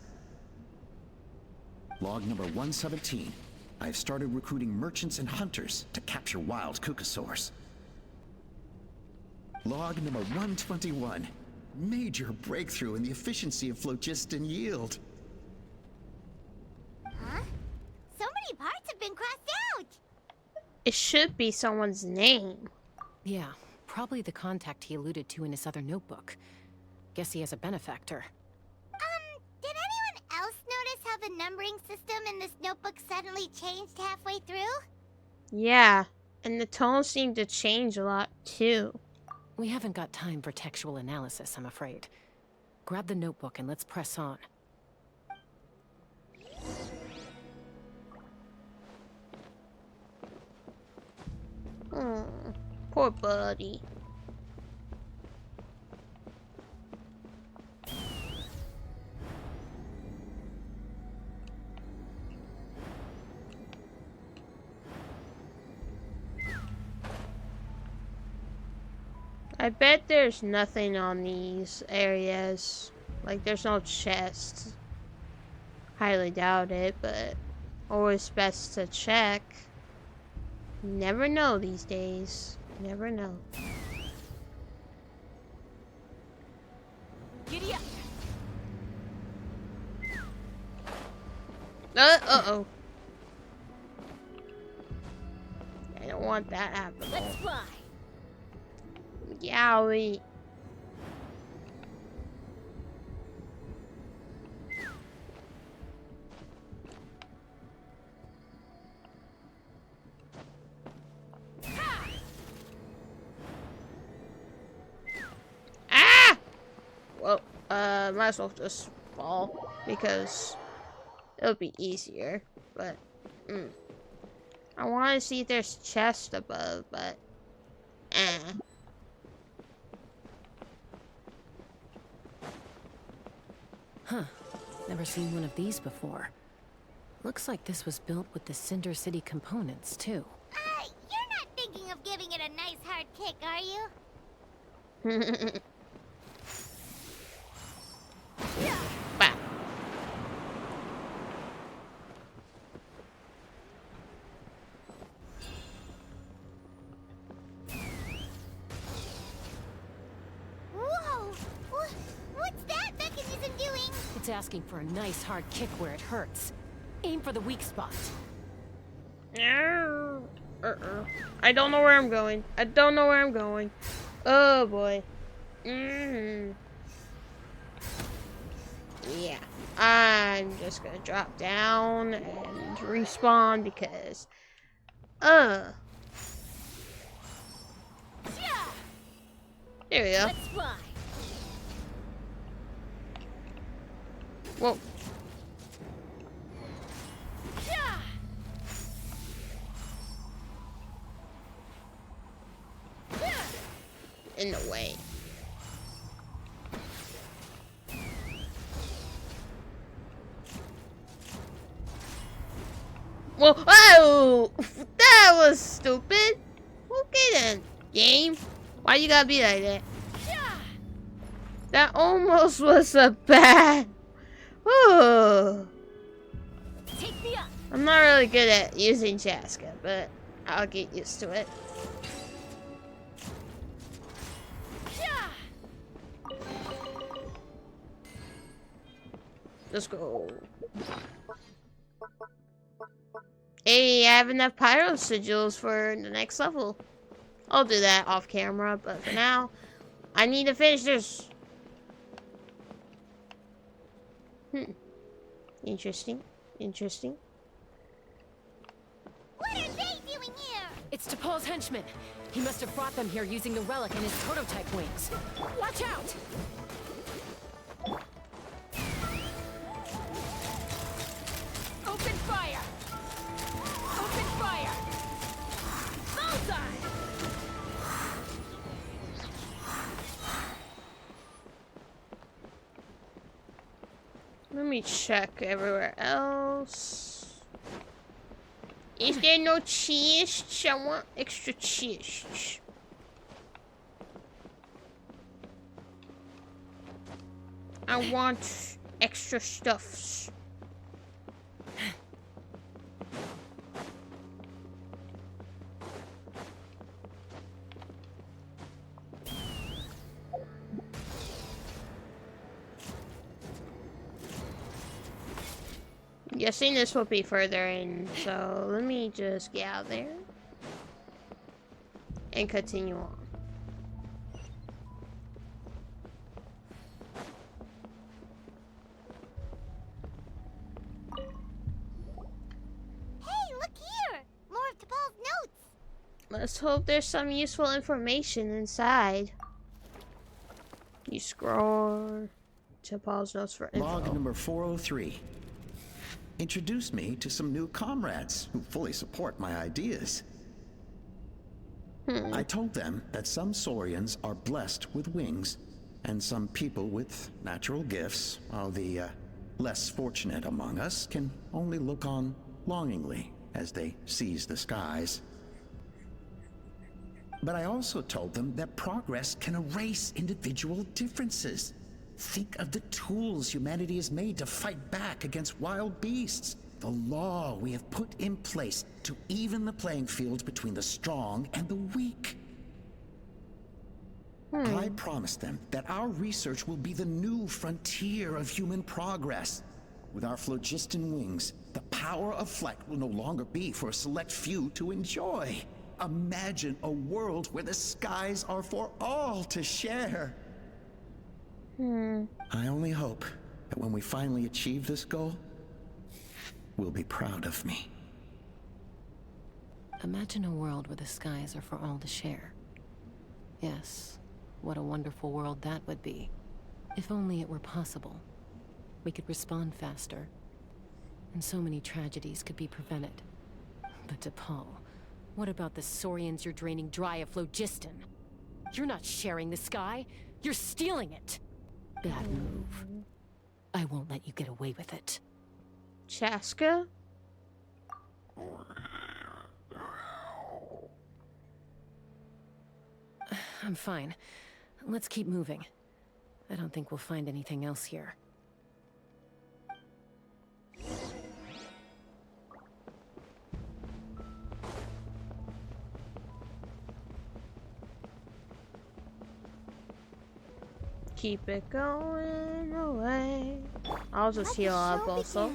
Speaker 16: Log number 117. I've started recruiting merchants and hunters to capture wild cucosaurs. Log number 121. Major breakthrough in the efficiency of phlogiston yield.
Speaker 2: Huh? So many parts have been crossed out!
Speaker 1: It should be someone's name.
Speaker 3: Yeah, probably the contact he alluded to in his other notebook. Guess he has a benefactor.
Speaker 2: Did anyone else notice how the numbering system in this notebook suddenly changed halfway through?
Speaker 1: Yeah, and the tones seem to change a lot too.
Speaker 3: We haven't got time for textual analysis, I'm afraid. Grab the notebook and let's press on.
Speaker 1: Poor buddy. I bet there's nothing on these areas. Like, there's no chests. Highly doubt it, but always best to check. Never know these days. Never know.
Speaker 6: Giddy up.
Speaker 1: Uh-oh. I don't want that happening.
Speaker 2: Let's fly.
Speaker 1: Yowie. Ah! Well, might as well just fall because it'll be easier. But, I want to see if there's chest above, but,
Speaker 3: Huh. Never seen one of these before. Looks like this was built with the Cinder City components, too.
Speaker 2: You're not thinking of giving it a nice hard kick, are you?
Speaker 1: Bah.
Speaker 2: Whoa! What's that mechanism doing?
Speaker 3: It's asking for a nice hard kick where it hurts. Aim for the weak spot.
Speaker 1: I don't know where I'm going. I don't know where I'm going. Oh boy. Yeah. I'm just gonna drop down and respawn because there we go.
Speaker 2: Let's fly.
Speaker 1: Whoa. In the way. Whoa! Oh! That was stupid! Okay then, game. Why you gotta be like that? That almost was a bad... Oh.
Speaker 2: Take me up.
Speaker 1: I'm not really good at using Chasca, but I'll get used to it. Let's go. Hey, I have enough pyro sigils for the next level. I'll do that off camera, but for now, I need to finish this. Interesting. Interesting.
Speaker 2: What are they doing here?
Speaker 3: It's T'Pol's henchman. He must have brought them here using the relic and his prototype wings. Watch out! Open fire! Open fire! Bullseye!
Speaker 1: Let me check everywhere else. Is there no cheese? I want extra cheese. I want extra stuffs. Guessing this will be further in, so let me just get out there and continue on.
Speaker 2: Hey, look here! More of T'Pol's notes!
Speaker 1: Let's hope there's some useful information inside. You scroll to Paul's notes for info.
Speaker 16: Log number 403. Introduce me to some new comrades who fully support my ideas. I told them that some Saurians are blessed with wings, and some people with natural gifts, while the less fortunate among us can only look on longingly as they seize the skies. But I also told them that progress can erase individual differences. Think of the tools humanity has made to fight back against wild beasts. The law we have put in place to even the playing field between the strong and the weak. I promised them that our research will be the new frontier of human progress. With our phlogiston wings, the power of flight will no longer be for a select few to enjoy. Imagine a world where the skies are for all to share. I only hope that when we finally achieve this goal, we'll be proud of me.
Speaker 3: Imagine a world where the skies are for all to share. Yes, what a wonderful world that would be. If only it were possible. We could respond faster, and so many tragedies could be prevented. But T'Pol, what about the Saurians you're draining dry of phlogiston? You're not sharing the sky, you're stealing it! Bad move. I won't let you get away with it.
Speaker 1: Chasca?
Speaker 3: I'm fine. Let's keep moving. I don't think we'll find anything else here.
Speaker 1: Keep it going away. I'll just heal up also.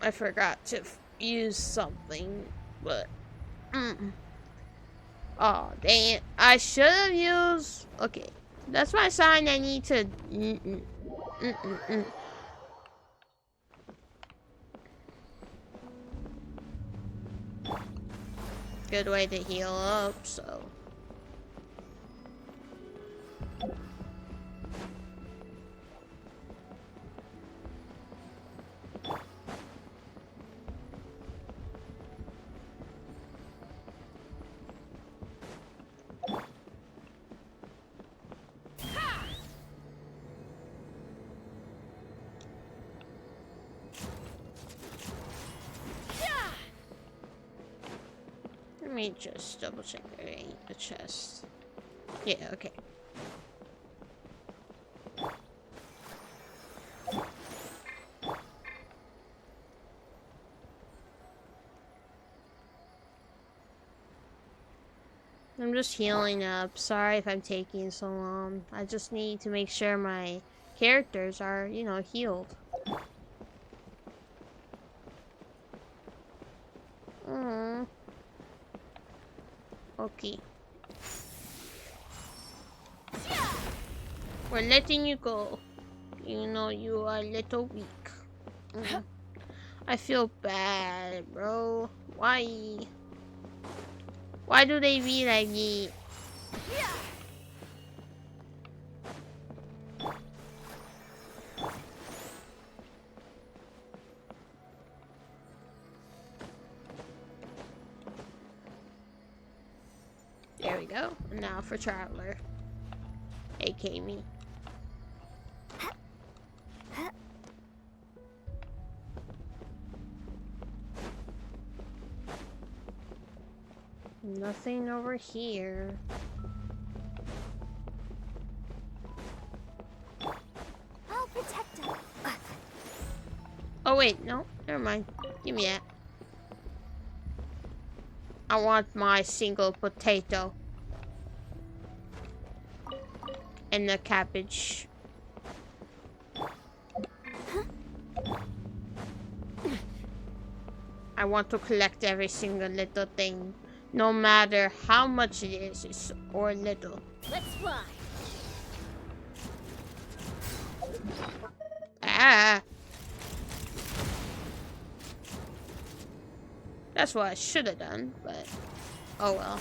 Speaker 1: I forgot to use something, but oh dang it! I should have used. Okay, that's my sign. I need to. Good way to heal up, so. Let me just double check there ain't a chest. Yeah, okay. I'm just healing up. Sorry if I'm taking so long. I just need to make sure my characters are, you know, healed. Okay. We're letting you go. You know you are a little weak. I feel bad, bro. Why? Why do they be like me? There we go. And now for Traveler. AK me. Nothing over here.
Speaker 2: I'll protect him.
Speaker 1: Oh wait, no, never mind. Give me that. I want my single potato. And the cabbage. I want to collect every single little thing. No matter how much it is or little.
Speaker 2: Let's fly.
Speaker 1: Ah. That's what I should have done, but oh well.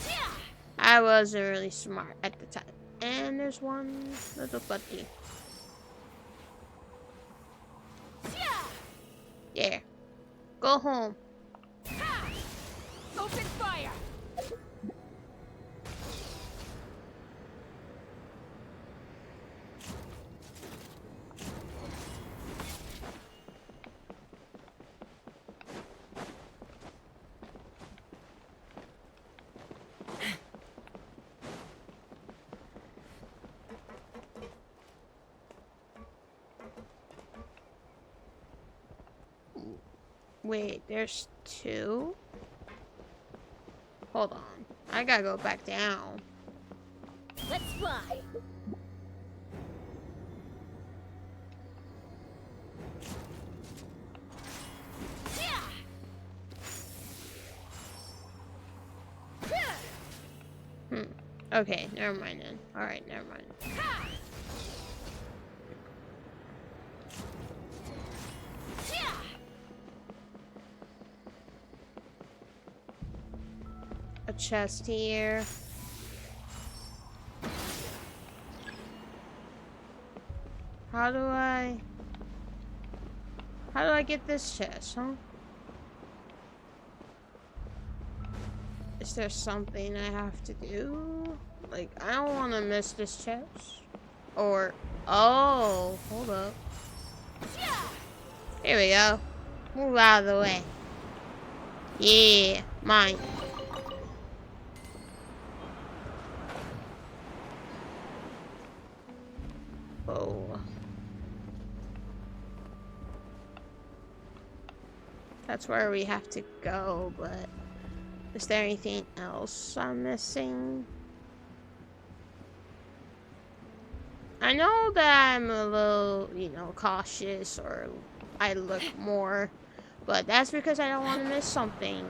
Speaker 1: I wasn't really smart at the time. And there's one little buddy. There. Go home.
Speaker 6: Open fire!
Speaker 1: Wait, there's two? Hold on. I gotta go back down.
Speaker 2: Let's fly.
Speaker 1: Okay, never mind then. Alright, never mind. A chest here. How do I get this chest, huh? Is there something I have to do? Like, I don't want to miss this chest. Or, oh, hold up. Here we go. Move out of the way. Yeah, mine. Oh. That's where we have to go, but is there anything else I'm missing? I know that I'm a little, you know, cautious, or I look more, but that's because I don't want to miss something.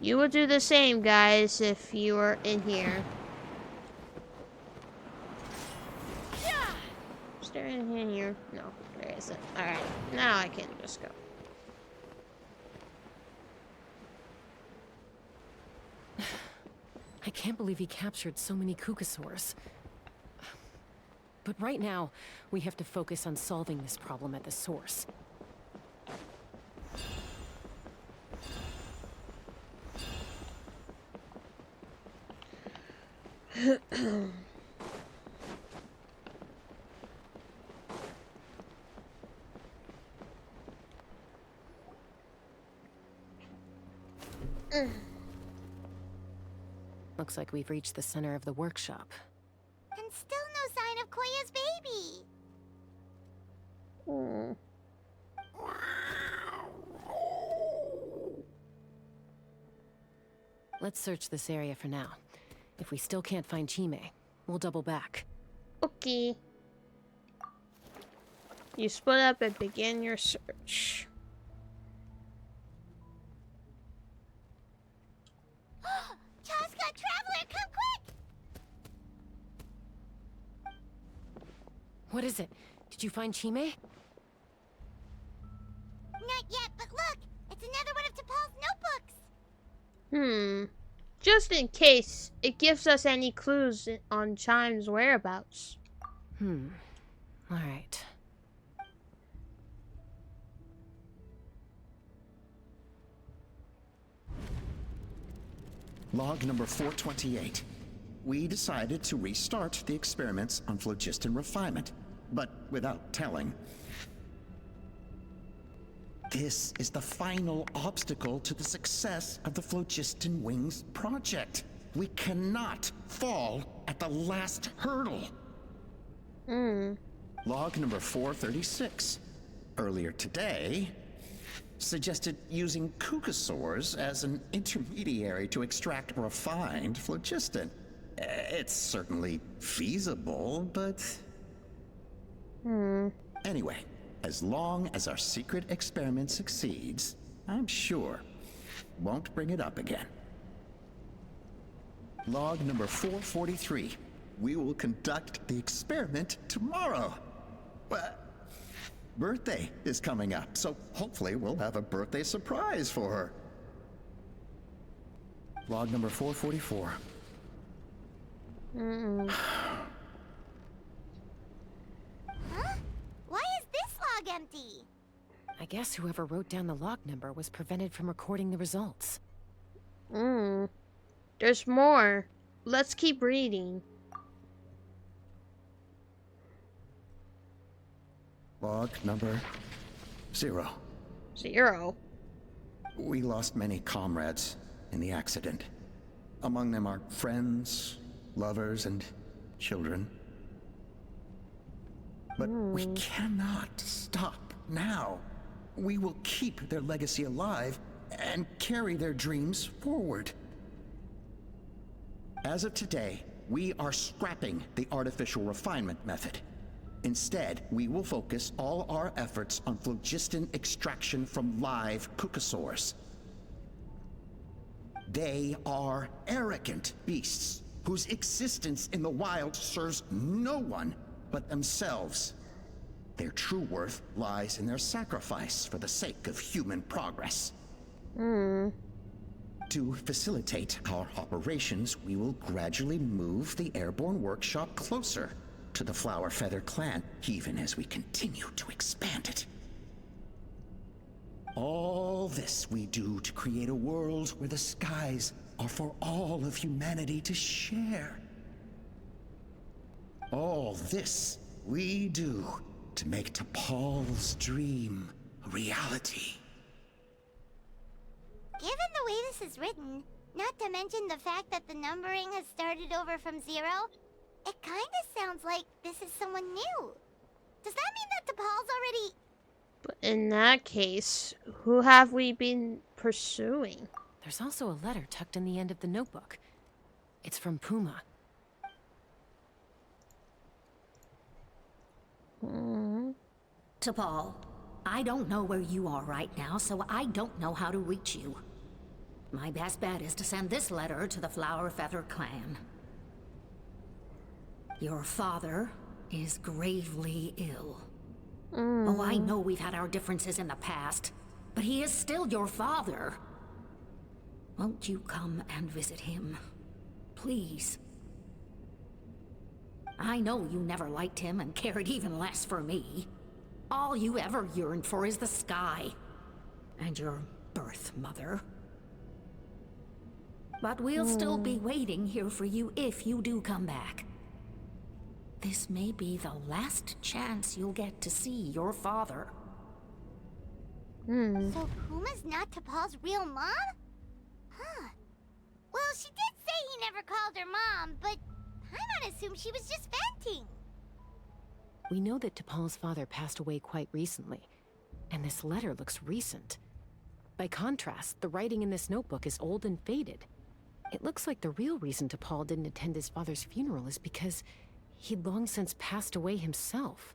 Speaker 1: You would do the same, guys, if you were in here. Is there anything in here? No, there isn't. Alright, now I can just go.
Speaker 3: I can't believe he captured so many Kukasaurs. But right now, we have to focus on solving this problem at the source. Looks like we've reached the center of the workshop.
Speaker 2: And still no sign of Koya's baby.
Speaker 3: Let's search this area for now. If we still can't find Chime, we'll double back.
Speaker 1: Okay. You split up and begin your search.
Speaker 2: Chasca, Traveler, come quick!
Speaker 3: What is it? Did you find Chime?
Speaker 2: Not yet, but look! It's another one of T'Pol's notebooks!
Speaker 1: Just in case it gives us any clues on Chime's whereabouts.
Speaker 3: Alright.
Speaker 16: Log number 428. We decided to restart the experiments on phlogiston refinement, but without telling. This is the final obstacle to the success of the Phlogiston Wings project. We cannot fall at the last hurdle. Log number 436. Earlier today, suggested using cucosaurs as an intermediary to extract refined phlogiston. It's certainly feasible, but... Anyway, as long as our secret experiment succeeds, I'm sure won't bring it up again. Log number 443. We will conduct the experiment tomorrow. Well, birthday is coming up, so hopefully we'll have a birthday surprise for her. Log number 444.
Speaker 2: Huh? Why is this log empty?
Speaker 3: I guess whoever wrote down the log number was prevented from recording the results.
Speaker 1: There's more. Let's keep reading.
Speaker 16: Log number 0.
Speaker 1: 0?
Speaker 16: We lost many comrades in the accident. Among them are friends, lovers, and children. But we cannot stop now. We will keep their legacy alive and carry their dreams forward. As of today, we are scrapping the artificial refinement method. Instead, we will focus all our efforts on phlogiston extraction from live cucosaurs. They are arrogant beasts whose existence in the wild serves no one but themselves. Their true worth lies in their sacrifice for the sake of human progress. To facilitate our operations, we will gradually move the airborne workshop closer to the Flower Feather clan, even as we continue to expand it. All this we do to create a world where the skies are for all of humanity to share. All this we do to make T'Pol's dream a reality.
Speaker 2: Given the way this is written, not to mention the fact that the numbering has started over from 0, it kinda sounds like this is someone new. Does that mean that T'Pol's already...
Speaker 1: But in that case, who have we been pursuing?
Speaker 3: There's also a letter tucked in the end of the notebook. It's from Puma.
Speaker 19: T'Pol, I don't know where you are right now, so I don't know how to reach you. My best bet is to send this letter to the Flower Feather clan. Your father is gravely ill. Oh, I know we've had our differences in the past, but he is still your father. Won't you come and visit him? Please. I know you never liked him and cared even less for me. All you ever yearned for is the sky. And your birth mother. But we'll still be waiting here for you if you do come back. This may be the last chance you'll get to see your father.
Speaker 2: So Puma's not T'Pol's real mom? Huh. Well, she did say he never called her mom, but I'm gonna assume she was just venting.
Speaker 3: We know that T'Pol's father passed away quite recently, and this letter looks recent. By contrast, the writing in this notebook is old and faded. It looks like the real reason T'Pol didn't attend his father's funeral is because he'd long since passed away himself.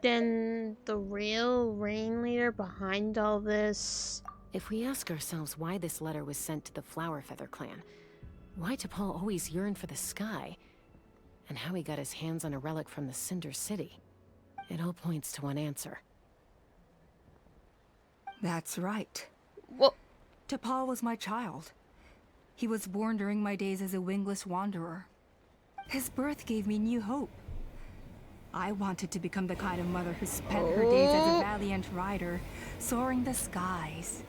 Speaker 1: Then the real ringleader behind all this...
Speaker 3: If we ask ourselves why this letter was sent to the Flower Feather clan, why T'Pol always yearned for the sky, and how he got his hands on a relic from the Cinder City. It all points to one answer.
Speaker 5: That's right.
Speaker 1: What?
Speaker 5: Tapal was my child. He was born during my days as a wingless wanderer. His birth gave me new hope. I wanted to become the kind of mother who spent her days as a valiant rider, soaring the skies.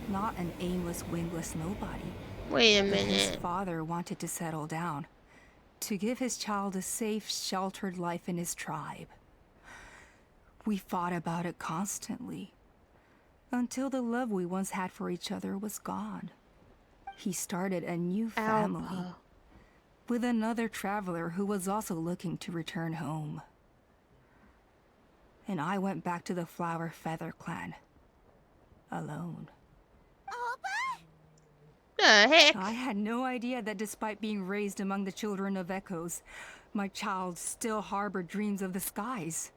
Speaker 5: Not an aimless, wingless nobody.
Speaker 1: Wait a
Speaker 5: His
Speaker 1: minute.
Speaker 5: father wanted to settle down, to give his child a safe, sheltered life in his tribe. We fought about it constantly, until the love we once had for each other was gone. He started a new family with another traveler who was also looking to return home. And I went back to the Flower Feather clan, alone.
Speaker 1: The heck?
Speaker 5: I had no idea that despite being raised among the children of echoes, my child still harbored dreams of the skies.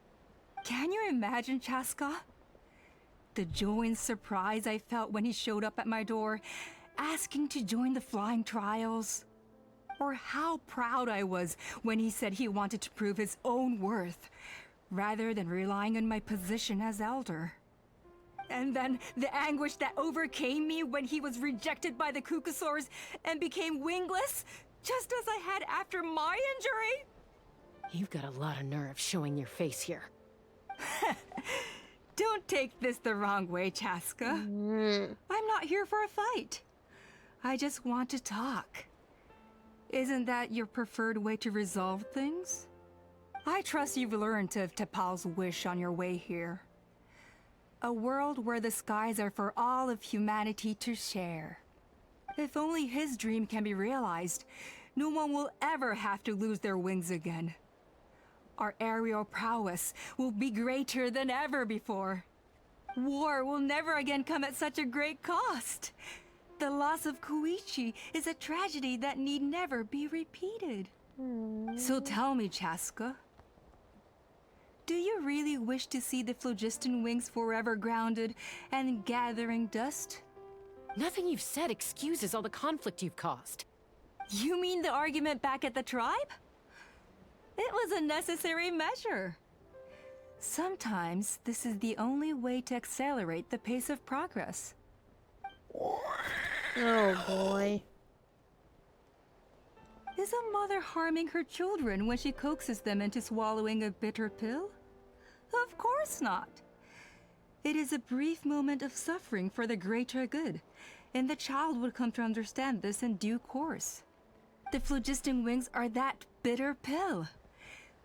Speaker 5: Can you imagine, Chasca? The joy and surprise I felt when he showed up at my door, asking to join the flying trials. Or how proud I was when he said he wanted to prove his own worth, rather than relying on my position as elder. And then the anguish that overcame me when he was rejected by the Kukusaurs and became wingless, just as I had after my injury.
Speaker 3: You've got a lot of nerve showing your face here.
Speaker 5: Don't take this the wrong way, Chasca. I'm not here for a fight. I just want to talk. Isn't that your preferred way to resolve things? I trust you've learned of Tapal's wish on your way here. A world where the skies are for all of humanity to share. If only his dream can be realized, no one will ever have to lose their wings again. Our aerial prowess will be greater than ever before. War will never again come at such a great cost. The loss of Koichi is a tragedy that need never be repeated. So tell me, Chasca, do you really wish to see the phlogiston wings forever grounded and gathering dust?
Speaker 3: Nothing you've said excuses all the conflict you've caused.
Speaker 5: You mean the argument back at the tribe? It was a necessary measure. Sometimes this is the only way to accelerate the pace of progress.
Speaker 1: Oh boy.
Speaker 5: Is a mother harming her children when she coaxes them into swallowing a bitter pill? Of course not. It is a brief moment of suffering for the greater good, and the child would come to understand this in due course. The phlogiston wings are that bitter pill.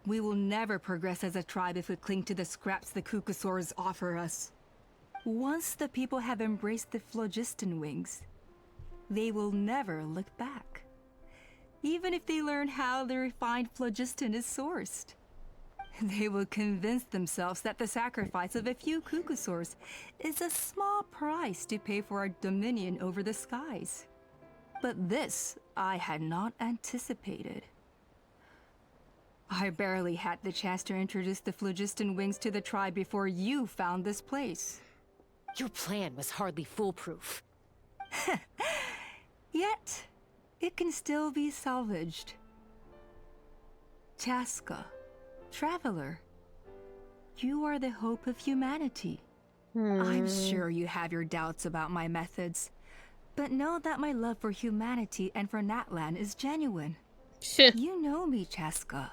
Speaker 5: We will never progress as a tribe if we cling to the scraps the Kukusaurs offer us. Once the people have embraced the phlogiston wings, they will never look back. Even if they learn how the refined phlogiston is sourced. They will convince themselves that the sacrifice of a few Kukusaurs is a small price to pay for our dominion over the skies. But this I had not anticipated. I barely had the chance to introduce the phlogiston wings to the tribe before you found this place.
Speaker 3: Your plan was hardly foolproof.
Speaker 5: Yet, it can still be salvaged. Chasca, traveler, you are the hope of humanity. I'm sure you have your doubts about my methods, but know that my love for humanity and for Natlan is genuine. You know me, Chasca.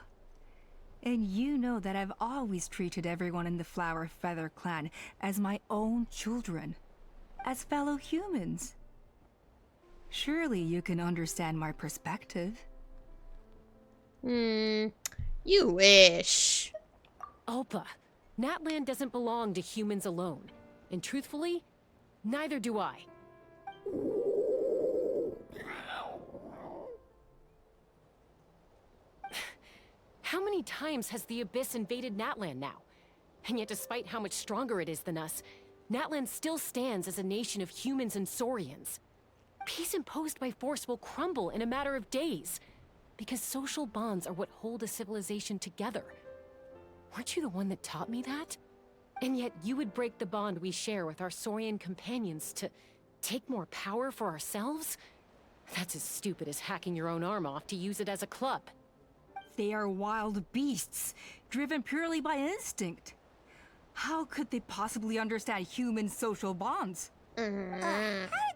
Speaker 5: And you know that I've always treated everyone in the Flower Feather clan as my own children, as fellow humans. Surely you can understand my perspective.
Speaker 1: You wish.
Speaker 3: Alpa, Natlan doesn't belong to humans alone. And truthfully, neither do I. How many times has the Abyss invaded Natlan now? And yet despite how much stronger it is than us, Natlan still stands as a nation of humans and Saurians. Peace imposed by force will crumble in a matter of days, because social bonds are what hold a civilization together. Weren't you the one that taught me that? And yet you would break the bond we share with our Saurian companions to take more power for ourselves? That's as stupid as hacking your own arm off to use it as a club.
Speaker 5: They are wild beasts, driven purely by instinct. How could they possibly understand human social bonds?
Speaker 2: How did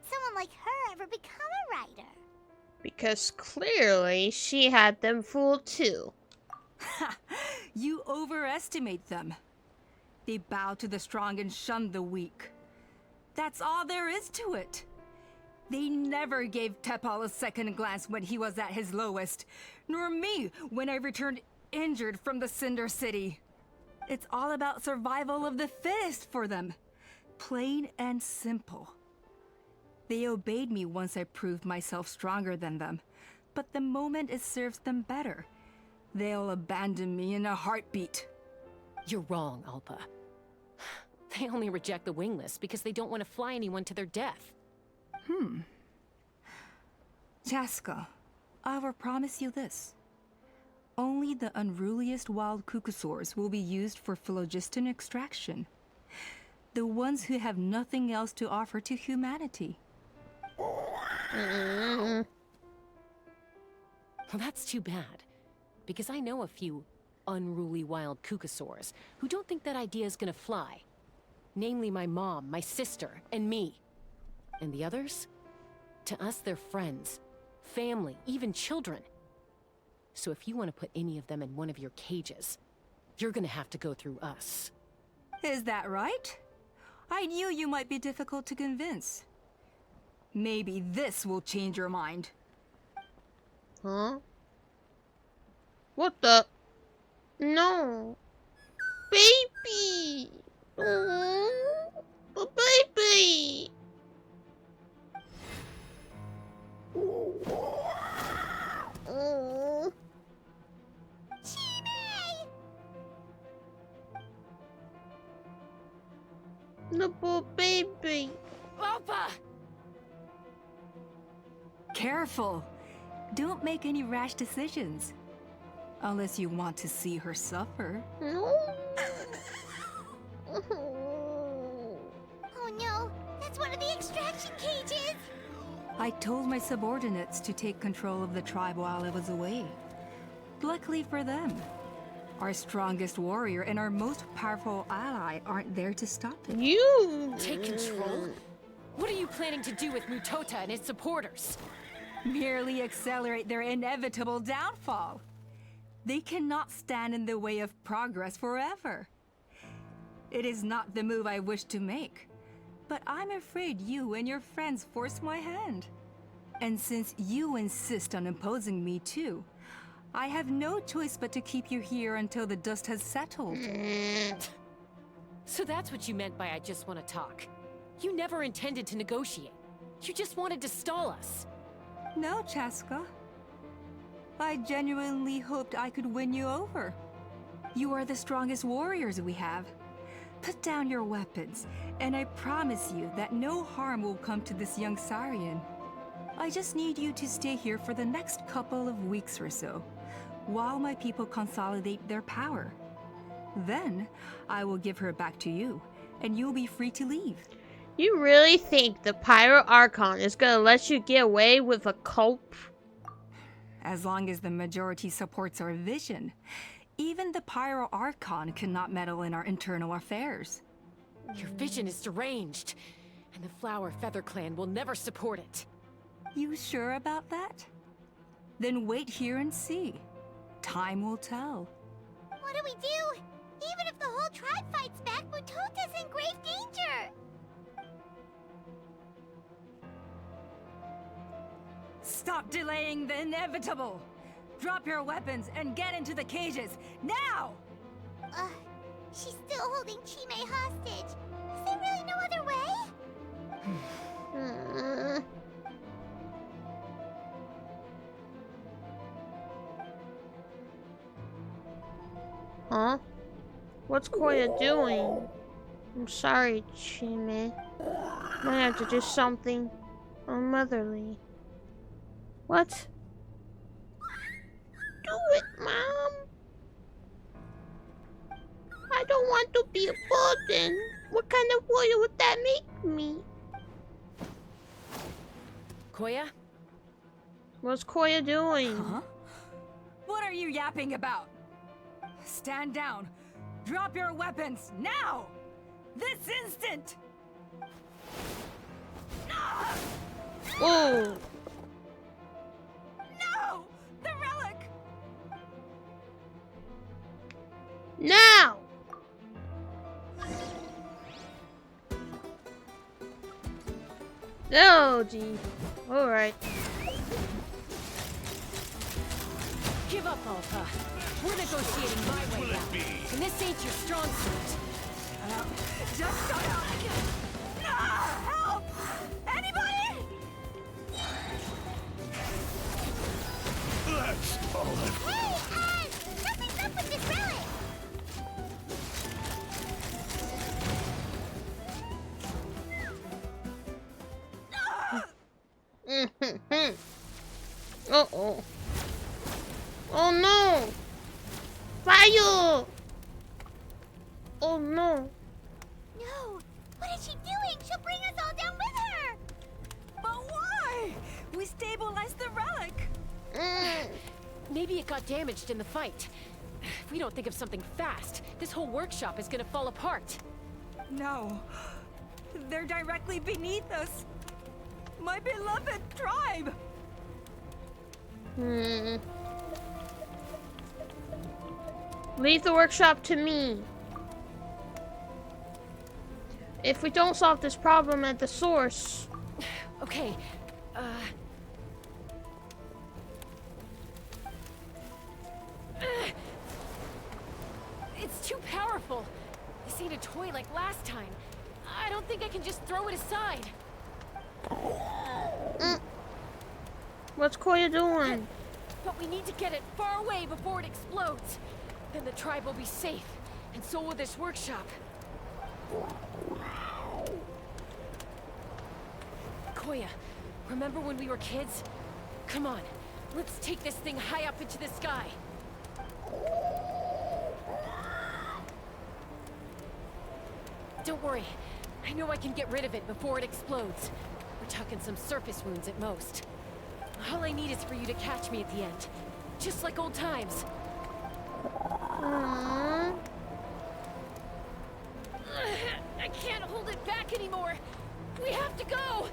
Speaker 2: someone like her ever become a writer?
Speaker 1: Because clearly she had them fooled too.
Speaker 5: You overestimate them. They bow to the strong and shun the weak. That's all there is to it. They never gave Tepal a second glance when he was at his lowest, nor me when I returned injured from the Cinder City. It's all about survival of the fittest for them. Plain and simple. They obeyed me once I proved myself stronger than them, but the moment it serves them better, they'll abandon me in a heartbeat.
Speaker 3: You're wrong, Alpa. They only reject the wingless because they don't want to fly anyone to their death.
Speaker 5: Chasca, I will promise you this. Only the unruliest wild cuckosaurs will be used for phlogiston extraction. The ones who have nothing else to offer to humanity.
Speaker 3: Well, that's too bad. Because I know a few unruly wild cuckosaurs who don't think that idea is gonna fly. Namely my mom, my sister, and me. And the others? To us, they're friends, family, even children. So if you want to put any of them in one of your cages, you're gonna have to go through us.
Speaker 5: Is that right? I knew you might be difficult to convince. Maybe this will change your mind.
Speaker 1: Huh? What the? No. Baby! The baby! The poor baby.
Speaker 3: Alpa!
Speaker 5: Careful! Don't make any rash decisions. Unless you want to see her suffer.
Speaker 2: No. Oh no, that's one of the extraction cages!
Speaker 5: I told my subordinates to take control of the tribe while I was away. Luckily for them, our strongest warrior and our most powerful ally aren't there to stop it.
Speaker 1: You!
Speaker 3: Take control? What are you planning to do with Mutota and his supporters?
Speaker 5: Merely accelerate their inevitable downfall. They cannot stand in the way of progress forever. It is not the move I wish to make, but I'm afraid you and your friends force my hand. And since you insist on imposing me too, I have no choice but to keep you here until the dust has settled.
Speaker 3: So that's what you meant by I just want to talk. You never intended to negotiate. You just wanted to stall us.
Speaker 5: No, Chasca. I genuinely hoped I could win you over. You are the strongest warriors we have. Put down your weapons, and I promise you that no harm will come to this young Saurian. I just need you to stay here for the next couple of weeks or so, while my people consolidate their power. Then, I will give her back to you, and you'll be free to leave.
Speaker 1: You really think the Pyro Archon is gonna let you get away with a cope?
Speaker 5: As long as the majority supports our vision, even the Pyro Archon cannot meddle in our internal affairs.
Speaker 3: Your vision is deranged, and the Flower Feather Clan will never support it.
Speaker 5: You sure about that? Then wait here and see. Time will tell.
Speaker 2: What do we do? Even if the whole tribe fights back, Mutota's in grave danger!
Speaker 5: Stop delaying the inevitable! Drop your weapons and get into the cages, now!
Speaker 2: She's still holding Chime hostage. Is there really no other way?
Speaker 1: Huh? What's Koya doing? I'm sorry, Chime. Might have to do something unmotherly. What? Do it, Mom! I don't want to be a burden. What kind of warrior would that make me?
Speaker 3: Koya?
Speaker 1: What's Koya doing?
Speaker 5: Huh? What are are you yapping about? Stand down. Drop your weapons, now! This instant!
Speaker 1: Oh!
Speaker 5: No! The relic!
Speaker 1: Now! Oh, gee. Alright.
Speaker 3: Give up, Alpha. We're negotiating my way now. And this ain't your strong suit.
Speaker 5: Just shut up! Help! Anybody?
Speaker 9: That's all I've...
Speaker 2: Hey, something's up with this relic!
Speaker 1: Uh-oh. Oh no! Fire! Oh no.
Speaker 2: No! What is she doing? She'll bring us all down with her!
Speaker 5: But why? We stabilized the relic!
Speaker 3: Maybe it got damaged in the fight. If we don't think of something fast, this whole workshop is gonna fall apart.
Speaker 5: No. They're directly beneath us. My beloved tribe!
Speaker 1: Leave the workshop to me. If we don't solve this problem at the source...
Speaker 3: Okay, it's too powerful. This ain't a toy like last time. I don't think I can just throw it aside.
Speaker 1: What's Koya doing?
Speaker 3: But we need to get it far away before it explodes. Then the tribe will be safe, and so will this workshop. Koya, remember when we were kids? Come on, let's take this thing high up into the sky. Don't worry, I know I can get rid of it before it explodes. We're talking some surface wounds at most. All I need is for you to catch me at the end, just like old times.
Speaker 1: Aww.
Speaker 3: I can't hold it back anymore. We have to go.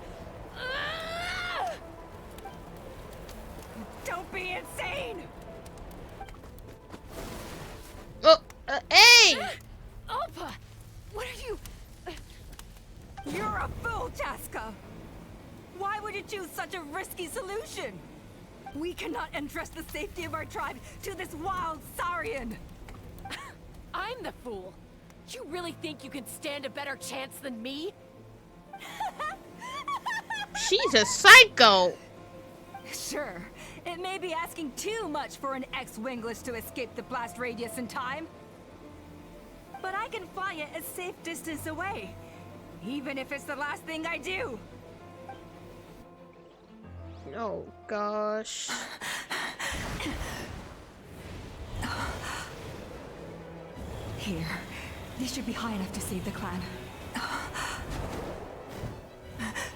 Speaker 5: Don't be insane!
Speaker 1: Oh, hey!
Speaker 3: Alpha, what are you?
Speaker 5: You're a fool, Chasca! Why would you choose such a risky solution? We cannot entrust the safety of our tribe to this wild Saurian!
Speaker 3: I'm the fool. You really think you can stand a better chance than me?
Speaker 1: She's a psycho!
Speaker 5: Sure, it may be asking too much for an ex-wingless to escape the blast radius in time. But I can fly it a safe distance away, even if it's the last thing I do.
Speaker 1: Oh gosh.
Speaker 5: Here, these should be high enough to save the clan.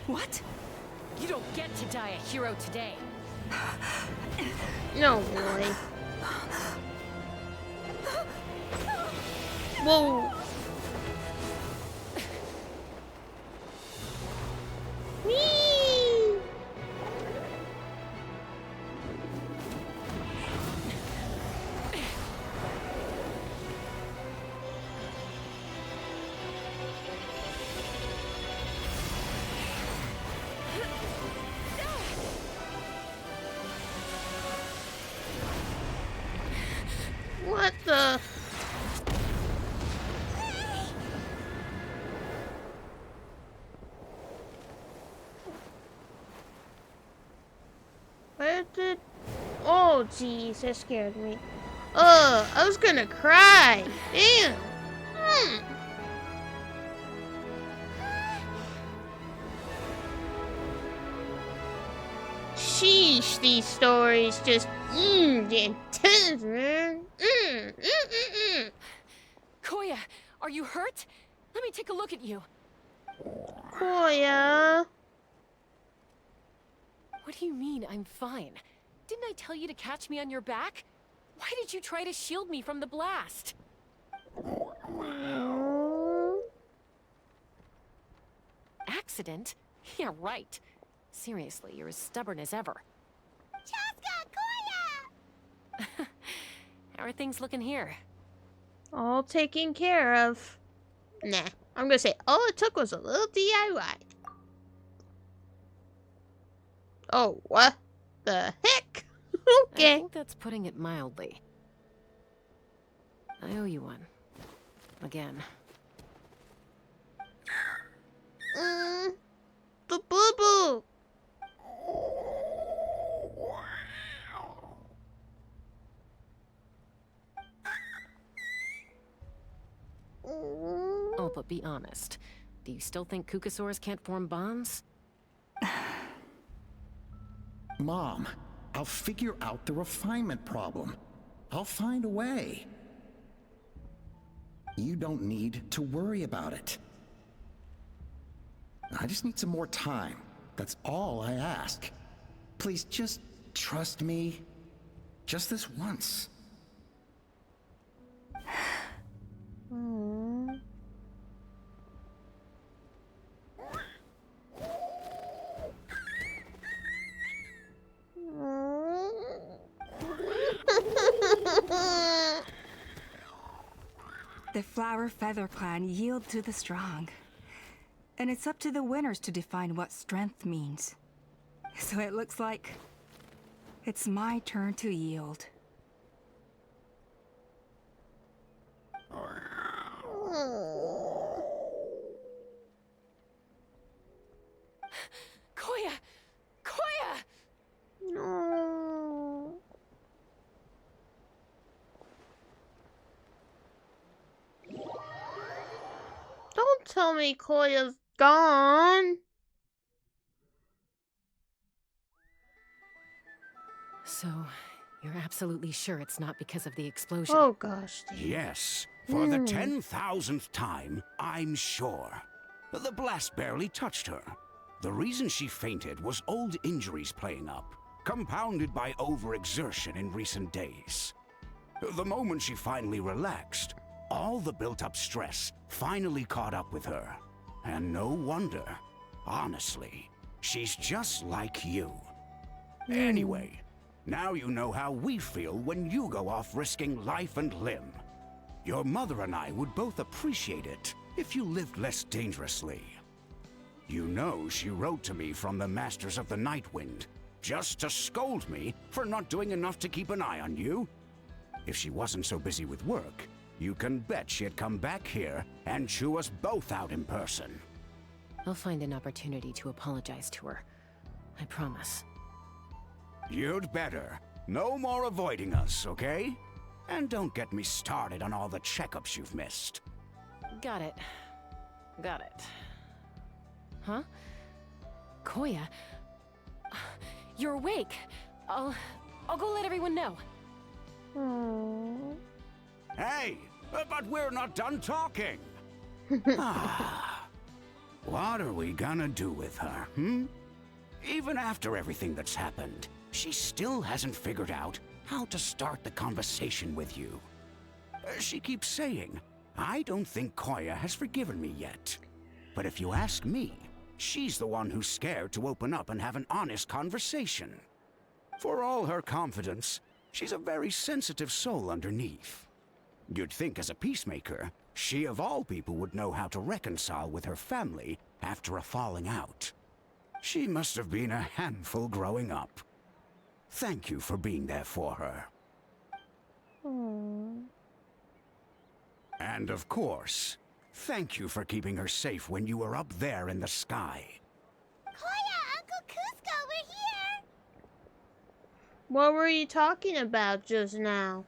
Speaker 5: What?
Speaker 3: You don't get to die a hero today.
Speaker 1: No, boy. Whoa. Whee! What the? Where did... Oh, jeez, that scared me. I was gonna cry. Damn. Sheesh, these stories just, the intense, man.
Speaker 3: Koya, are you hurt? Let me take a look at you.
Speaker 1: Koya.
Speaker 3: What do you mean, I'm fine? Didn't I tell you to catch me on your back? Why did you try to shield me from the blast? Accident? Yeah, right. Seriously, you're as stubborn as ever.
Speaker 2: Chasca, Koya!
Speaker 3: How are things looking here?
Speaker 1: All taken care of. Nah, I'm gonna say all it took was a little DIY. Oh, what the heck? Okay.
Speaker 3: I think that's putting it mildly. I owe you one. Again.
Speaker 1: The boo-boo.
Speaker 3: Oh, but be honest. Do you still think Kukasaurs can't form bonds?
Speaker 16: Mom, I'll figure out the refinement problem. I'll find a way. You don't need to worry about it. I just need some more time. That's all I ask. Please just trust me. Just this once.
Speaker 5: The Flower Feather Clan yield to the strong. And it's up to the winners to define what strength means. So it looks like it's my turn to yield.
Speaker 3: Koya! Koya!
Speaker 1: No. Don't tell me Koya's gone.
Speaker 3: So, you're absolutely sure it's not because of the explosion?
Speaker 1: Oh gosh.
Speaker 7: Yes, for the 10,000th time, I'm sure. The blast barely touched her. The reason she fainted was old injuries playing up, compounded by overexertion in recent days. The moment she finally relaxed, all the built-up stress finally caught up with her. And no wonder. Honestly, she's just like you. Anyway, now you know how we feel when you go off risking life and limb. Your mother and I would both appreciate it if you lived less dangerously. You know she wrote to me from the Masters of the Nightwind, just to scold me for not doing enough to keep an eye on you. If she wasn't so busy with work, you can bet she'd come back here and chew us both out in person.
Speaker 3: I'll find an opportunity to apologize to her. I promise.
Speaker 7: You'd better. No more avoiding us, okay? And don't get me started on all the checkups you've missed.
Speaker 3: Got it. Got it. Huh? Koya? You're awake. I'll go let everyone know.
Speaker 7: Hey, but we're not done talking. What are we gonna do with her, Even after everything that's happened, she still hasn't figured out how to start the conversation with you. She keeps saying, I don't think Koya has forgiven me yet. But if you ask me, she's the one who's scared to open up and have an honest conversation. For all her confidence, she's a very sensitive soul underneath. You'd think as a peacemaker, she of all people would know how to reconcile with her family after a falling out. She must have been a handful growing up. Thank you for being there for her. And of course, thank you for keeping her safe when you were up there in the sky.
Speaker 2: Koya, Uncle Cusco, we're here!
Speaker 1: What were you talking about just now?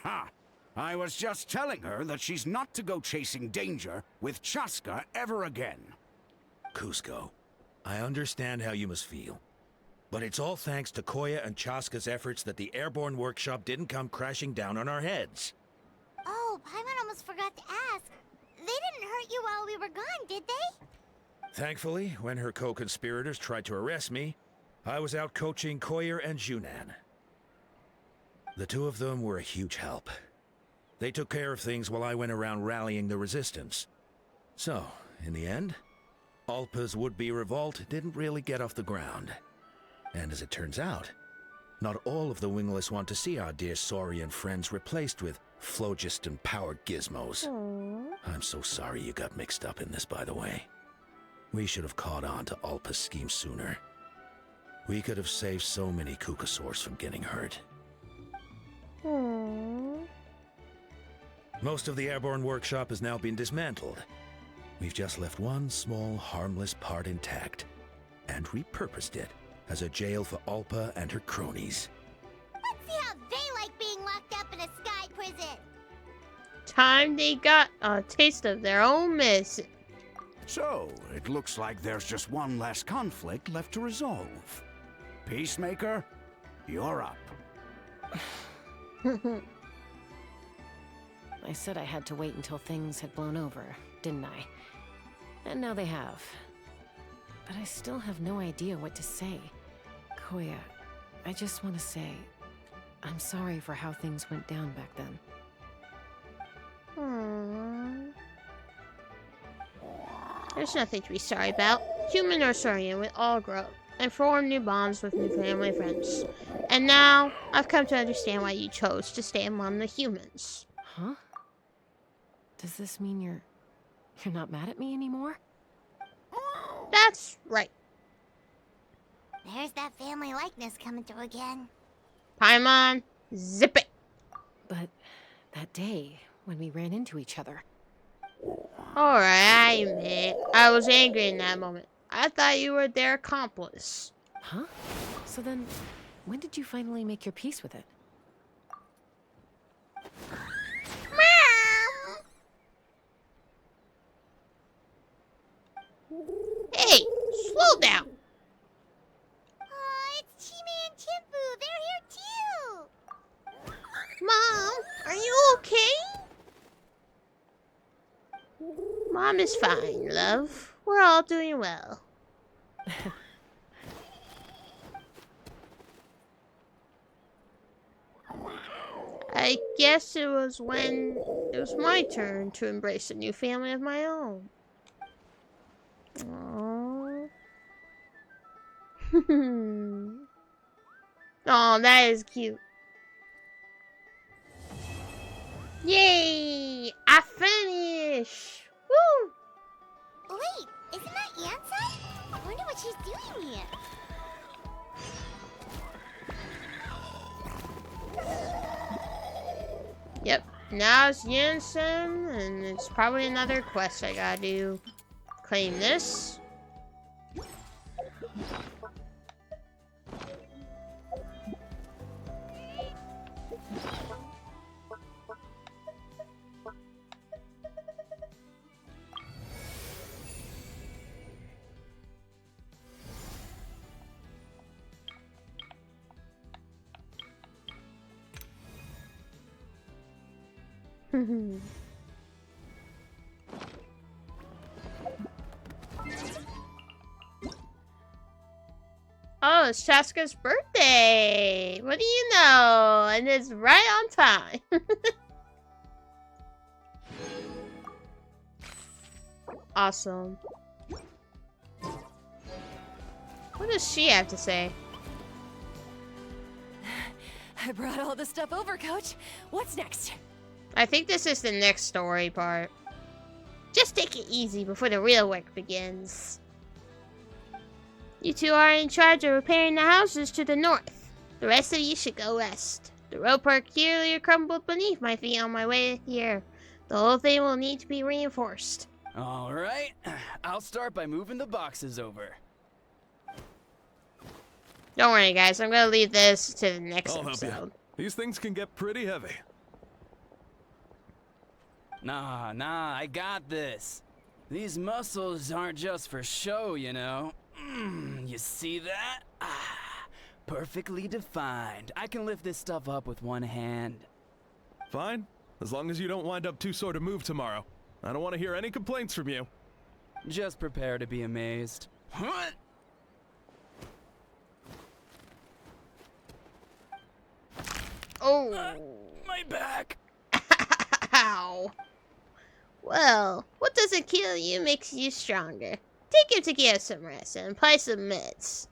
Speaker 7: Ha! I was just telling her that she's not to go chasing danger with Chasca ever again.
Speaker 9: Cusco, I understand how you must feel. But it's all thanks to Koya and Chasca's efforts that the airborne workshop didn't come crashing down on our heads.
Speaker 2: Oh, Paimon almost forgot to ask. They didn't hurt you while we were gone, did they?
Speaker 9: Thankfully, when her co-conspirators tried to arrest me, I was out coaching Koya and Junan. The two of them were a huge help. They took care of things while I went around rallying the resistance. So, in the end, Alpa's would-be revolt didn't really get off the ground. And as it turns out, not all of the wingless want to see our dear Saurian friends replaced with phlogiston-powered gizmos.
Speaker 1: Aww.
Speaker 9: I'm so sorry you got mixed up in this, by the way. We should have caught on to Alpa's scheme sooner. We could have saved so many Kukasaurs from getting hurt.
Speaker 1: Aww.
Speaker 9: Most of the airborne workshop has now been dismantled. We've just left one small, harmless part intact, and repurposed it as a jail for Alpa and her cronies.
Speaker 2: Let's see how they like being locked up in a sky prison.
Speaker 1: Time they got a taste of their own medicine.
Speaker 7: So, it looks like there's just one last conflict left to resolve. Peacemaker, you're up.
Speaker 3: I said I had to wait until things had blown over, didn't I? And now they have. But I still have no idea what to say. Koya, I just want to say, I'm sorry for how things went down back then.
Speaker 1: Aww. There's nothing to be sorry about. Human or Saurian, we all grow and form new bonds with new family friends. And now, I've come to understand why you chose to stay among the humans.
Speaker 3: Huh? Does this mean you're not mad at me anymore?
Speaker 1: That's right.
Speaker 2: There's that family likeness coming through again.
Speaker 1: Paimon, zip it.
Speaker 3: But that day, when we ran into each other.
Speaker 1: Alright, I admit, I was angry in that moment. I thought you were their accomplice.
Speaker 3: Huh? So then, when did you finally make your peace with it?
Speaker 1: Hey, slow down.
Speaker 2: Oh, it's Chima and Chimpu. They're here too.
Speaker 1: Mom, are you okay? Mom is fine, love. We're all doing well. I guess it was when it was my turn to embrace a new family of my own. Aww. Oh, that is cute. Yay! I finished! Woo!
Speaker 2: Wait, isn't that Yansa? I wonder what she's doing here.
Speaker 1: Yep, now it's Jensen, and it's probably another quest I gotta do. Claim this. Oh, it's Chasca's birthday! What do you know? And it's right on time. Awesome. What does she have to say?
Speaker 20: I brought all the stuff over, Coach. What's next?
Speaker 1: I think this is the next story part. Just take it easy before the real work begins. You two are in charge of repairing the houses to the north. The rest of you should go west. The road park clearly crumbled beneath my feet on my way here. The whole thing will need to be reinforced.
Speaker 21: All right, I'll start by moving the boxes over.
Speaker 1: Don't worry, guys. I'm gonna leave this to the next
Speaker 17: I'll
Speaker 1: episode.
Speaker 17: help you. These things can get pretty heavy.
Speaker 21: Nah, I got this. These muscles aren't just for show, you know. You see that? Perfectly defined. I can lift this stuff up with one hand.
Speaker 17: Fine, as long as you don't wind up too sore to move tomorrow. I don't want to hear any complaints from you.
Speaker 21: Just prepare to be amazed. What?
Speaker 1: Oh.
Speaker 21: My back.
Speaker 1: Ow. Well, what doesn't kill you makes you stronger. Take him to get some rest and apply some meds.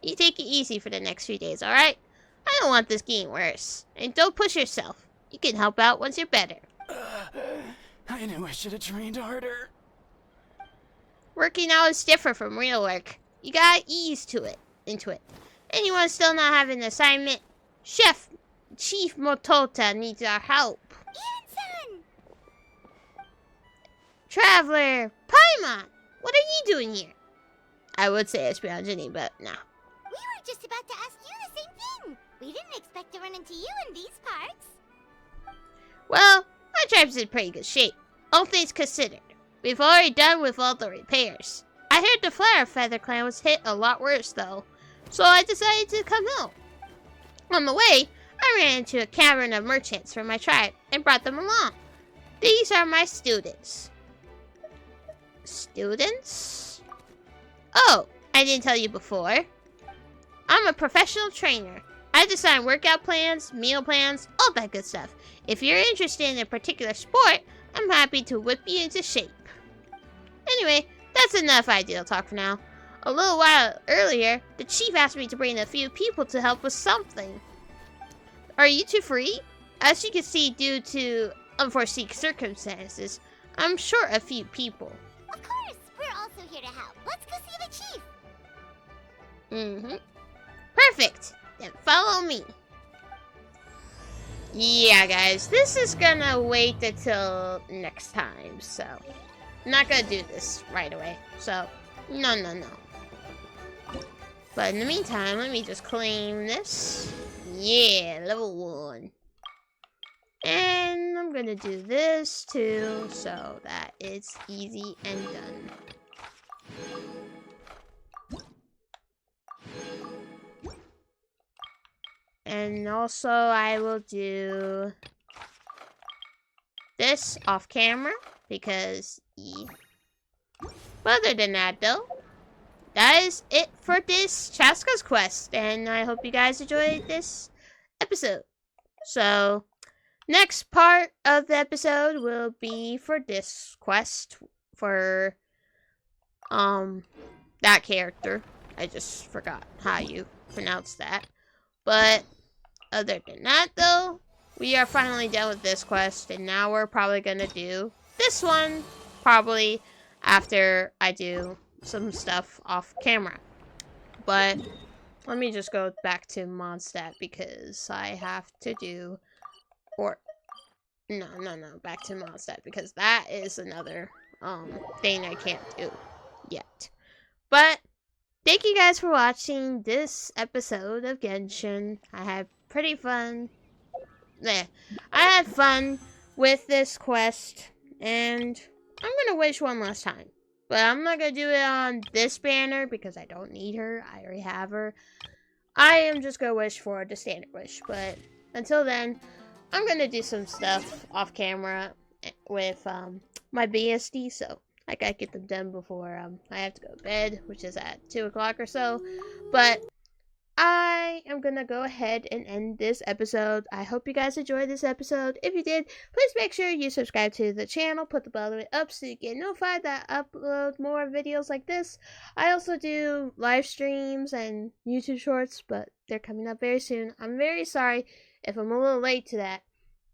Speaker 1: You take it easy for the next few days, alright? I don't want this getting worse. And don't push yourself. You can help out once you're better.
Speaker 21: I knew I should have trained harder.
Speaker 1: Working out is different from real work. You gotta ease into it. Anyone still not have an assignment? Chief Motota needs our help.
Speaker 2: Anson!
Speaker 1: Traveler, Paimon, what are you doing here? I would say EspeonGinny, but nah.
Speaker 2: We were just about to ask you the same thing. We didn't expect to run into you in these parts.
Speaker 1: Well, our tribe's in pretty good shape, all things considered. We've already done with all the repairs. I heard the Flower Feather Clan was hit a lot worse, though, so I decided to come help. On the way, I ran into a cavern of merchants from my tribe and brought them along. These are my students. Students? Oh, I didn't tell you before. I'm a professional trainer. I design workout plans, meal plans, all that good stuff. If you're interested in a particular sport, I'm happy to whip you into shape. Anyway, that's enough idle talk for now. A little while earlier, the chief asked me to bring a few people to help with something. Are you two free? As you can see, due to unforeseen circumstances, I'm short a few people.
Speaker 2: Of course, we're also here to help. Let's go see the chief.
Speaker 1: Perfect. Then follow me. Yeah, guys, this is gonna wait until next time, so I'm not gonna do this right away. So, no. But in the meantime, let me just claim this. Yeah, level 1. And I'm gonna do this too, so that it's easy and done. And also, I will do this off camera, because But other than that, though, that is it for this Chasca's quest, and I hope you guys enjoyed this episode. So, next part of the episode will be for this quest, for, that character. I just forgot how you pronounce that. But, other than that, though, we are finally done with this quest, and now we're probably gonna do this one, probably after I do some stuff off camera. But let me just go back to Mondstadt, because I have to do, no, back to Mondstadt, because that is another thing I can't do yet. But thank you guys for watching this episode of Genshin. I had pretty fun. I had fun with this quest, and I'm gonna wish one last time. But I'm not gonna do it on this banner because I don't need her. I already have her. I am just gonna wish for the standard wish. But until then, I'm gonna do some stuff off camera with my BSD. So I gotta get them done before I have to go to bed, which is at 2 o'clock or so. But I am gonna go ahead and end this episode. I hope you guys enjoyed this episode. If you did, please make sure you subscribe to the channel, put the bell up so you get notified that I upload more videos like this. I also do live streams and YouTube shorts, but they're coming up very soon. I'm very sorry if I'm a little late to that.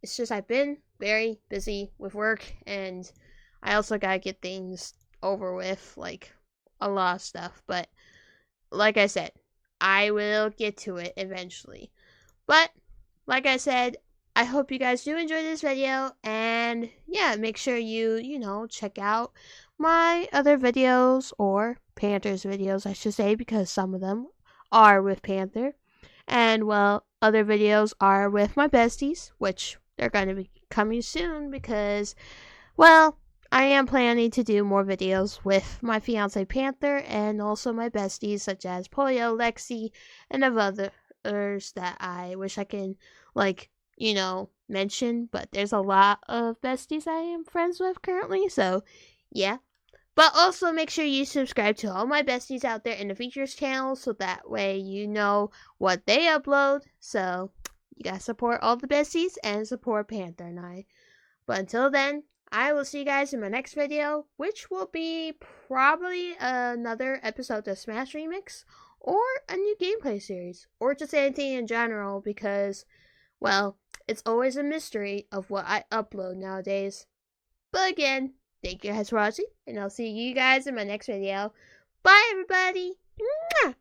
Speaker 1: It's just I've been very busy with work, and I also gotta get things over with, like a lot of stuff. But like I said, I will get to it eventually. But, like I said, I hope you guys do enjoy this video. And, yeah, make sure you check out my other videos. Or Panther's videos, I should say. Because some of them are with Panther. And, well, other videos are with my besties. Which they're going to be coming soon. Because, well, I am planning to do more videos with my fiance Panther and also my besties such as Puyo, Lexi, and of others that I wish I can, mention. But there's a lot of besties I am friends with currently, so yeah. But also make sure you subscribe to all my besties out there in the features channel so that way you know what they upload. So You gotta support all the besties and support Panther and I. But until then, I will see you guys in my next video, which will be probably another episode of Smash Remix, or a new gameplay series, or just anything in general, because, well, it's always a mystery of what I upload nowadays. But again, thank you guys for watching, and I'll see you guys in my next video. Bye, everybody! Mwah!